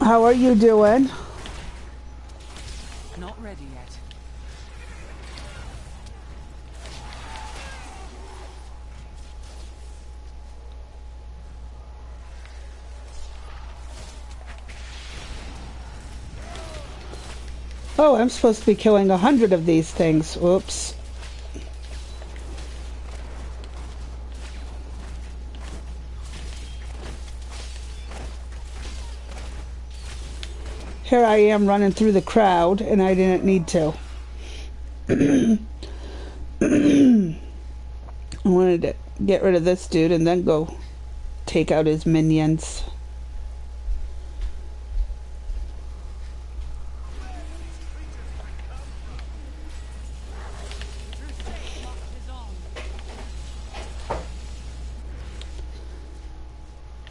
How are you doing? Not ready yet. Oh, I'm supposed to be killing 100 of these things. Oops. Here I am running through the crowd, and I didn't need to. I wanted to get rid of this dude and then go take out his minions.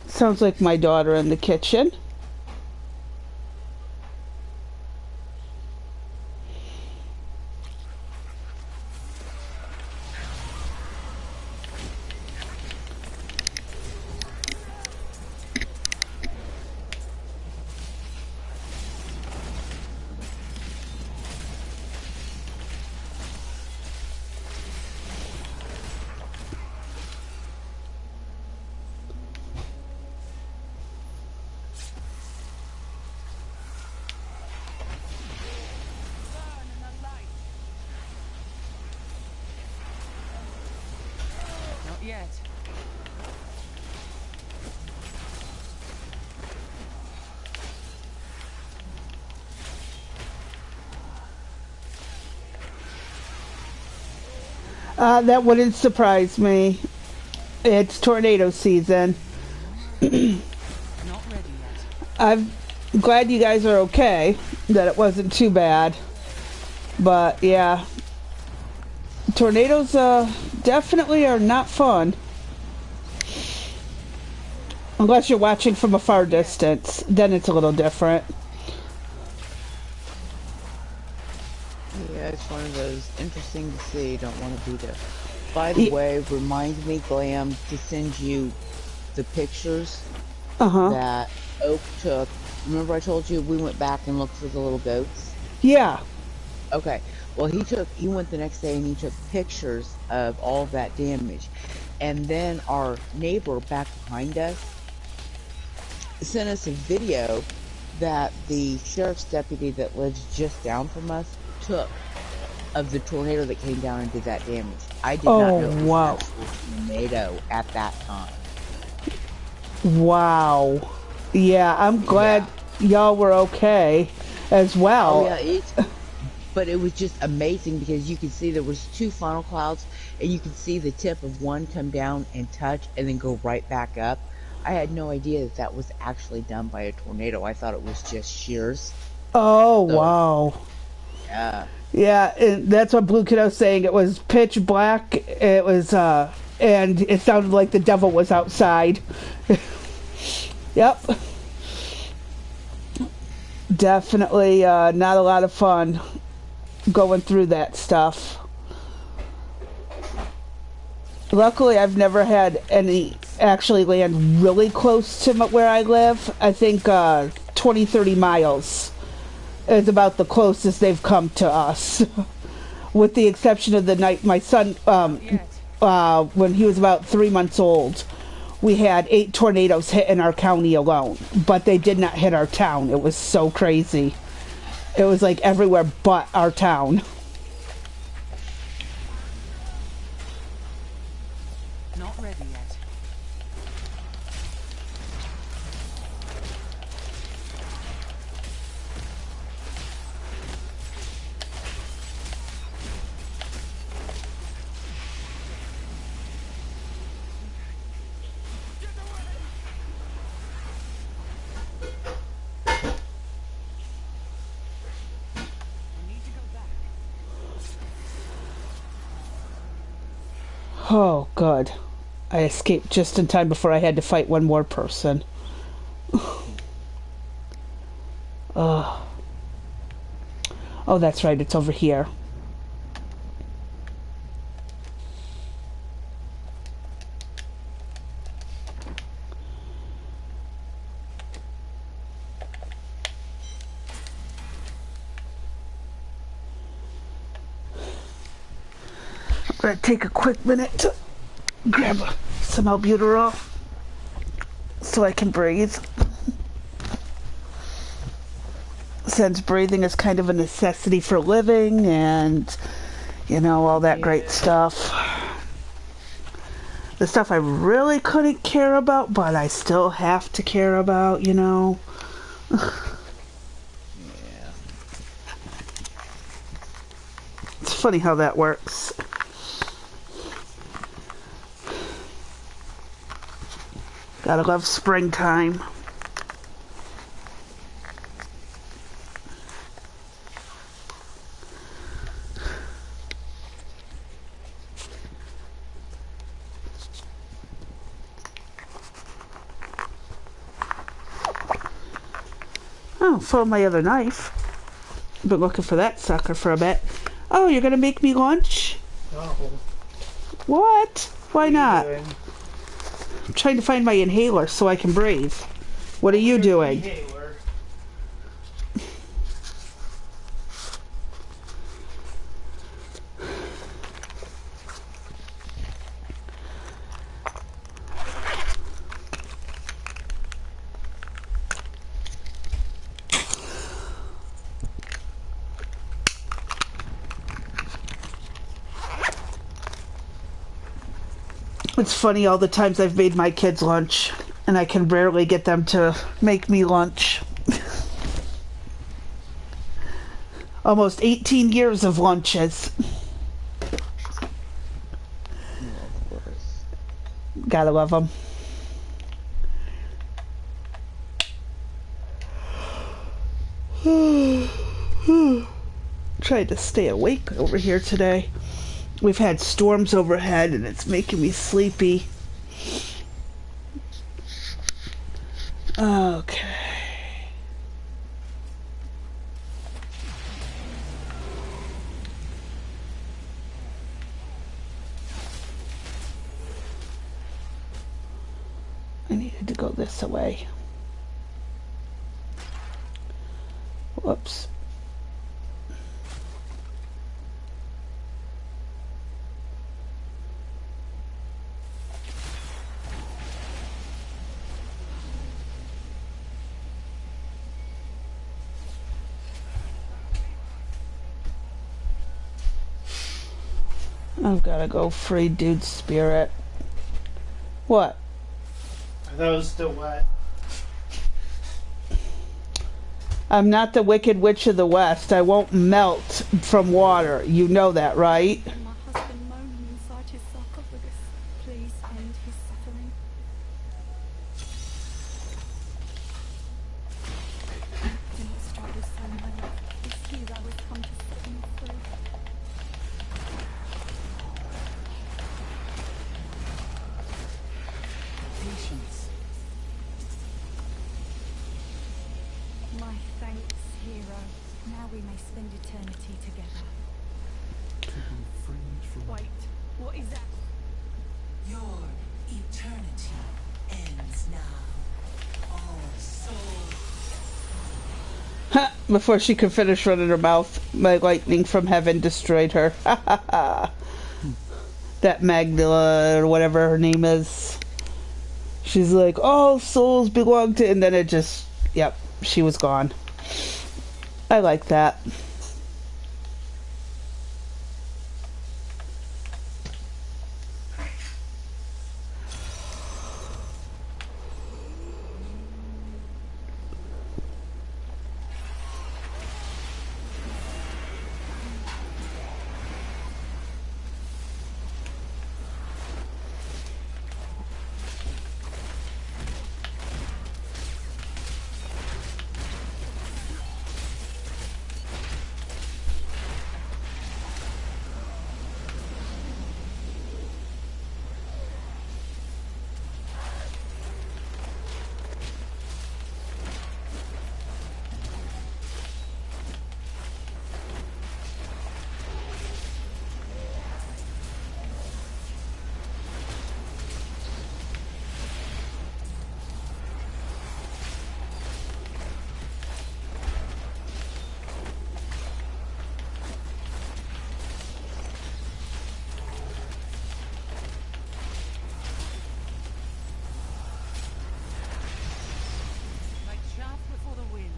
Sounds like my daughter in the kitchen. Not yet. That wouldn't surprise me. It's tornado season. Not ready yet. I'm glad you guys are okay, that it wasn't too bad. But yeah, tornadoes definitely are not fun. Unless you're watching from a far distance, then it's a little different. Yeah, it's one of those interesting to see, don't want to be there. By the way, remind me, Glam, to send you the pictures that Oak took. Remember I told you we went back and looked for the little goats? Yeah. Okay. Well, he went the next day and he took pictures of all of that damage. And then our neighbor back behind us sent us a video that the sheriff's deputy that lives just down from us took of the tornado that came down and did that damage. I did not know it was wow. an actual tornado at that time. Wow. Yeah, I'm glad y'all were okay as well. Oh yeah, but it was just amazing because you could see there was 2 funnel clouds and you could see the tip of one come down and touch and then go right back up. I had no idea that that was actually done by a tornado. I thought it was just shears. Oh, So, wow. yeah. Yeah, and that's what Blue Kiddo's saying. It was pitch black. It was and it sounded like the devil was outside. Yep. Definitely not a lot of fun going through that stuff. Luckily, I've never had any actually land really close to where I live. I think 20, 30 miles is about the closest they've come to us. With the exception of the night my son, when he was about 3 months old, we had 8 tornadoes hit in our county alone. But they did not hit our town. It was so crazy. It was like everywhere but our town. Not ready yet. Oh, good. I escaped just in time before I had to fight one more person. Oh, that's right. It's over here. I'm going to take a quick minute to grab some albuterol so I can breathe. Since breathing is kind of a necessity for living and, you know, all that great stuff. The stuff I really couldn't care about, but I still have to care about, you know. Yeah. It's funny how that works. Gotta love springtime. Oh, found my other knife. Been looking for that sucker for a bit. Oh, you're gonna make me lunch? No. What? Why not? Doing? I'm trying to find my inhaler so I can breathe. What are you doing? Inhaler. It's funny all the times I've made my kids lunch and I can rarely get them to make me lunch. Almost 18 years of lunches. Of course. Gotta love them. Tried to stay awake over here today. We've had storms overhead and it's making me sleepy. Okay. I needed to go this way. Whoops. I've gotta go free dude's spirit. What? I thought it was still wet. I'm not the Wicked Witch of the West. I won't melt from water. You know that, right? My husband moaning inside his sarcophagus. Please end his suffering. Do not struggle so, my love. This hero has come to set me free. Patience. My thanks, hero. Now we may spend eternity together. To be freed from Wait, what is that? Your eternity ends now. All souls. Ha! Before she could finish running her mouth, my lightning from heaven destroyed her. Ha ha ha! That Magdala, or whatever her name is. She's like, all souls belong to... And then it just... Yep, she was gone. I like that. Like chaff before the wind.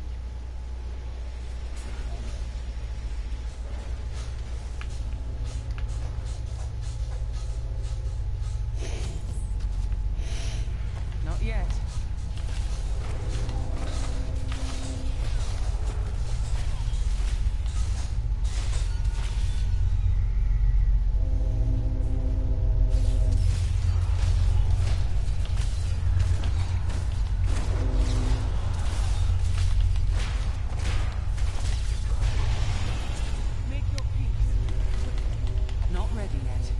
Not yet. Make your peace. Not ready yet.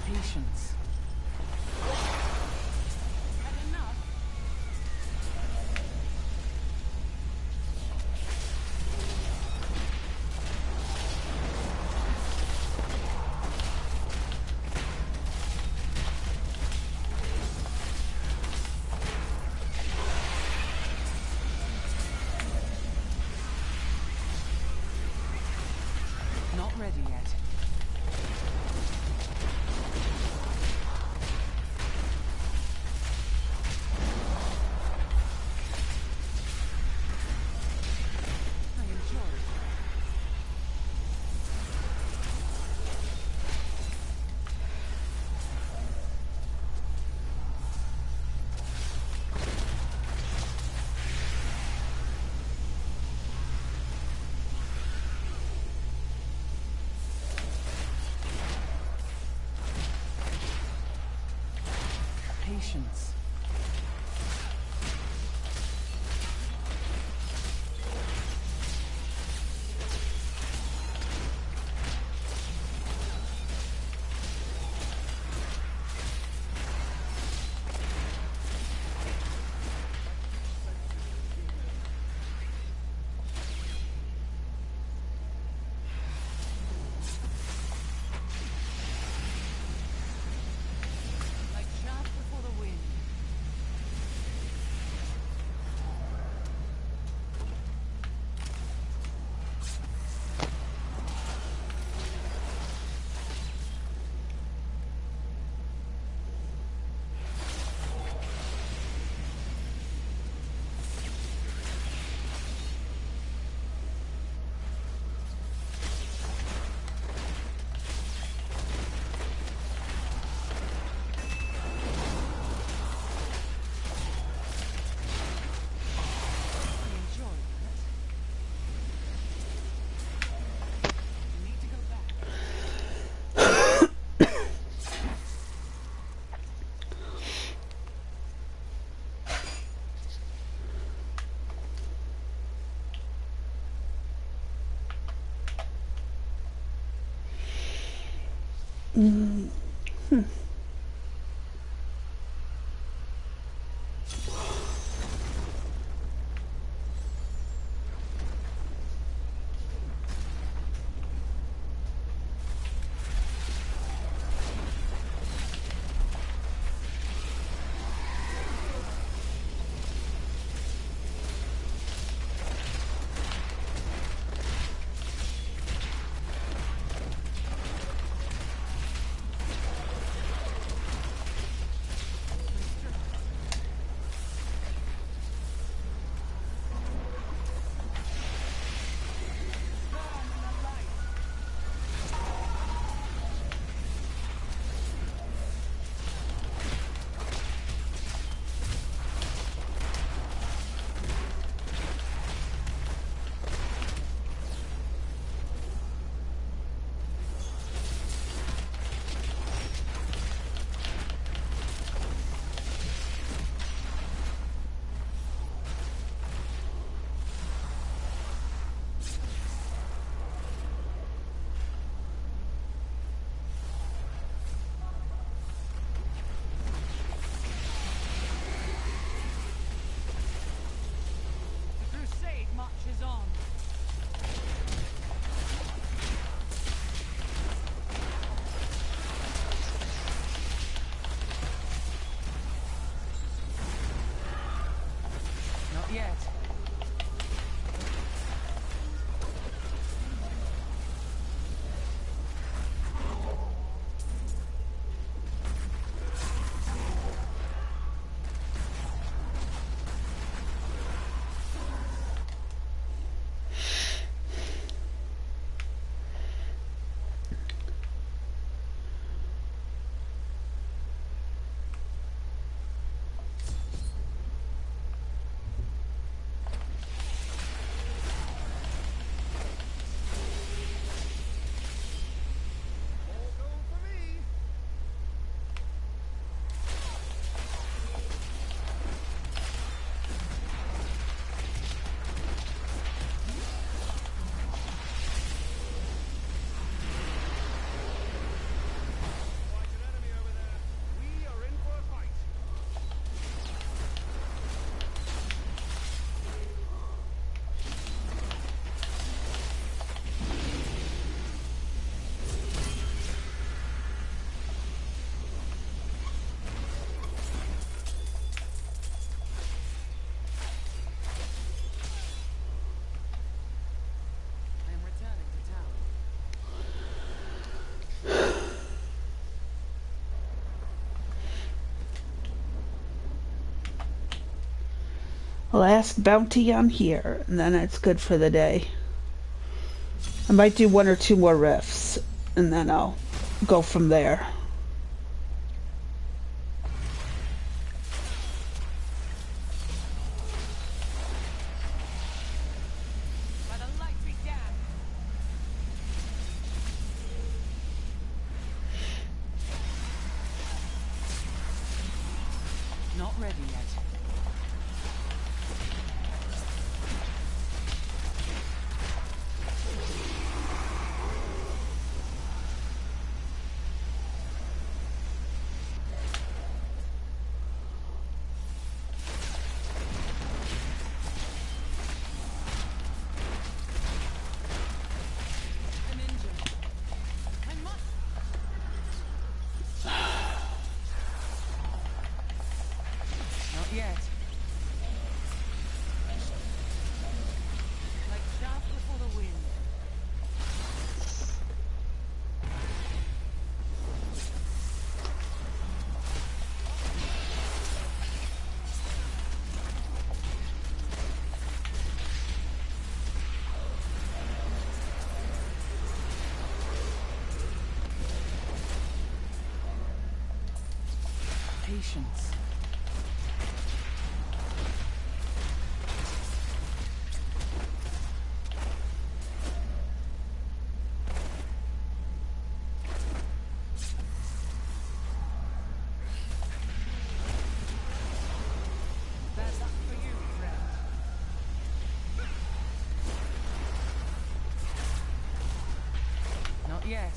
Patience. Had enough? Not ready yet. I enjoy it. Patience. Like chaff before the wind. The crusade marches on. Not yet. I am returning to town. Last bounty on here, and then it's good for the day. I might do one or two more rifts, and then I'll go from there. By the light be damned. Not ready yet. I'm injured. I must. Not yet. Like chaff before the wind. Patience. That's up for you, friend. Not yet.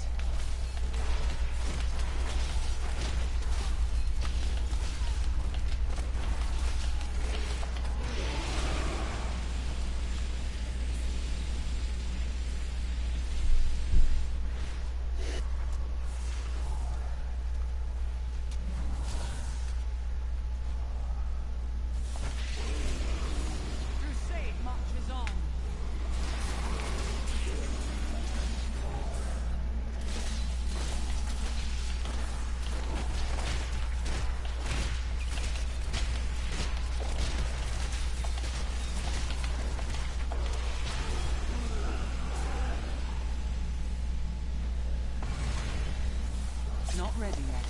Not ready yet.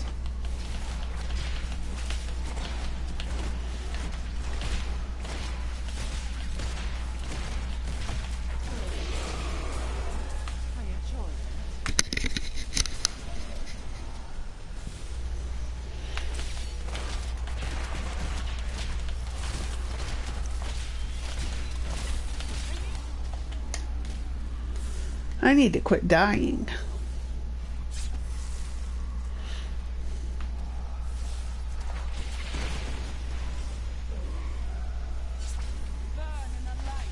I enjoy that. I need to quit dying. Burn in the light.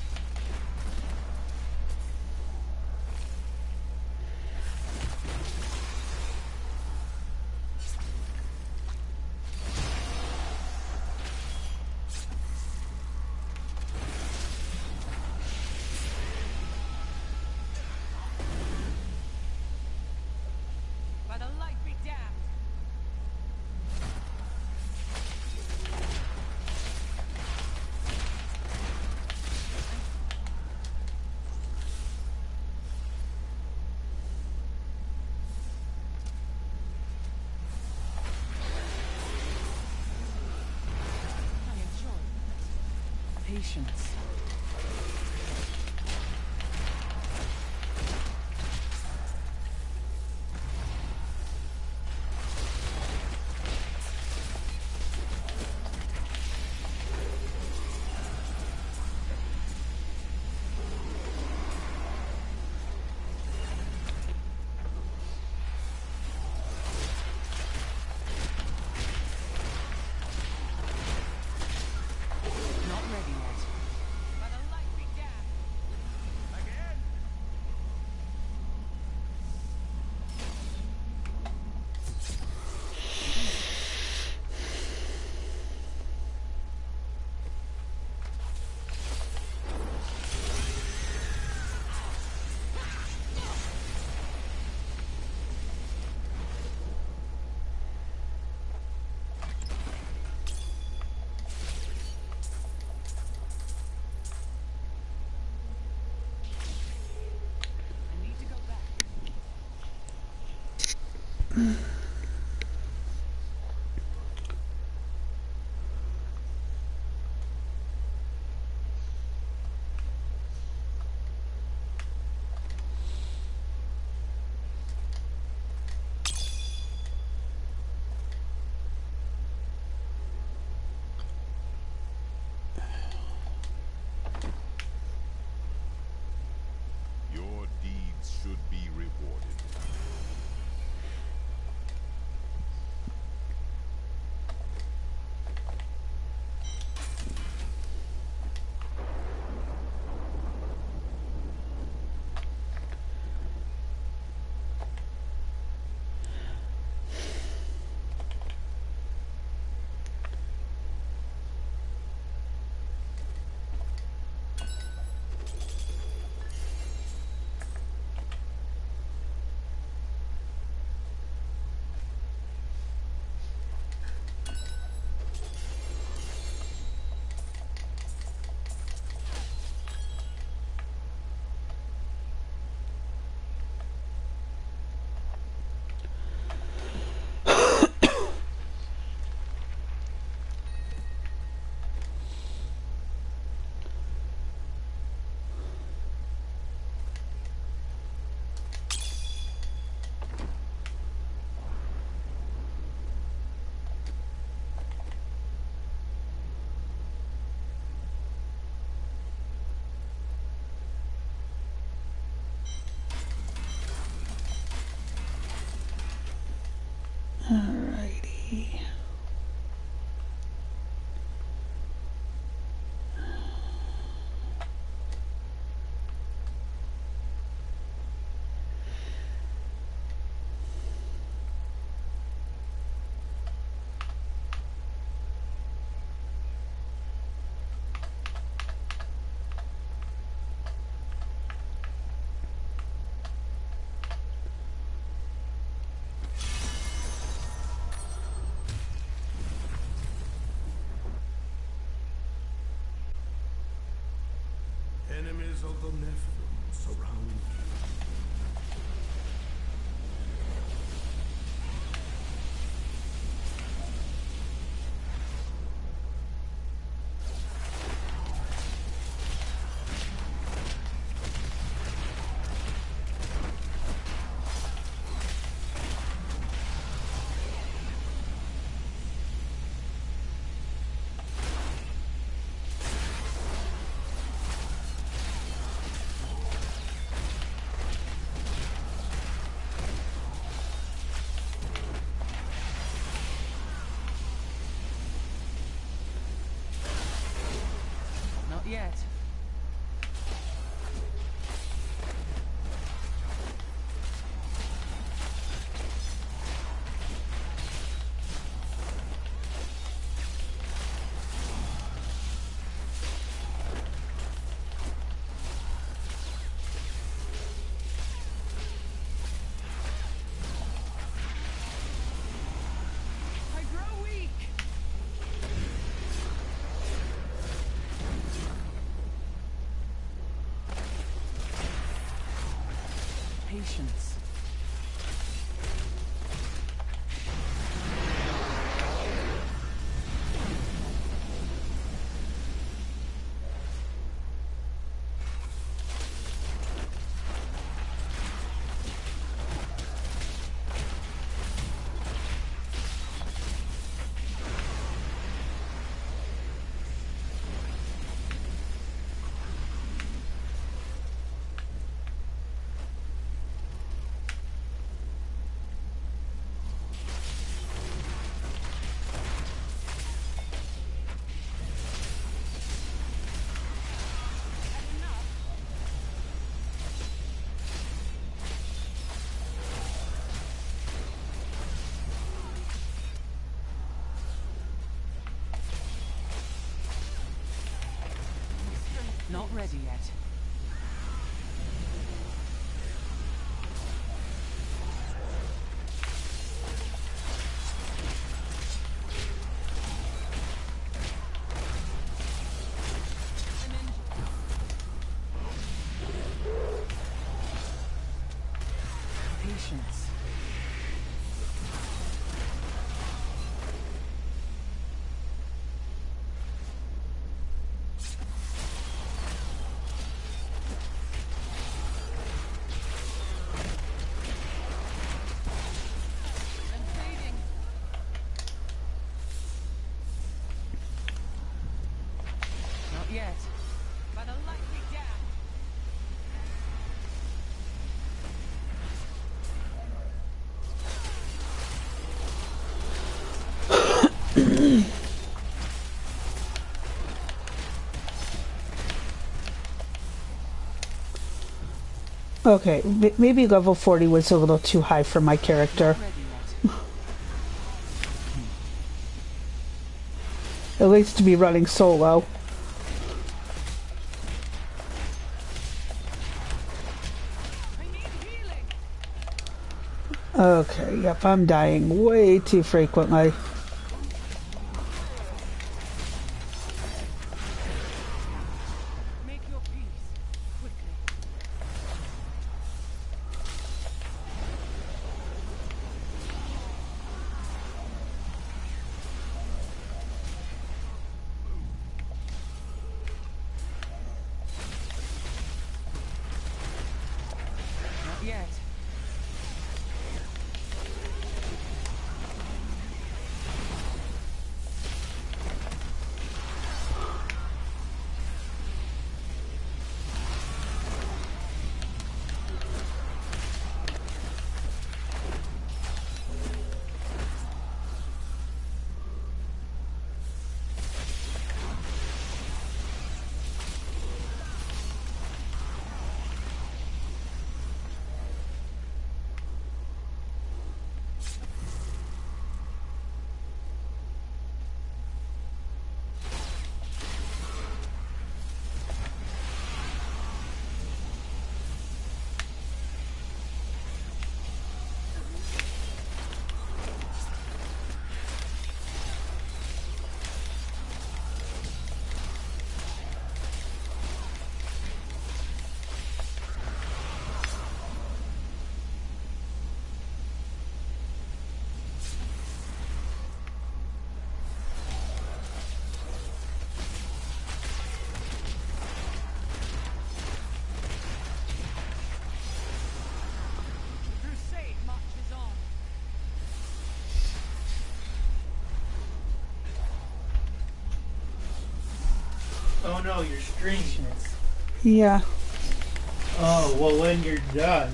By the light be damned. I enjoy that. Patience. Not ready yet. By the light be damned. Again. I need to go back. Your deeds should be rewarded. Alrighty. Enemies of the Nephilim surround you. Not yet. I grow weak. Patience. Not ready yet. Patience. I'm fading. Not yet. By the light we down. Okay, maybe level 40 was a little too high for my character. Not ready yet. At least to be running solo. I need healing. Okay, yep, I'm dying way too frequently. Make your peace. Quickly. Not yet. Crusade marches on. Oh no, you're streaming. Yeah. Oh, well when you're done.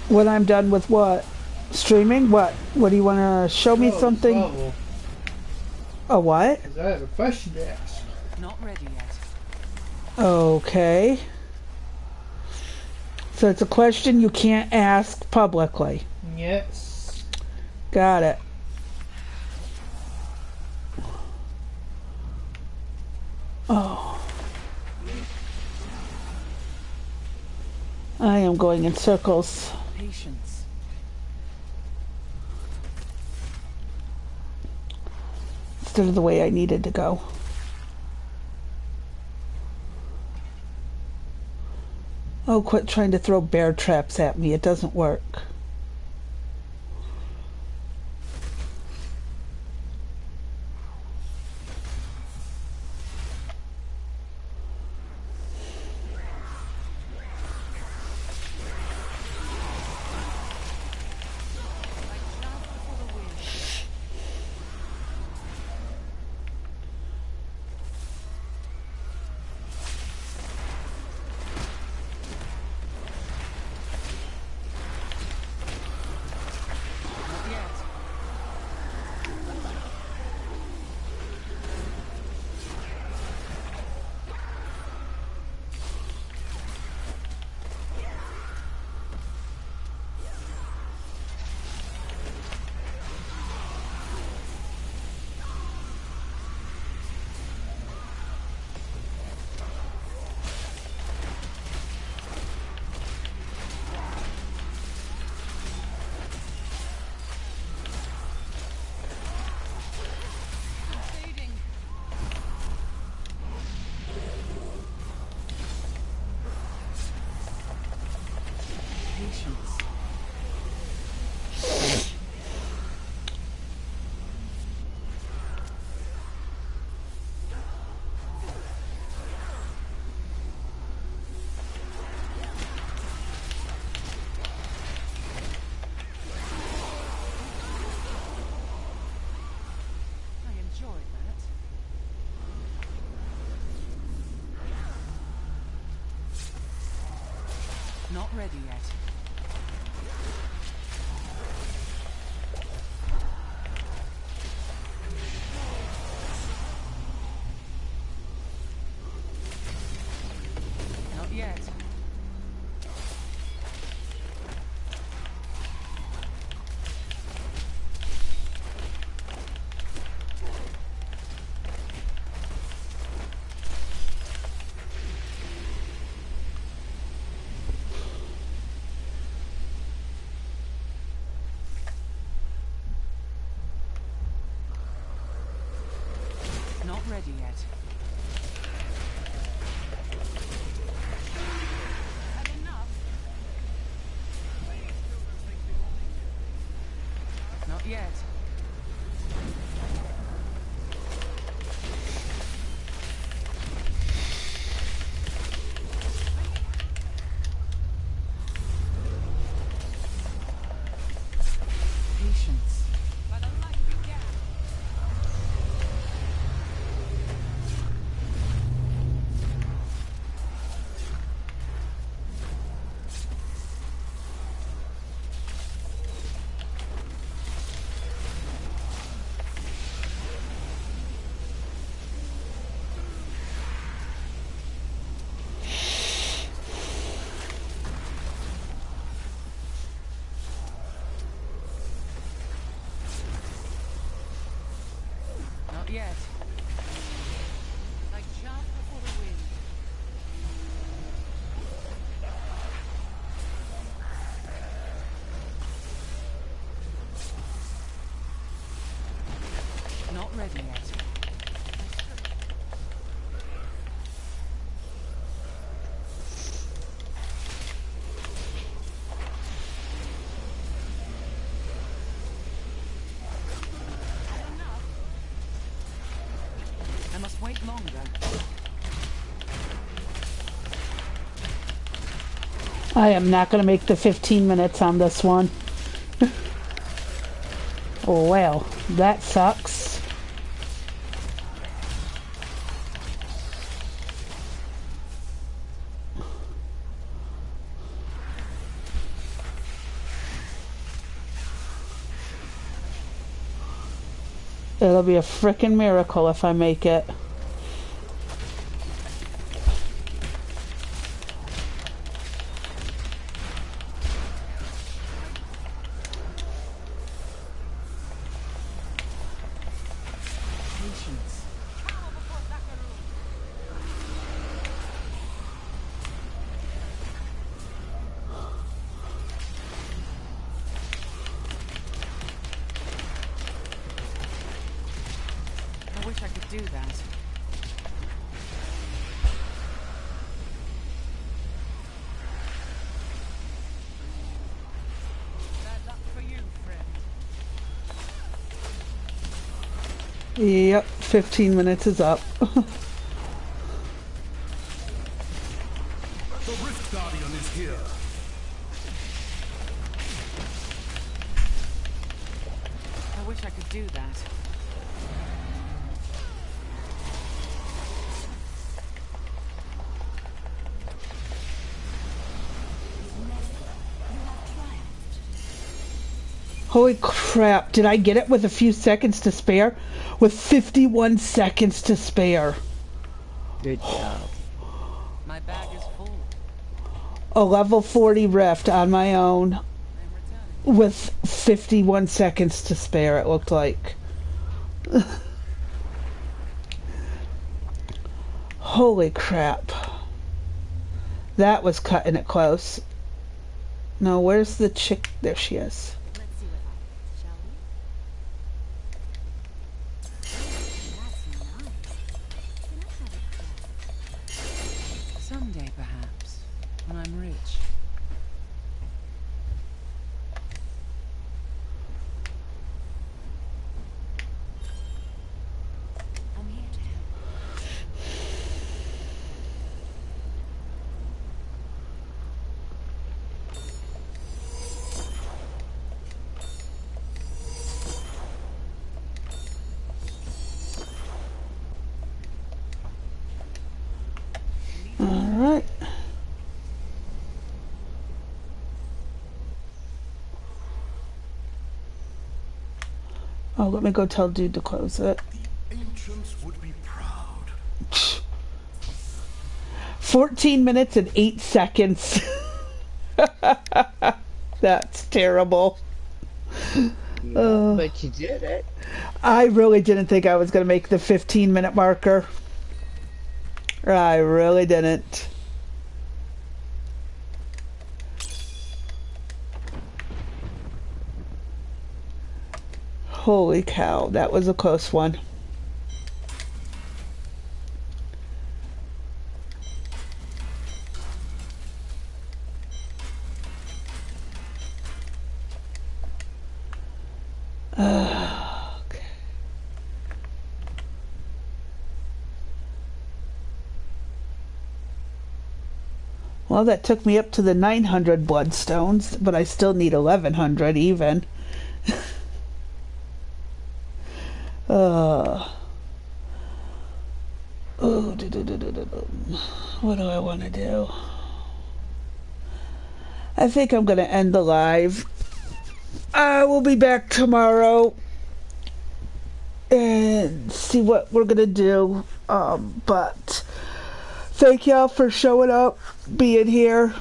When I'm done with what? Streaming? What? What do you want to show me Oh, something? level. A what? 'Cause I have a question to ask. Not ready yet. Okay. So it's a question you can't ask publicly. Yes. Got it. Oh. I am going in circles. Patience. Instead of the way I needed to go. Oh, quit trying to throw bear traps at me. It doesn't work. Patience. I enjoy that. Not ready yet. Not yet. Not ready yet. Had enough? Not yet. Patience. By the light began. Not yet. Like chaff before the wind. Not ready yet. I must wait longer. I am not going to make the 15 minutes on this one. Oh, well, that sucks. It'll be a frickin' miracle if I make it. do that. Bad luck for you, friend. Yep, 15 minutes is up. The Rift Guardian is here. I wish I could do that. Holy crap, did I get it with a few seconds to spare? With 51 seconds to spare. Good job. My bag is full. A level 40 rift on my own I'm returning. with 51 seconds to spare, it looked like. Holy crap. That was cutting it close. No, where's the chick? There she is. Let's see what happens, shall we? That's nice. Can I have it back? Someday, perhaps, when I'm rich. I'm here to help. Alright. Oh, let me go tell dude to close it. The ancients would be proud. 14 minutes and 8 seconds. That's terrible. Yeah, but you did it. I really didn't think I was going to make the 15-minute marker. I really didn't. Holy cow, that was a close one. Okay. Well, that took me up to the 900 bloodstones, but I still need 1100 even. Oh, what do I want to do? I think I'm going to end the live. I will be back tomorrow and see what we're going to do. But thank y'all for showing up, being here.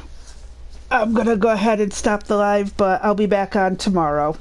I'm going to go ahead and stop the live, but I'll be back on tomorrow.